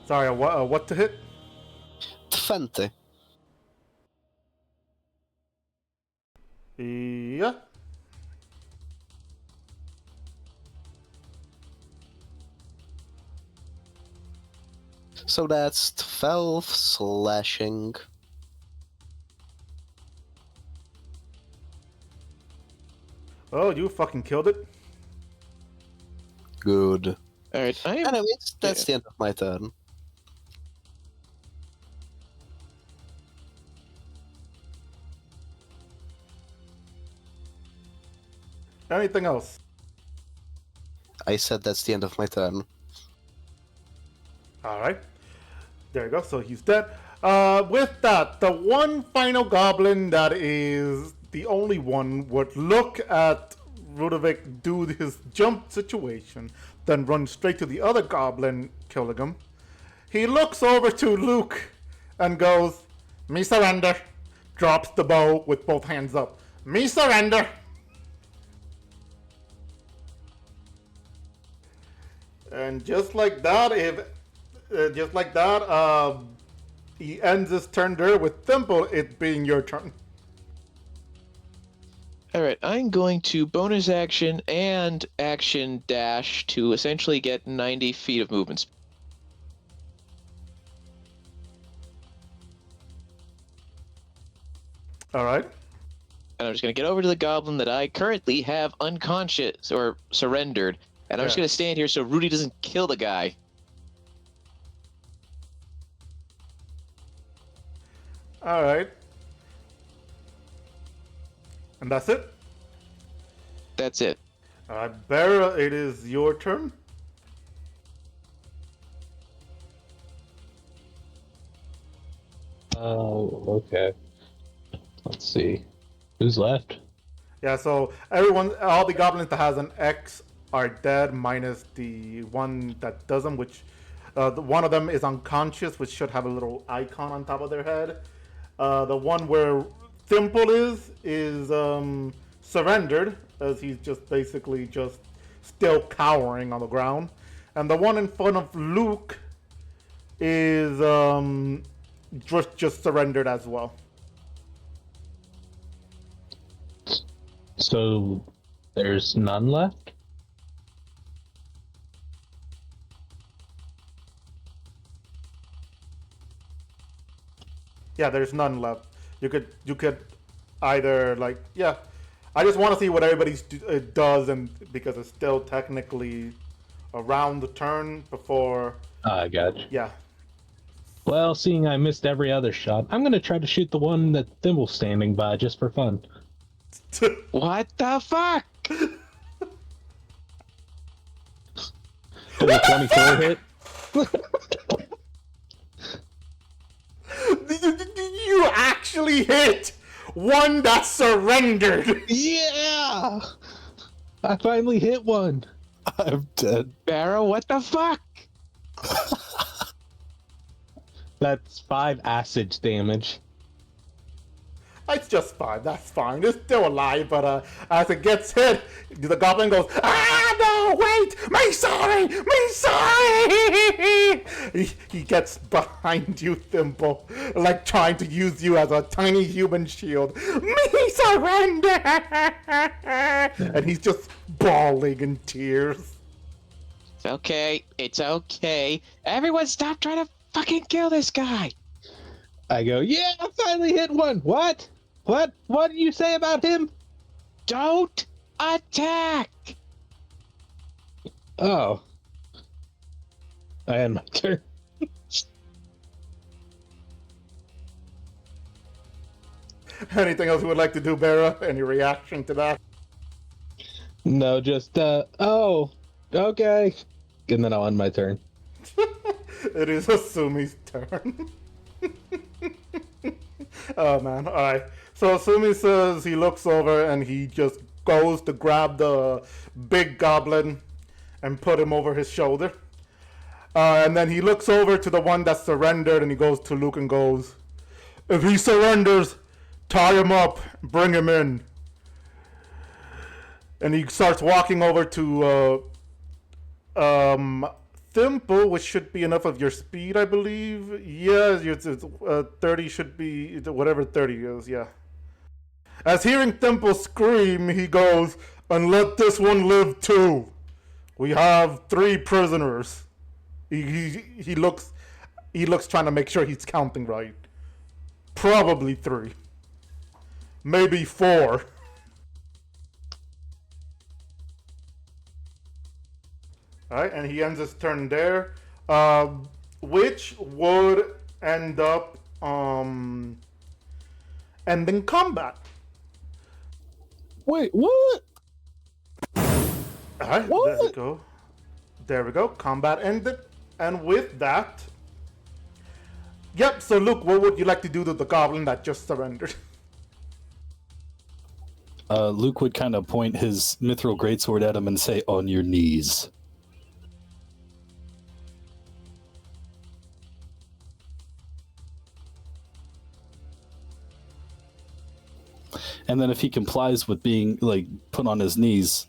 Sorry, what to hit? 20. Yeah. So that's 12 slashing. Oh, you fucking killed it. Good. Alright, I am. Anyways, that's the end of my turn. Anything else? I said that's the end of my turn. Alright. There you go, so he's dead. With that, the one final goblin that is the only one would look at Rudovic do his jump situation, then run straight to the other goblin, killing him. He looks over to Luke and goes, "Me surrender." Drops the bow with both hands up. "Me surrender." And just like that, he ends his turn there with Thimble, it being your turn. Alright, I'm going to bonus action and action dash to essentially get 90 feet of movement speed. Alright. And I'm just going to get over to the goblin that I currently have unconscious or surrendered. And I'm just Yeah. going to stand here so Rudy doesn't kill the guy. Alright. And that's it? That's it. Alright, Barra, it is your turn. Oh, okay. Let's see. Who's left? Yeah, so all the goblins that has an X are dead, minus the one that doesn't, which one of them is unconscious, which should have a little icon on top of their head. The one where Thimble is surrendered, as he's just basically just still cowering on the ground. And the one in front of Luke is just surrendered as well. So there's none left? Yeah, there's none left. You could either I just want to see what everybody does, and because it's still technically around the turn before. I got you. Yeah. Well, seeing I missed every other shot, I'm gonna try to shoot the one that Thimble's standing by just for fun. What the fuck? Did a 24 hit? You actually hit one that surrendered. Yeah! I finally hit one. I'm dead. Barrow, what the fuck? That's 5 acid damage. It's just fine. That's fine. It's still alive, but as it gets hit, the goblin goes, "Ah, no, wait! Me sorry! Me sorry!" he gets behind you, Thimble, like trying to use you as a tiny human shield. Me surrender! And he's just bawling in tears. It's okay. It's okay. Everyone stop trying to fucking kill this guy. I go, yeah, I finally hit one. What? What did you say about him? Don't attack. Oh. I end my turn. Anything else you would like to do, Bera? Any reaction to that? No, just, oh, okay. And then I'll end my turn. It is Asumi's turn. Oh man, alright. So Asumi says he looks over and he just goes to grab the big goblin and put him over his shoulder. And then he looks over to the one that surrendered and he goes to Luke and goes, if he surrenders, tie him up, bring him in. And he starts walking over to Thimble, which should be enough of your speed, I believe. Yeah, 30 should be whatever 30 is, yeah. As hearing Thimble scream, he goes, and let this one live too. We have 3 prisoners. He looks trying to make sure he's counting right. Probably 3. Maybe 4. Alright, and he ends his turn there. Which would end up ending combat. Wait, what? Alright, What? there we go. There we go. Combat ended. And with that... Yep, so Luke, what would you like to do to the goblin that just surrendered? Luke would kind of point his mithril greatsword at him and say, on your knees. And then if he complies with being, like, put on his knees...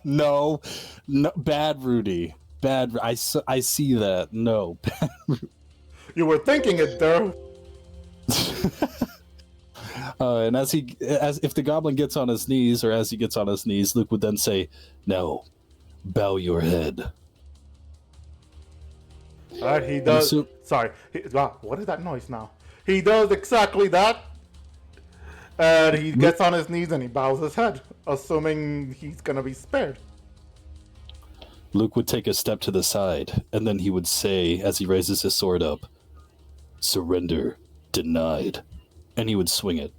No, bad Rudy. Bad. I see that. No. You were thinking it there. And as if the goblin gets on his knees, or as he gets on his knees, Luke would then say, "Now, bow your head." Alright, he does. Sorry. Wow, what is that noise now? He does exactly that. And he gets on his knees and he bows his head, assuming he's gonna be spared. Luke would take a step to the side, and then he would say, as he raises his sword up, "Surrender denied," and he would swing it.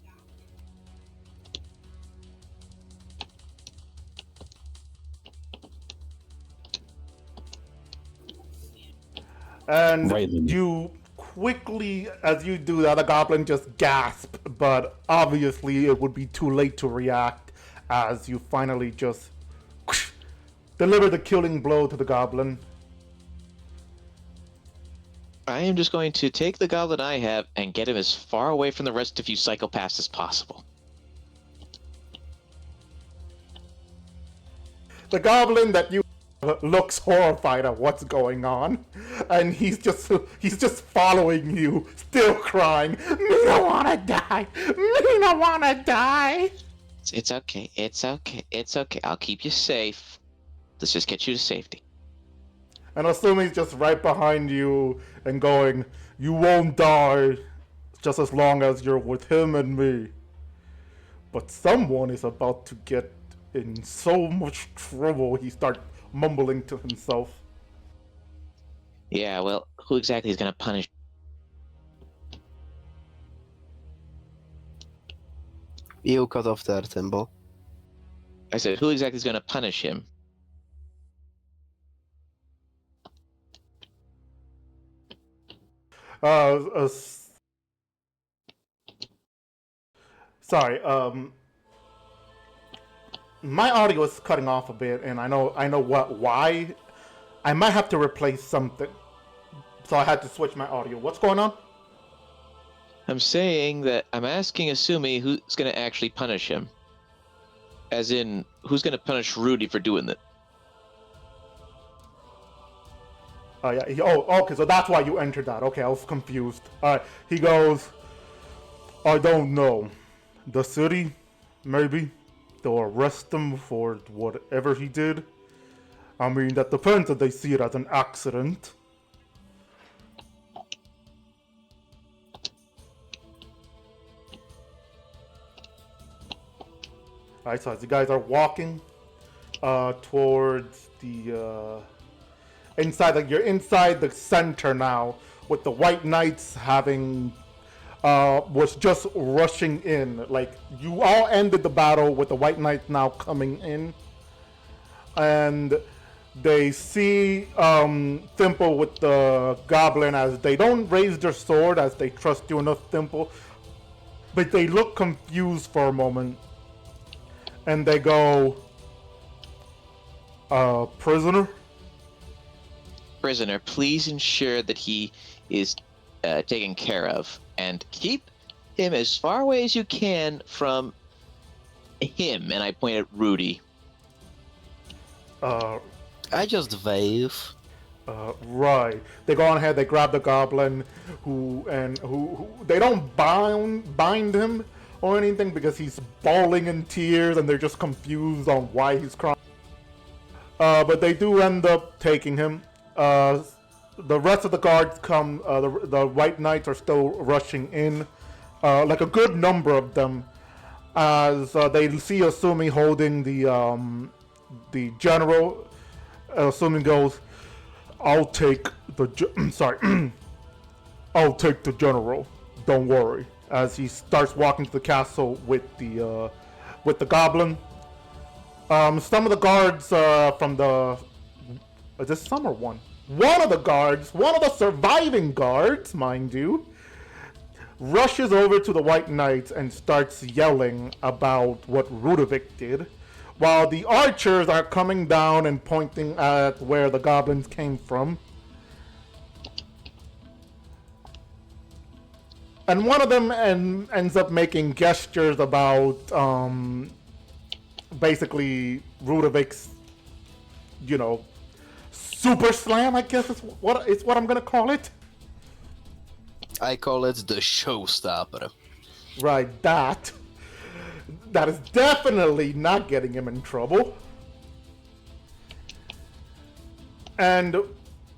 And Right. you quickly, as you do that, the goblin just gasp, but obviously it would be too late to react as you finally just deliver the killing blow to the goblin. I am just going to take the goblin I have and get him as far away from the rest of you psychopaths as possible. The goblin that you looks horrified at what's going on, and he's just following you, still crying, "Me don't wanna die! Me don't wanna die!" It's okay. It's okay. It's okay. I'll keep you safe. Let's just get you to safety. And Asumi's just right behind you and going, "You won't die just as long as you're with him and me. But someone is about to get in so much trouble," he starts mumbling to himself. Yeah, well, who exactly is going to punish? You cut off there, Thimble. I said, who exactly is going to punish him? Sorry, my audio is cutting off a bit, and I know why. I might have to replace something, so I had to switch my audio. What's going on? I'm saying that I'm asking Asumi who's going to actually punish him. As in, who's going to punish Rudy for doing that? Yeah. Okay. So that's why you entered that. Okay, I was confused. All right. He goes, I don't know. The city, maybe. They'll arrest him for whatever he did. I mean, that depends if they see it as an accident. Alright, so as you guys are walking towards the inside, like you're inside the center now, with the White Knights having was just rushing in. Like you all ended the battle with the White Knights now coming in, and they see Thimble with the Goblin as they don't raise their sword as they trust you enough, Thimble, but they look confused for a moment. And they go, prisoner? Prisoner, please ensure that he is taken care of. And keep him as far away as you can from him. And I point at Rudy. I just wave. Right. They go on ahead, they grab the Goblin, who they don't bind him or anything because he's bawling in tears and they're just confused on why he's crying. But they do end up taking him. The rest of the guards come, the White Knights are still rushing in, like a good number of them, as they see Asumi holding the general. Asumi goes, I'll take the I'll take the general, don't worry. As he starts walking to the castle with the Goblin. Some of the guards from the... Is this some or one? One of the surviving guards, mind you, rushes over to the White Knights and starts yelling about what Rudovic did, while the archers are coming down and pointing at where the goblins came from. And one of them ends up making gestures about basically Rudovic's, super slam, I guess is what I'm gonna call it. I call it the showstopper. Right, that is definitely not getting him in trouble. And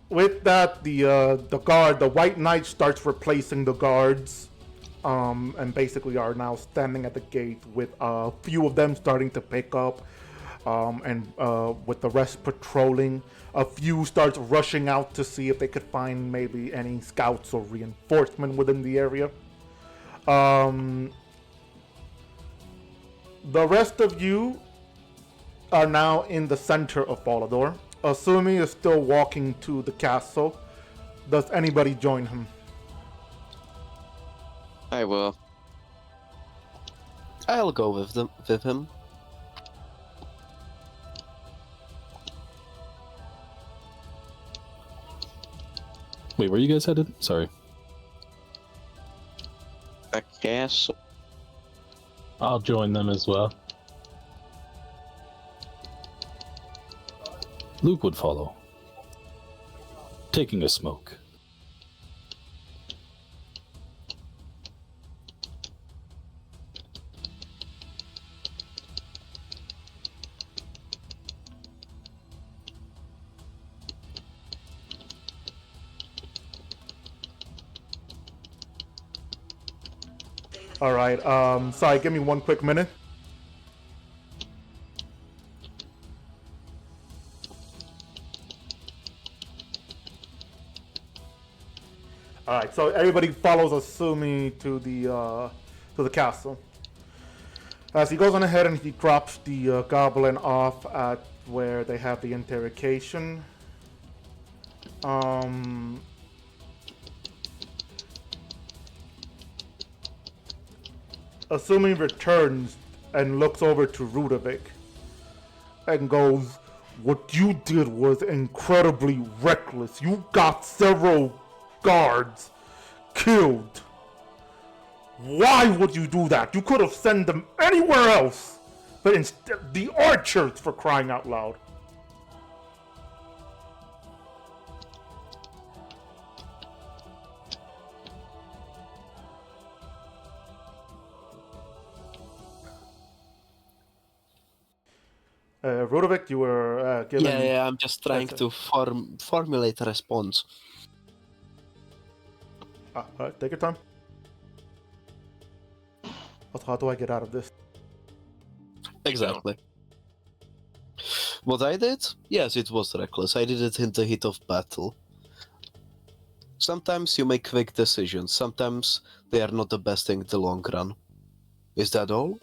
with that, the White Knight starts replacing the guards, and basically are now standing at the gate with a few of them starting to pick up, and with the rest patrolling. A few starts rushing out to see if they could find maybe any scouts or reinforcement within the area. The rest of you are now in the center of Falador. Asumi is still walking to the castle. Does anybody join him? I will. I'll go with him. Wait, where you guys headed? Sorry. A castle. I'll join them as well. Luke would follow. Taking a smoke. Alright, sorry, give me one quick minute. Alright, so everybody follows Asumi to the castle. As he goes on ahead and he drops the Goblin off at where they have the interrogation. Asumi returns and looks over to Rudovic and goes, what you did was incredibly reckless. You got several guards killed. Why would you do that? You could have sent them anywhere else. But instead, the archers, for crying out loud. Rudovic, you were given... Yeah, I'm just trying That's to formulate a response. Alright, take your time. Also, how do I get out of this? Exactly. What I did? Yes, it was reckless. I did it in the heat of battle. Sometimes you make quick decisions. Sometimes they are not the best thing in the long run. Is that all?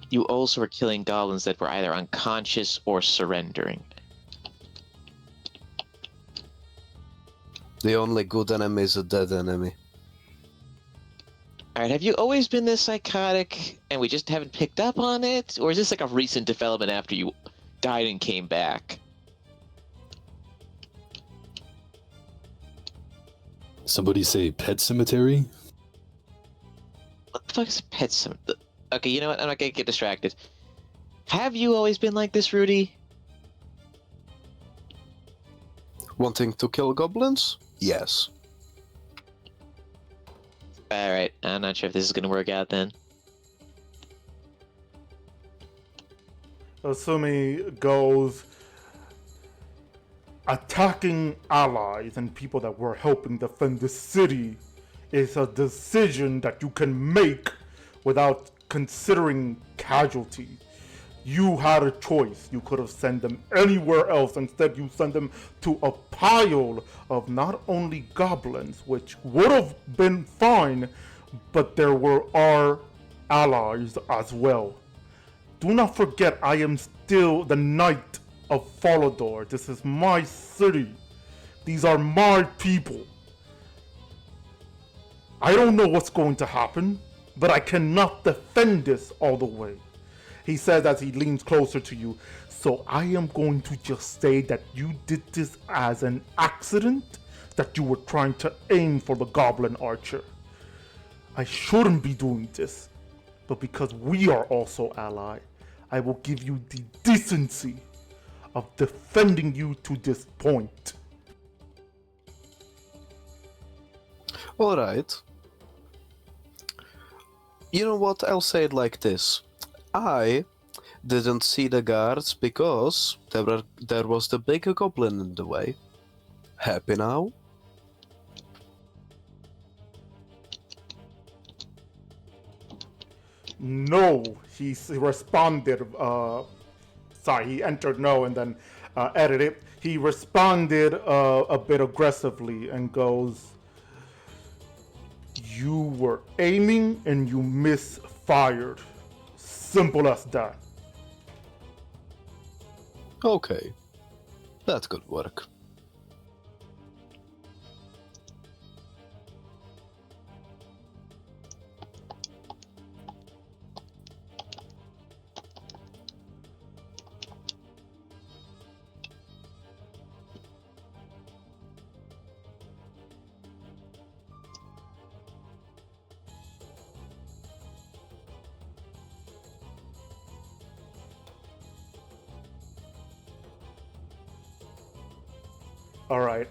You also were killing goblins that were either unconscious or surrendering. The only good enemy is a dead enemy. Alright, have you always been this psychotic and we just haven't picked up on it? Or is this like a recent development after you died and came back? Somebody say pet cemetery? What the fuck is pet cemetery? Okay, you know what? I'm not gonna get distracted. Have you always been like this, Rudy? Wanting to kill goblins? Yes. Alright, I'm not sure if this is gonna work out then. Asumi goes, attacking allies and people that were helping defend the city is a decision that you can make without considering casualties. You had a choice. You could have sent them anywhere else. Instead, you sent them to a pile of not only goblins, which would have been fine, but there were our allies as well. Do not forget, I am still the Knight of Falador. This is my city. These are my people. I don't know what's going to happen, but I cannot defend this all the way. He says as he leans closer to you. So I am going to just say that you did this as an accident, that you were trying to aim for the goblin archer. I shouldn't be doing this, but because we are also allied, I will give you the decency of defending you to this point. Alright. You know what? I'll say it like this. I didn't see the guards because there was the big goblin in the way. Happy now? No, he responded, sorry, he entered no and then edited. He responded a bit aggressively and goes, you were aiming and you misfired. Simple as that. Okay. That could work. Alright,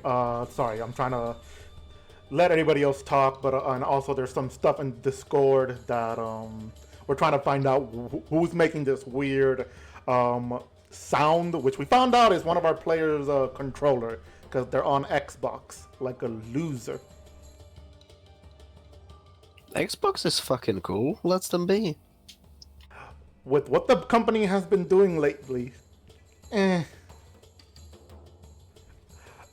sorry, I'm trying to let anybody else talk, but and also there's some stuff in Discord that we're trying to find out who's making this weird sound, which we found out is one of our players' controller, because they're on Xbox, like a loser. Xbox is fucking cool. Let them be. With what the company has been doing lately,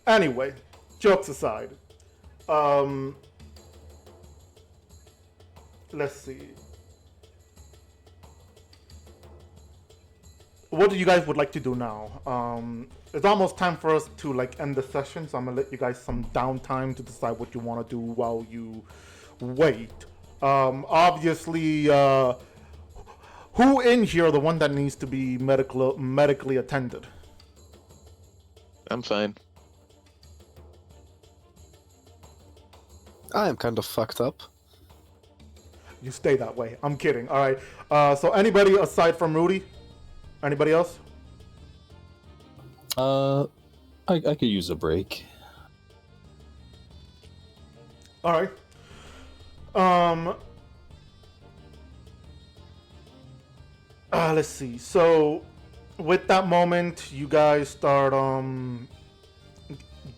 Anyway, jokes aside, let's see. What do you guys would like to do now? It's almost time for us to like end the session, so I'm gonna let you guys some downtime to decide what you want to do while you wait. Obviously, who in here are the one that needs to be medically attended? I'm fine. I am kind of fucked up. You stay that way. I'm kidding. All right. So anybody aside from Rudy? Anybody else? I could use a break. All right. Let's see. So, with that moment, you guys start.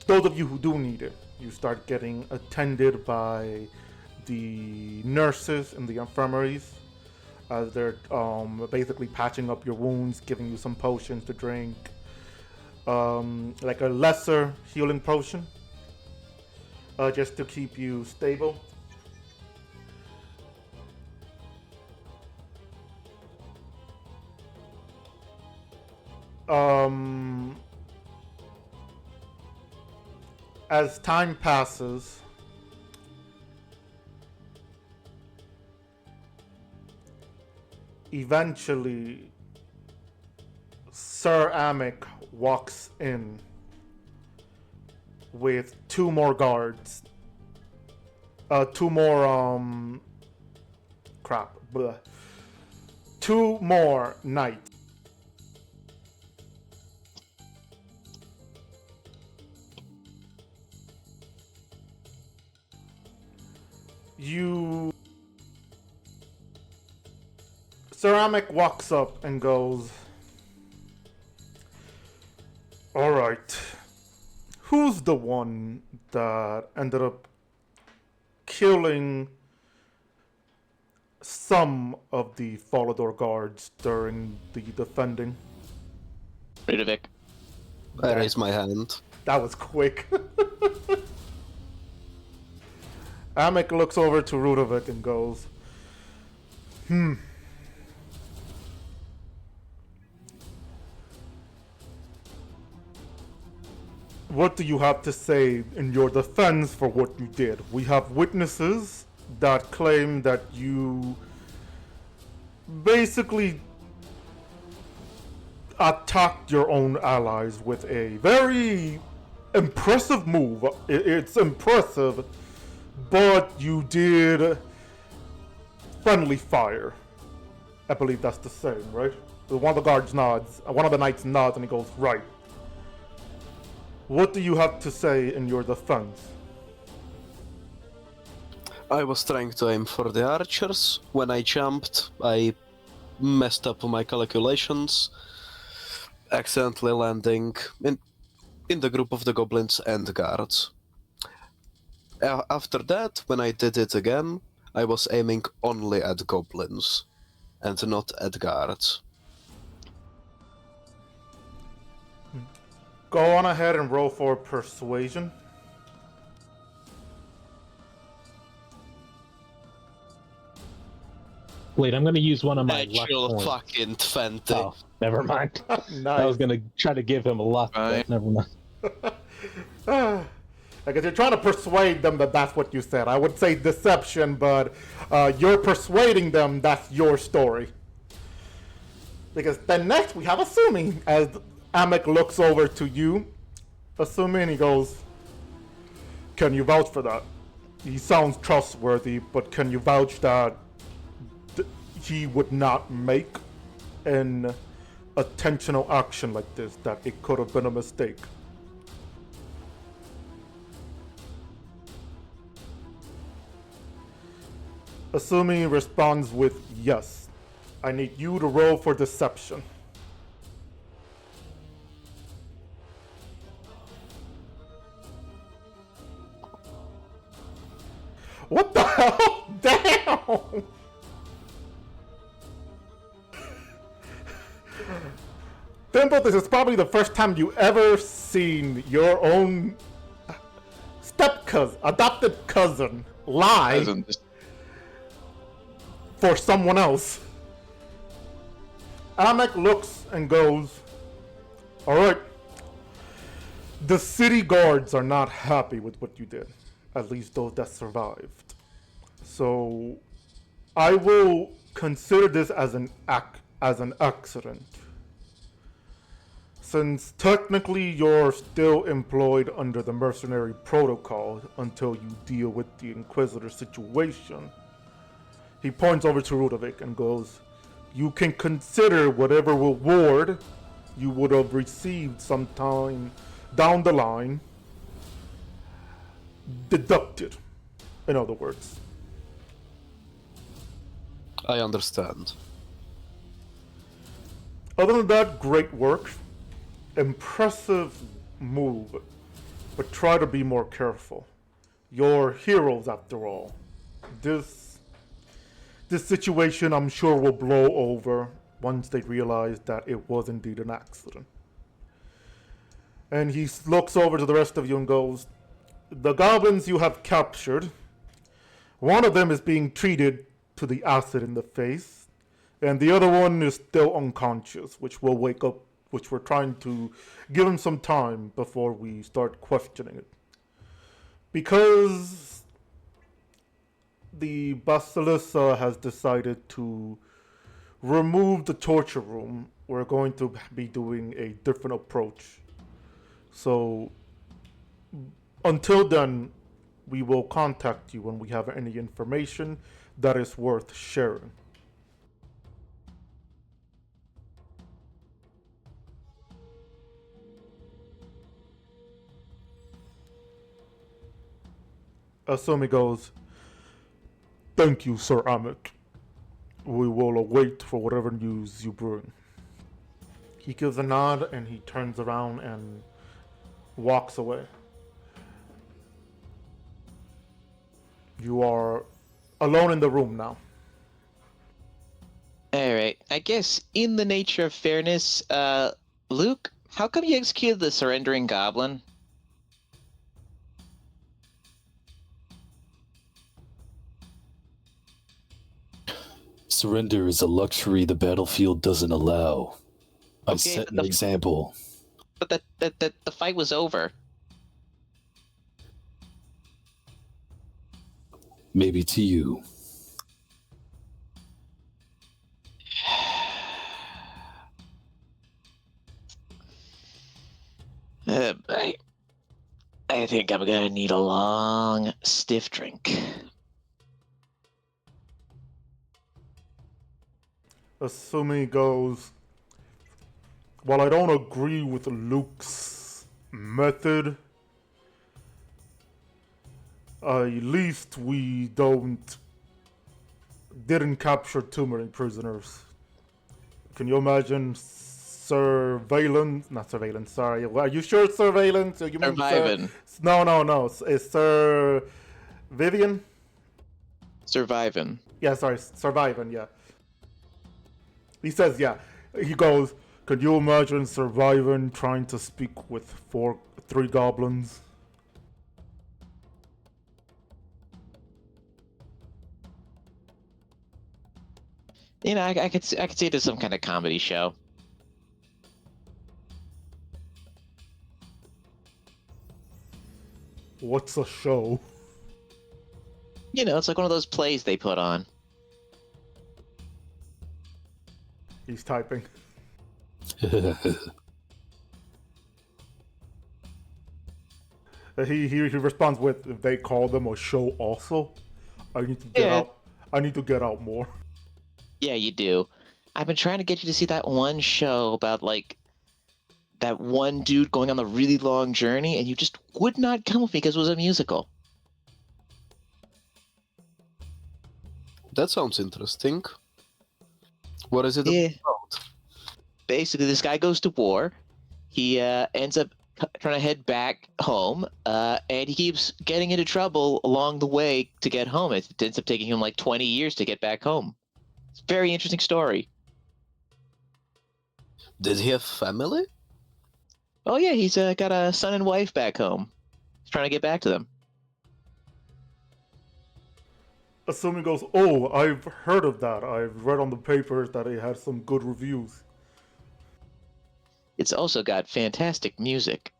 Those of you who do need it, you start getting attended by the nurses in the infirmaries. They're basically patching up your wounds, giving you some potions to drink, like a lesser healing potion, just to keep you stable. As time passes, eventually Sir Amic walks in with two more guards. Two more two more knights. Ceramic walks up and goes, "Alright, who's the one that ended up killing some of the Falador guards during the defending?" Ludovic. I raise my hand. That was quick. Amic looks over to Rudovic and goes, What do you have to say in your defense for what you did? We have witnesses that claim that you basically attacked your own allies with a very impressive move. It's impressive, but you did friendly fire. I believe that's the same, right? One of the guards nods, one of the knights nods, and he goes, "Right. What do you have to say in your defense?" I was trying to aim for the archers. When I jumped, I messed up my calculations, accidentally landing in the group of the goblins and guards. After that, when I did it again, I was aiming only at goblins and not at guards. Go on ahead and roll for persuasion. Wait, I'm gonna use one of my luck Natural points. fucking 20. Oh, never mind. Nice. I was gonna try to give him a luck, Right. but never mind. Like if you're trying to persuade them that that's what you said, I would say deception, but you're persuading them that's your story. Because then next we have Assuming, as Amic looks over to you. Assuming, he goes, "Can you vouch for that? He sounds trustworthy, but can you vouch that he would not make an intentional action like this, that it could have been a mistake?" Assuming responds with yes. I need you to roll for deception. What the hell? Damn! Thimble, this is probably the first time you ever seen your own adopted cousin lie Doesn't- for someone else. Amic looks and goes, "Alright. The city guards are not happy with what you did. At least those that survived. So I will consider this as an accident. Since technically you're still employed under the mercenary protocol until you deal with the Inquisitor situation." He points over to Rudovic and goes, "You can consider whatever reward you would have received sometime down the line deducted, in other words." I understand. Other than that, great work. Impressive move. But try to be more careful. You're heroes after all. This situation I'm sure will blow over once they realize that it was indeed an accident. And he looks over to the rest of you and goes, the goblins you have captured, one of them is being treated to the acid in the face, and the other one is still unconscious, which will wake up, which we're trying to give him some time before we start questioning it. Because the Basilica has decided to remove the torture room, we're going to be doing a different approach. So, until then, we will contact you when we have any information that is worth sharing. Asumi goes, thank you, Sir Amit. We will await for whatever news you bring. He gives a nod and he turns around and walks away. You are alone in the room now. Alright, I guess in the nature of fairness, Luke, how come you executed the surrendering goblin? Surrender is a luxury the battlefield doesn't allow. I Okay, set an example. But the fight was over. Maybe to you. I think I'm gonna need a long, stiff drink. Asumi goes, while I don't agree with Luke's method, at least we didn't capture too many prisoners. Can you imagine surveillance? Not surveillance, sorry. Are you sure it's surveillance? You mean Surviving. No. It's Sir Vivian? Surviving. Yeah, sorry, surviving, yeah. He says, yeah. He goes, could you imagine surviving trying to speak with 3 goblins? You know, I could see it as some kind of comedy show. What's a show? You know, it's like one of those plays they put on. He's typing. He responds with, they call them a show also? I need to get out. I need to get out more. Yeah, you do. I've been trying to get you to see that one show about, like, that one dude going on the really long journey, and you just would not come with me because it was a musical. That sounds interesting. What is it about? Basically, this guy goes to war. He ends up trying to head back home, and he keeps getting into trouble along the way to get home. It ends up taking him like 20 years to get back home. It's a very interesting story. Did he have family? Oh yeah, he's got a son and wife back home. He's trying to get back to them. Asumi goes, oh, I've heard of that. I've read on the papers that it had some good reviews. It's also got fantastic music.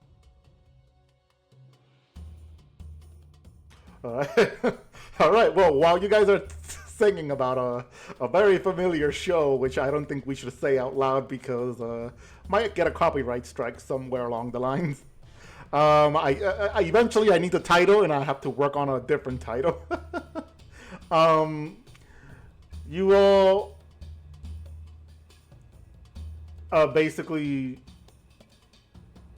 Alright, well, while you guys are singing about a very familiar show, which I don't think we should say out loud because might get a copyright strike somewhere along the lines. I eventually I need the title and I have to work on a different title. You all basically,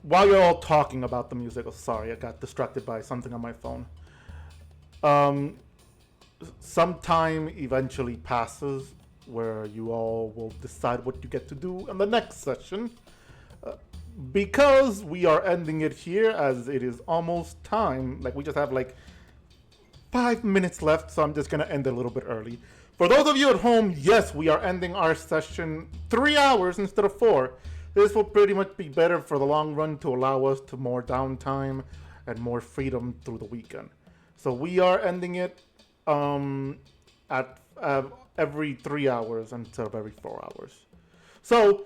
while you're all talking about the music, sorry, I got distracted by something on my phone. Some time eventually passes where you all will decide what you get to do in the next session. Because we are ending it here, as it is almost time, like we just have like 5 minutes left, so I'm just gonna end it a little bit early. For those of you at home, yes, we are ending our session 3 hours instead of 4. This will pretty much be better for the long run to allow us to more downtime and more freedom through the weekend. So we are ending it at every 3 hours instead of every 4 hours. So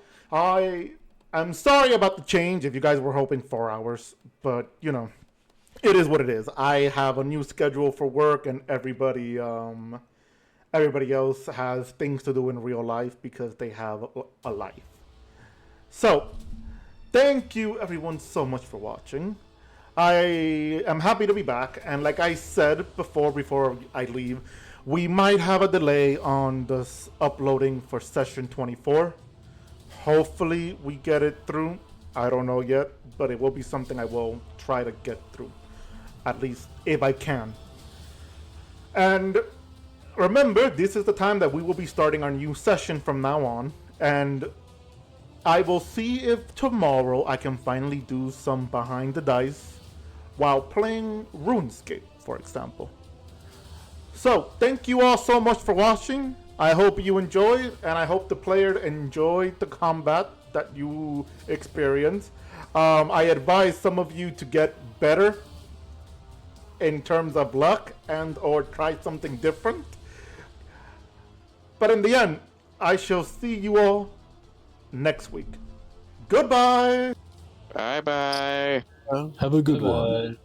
I'm sorry about the change if you guys were hoping 4 hours, but you know, it is what it is. I have a new schedule for work, and everybody else has things to do in real life because they have a life. So, thank you everyone so much for watching. I am happy to be back, and like I said before I leave, we might have a delay on this uploading for session 24. Hopefully we get it through. I don't know yet, but it will be something I will try to get through, at least if I can. And remember, this is the time that we will be starting our new session from now on, and I will see if tomorrow I can finally do some behind the dice while playing RuneScape, for example. So, thank you all so much for watching. I hope you enjoyed, and I hope the player enjoyed the combat that you experienced. I advise some of you to get better in terms of luck and or try something different. But in the end, I shall see you all next week. Goodbye! Bye bye. Have a good one.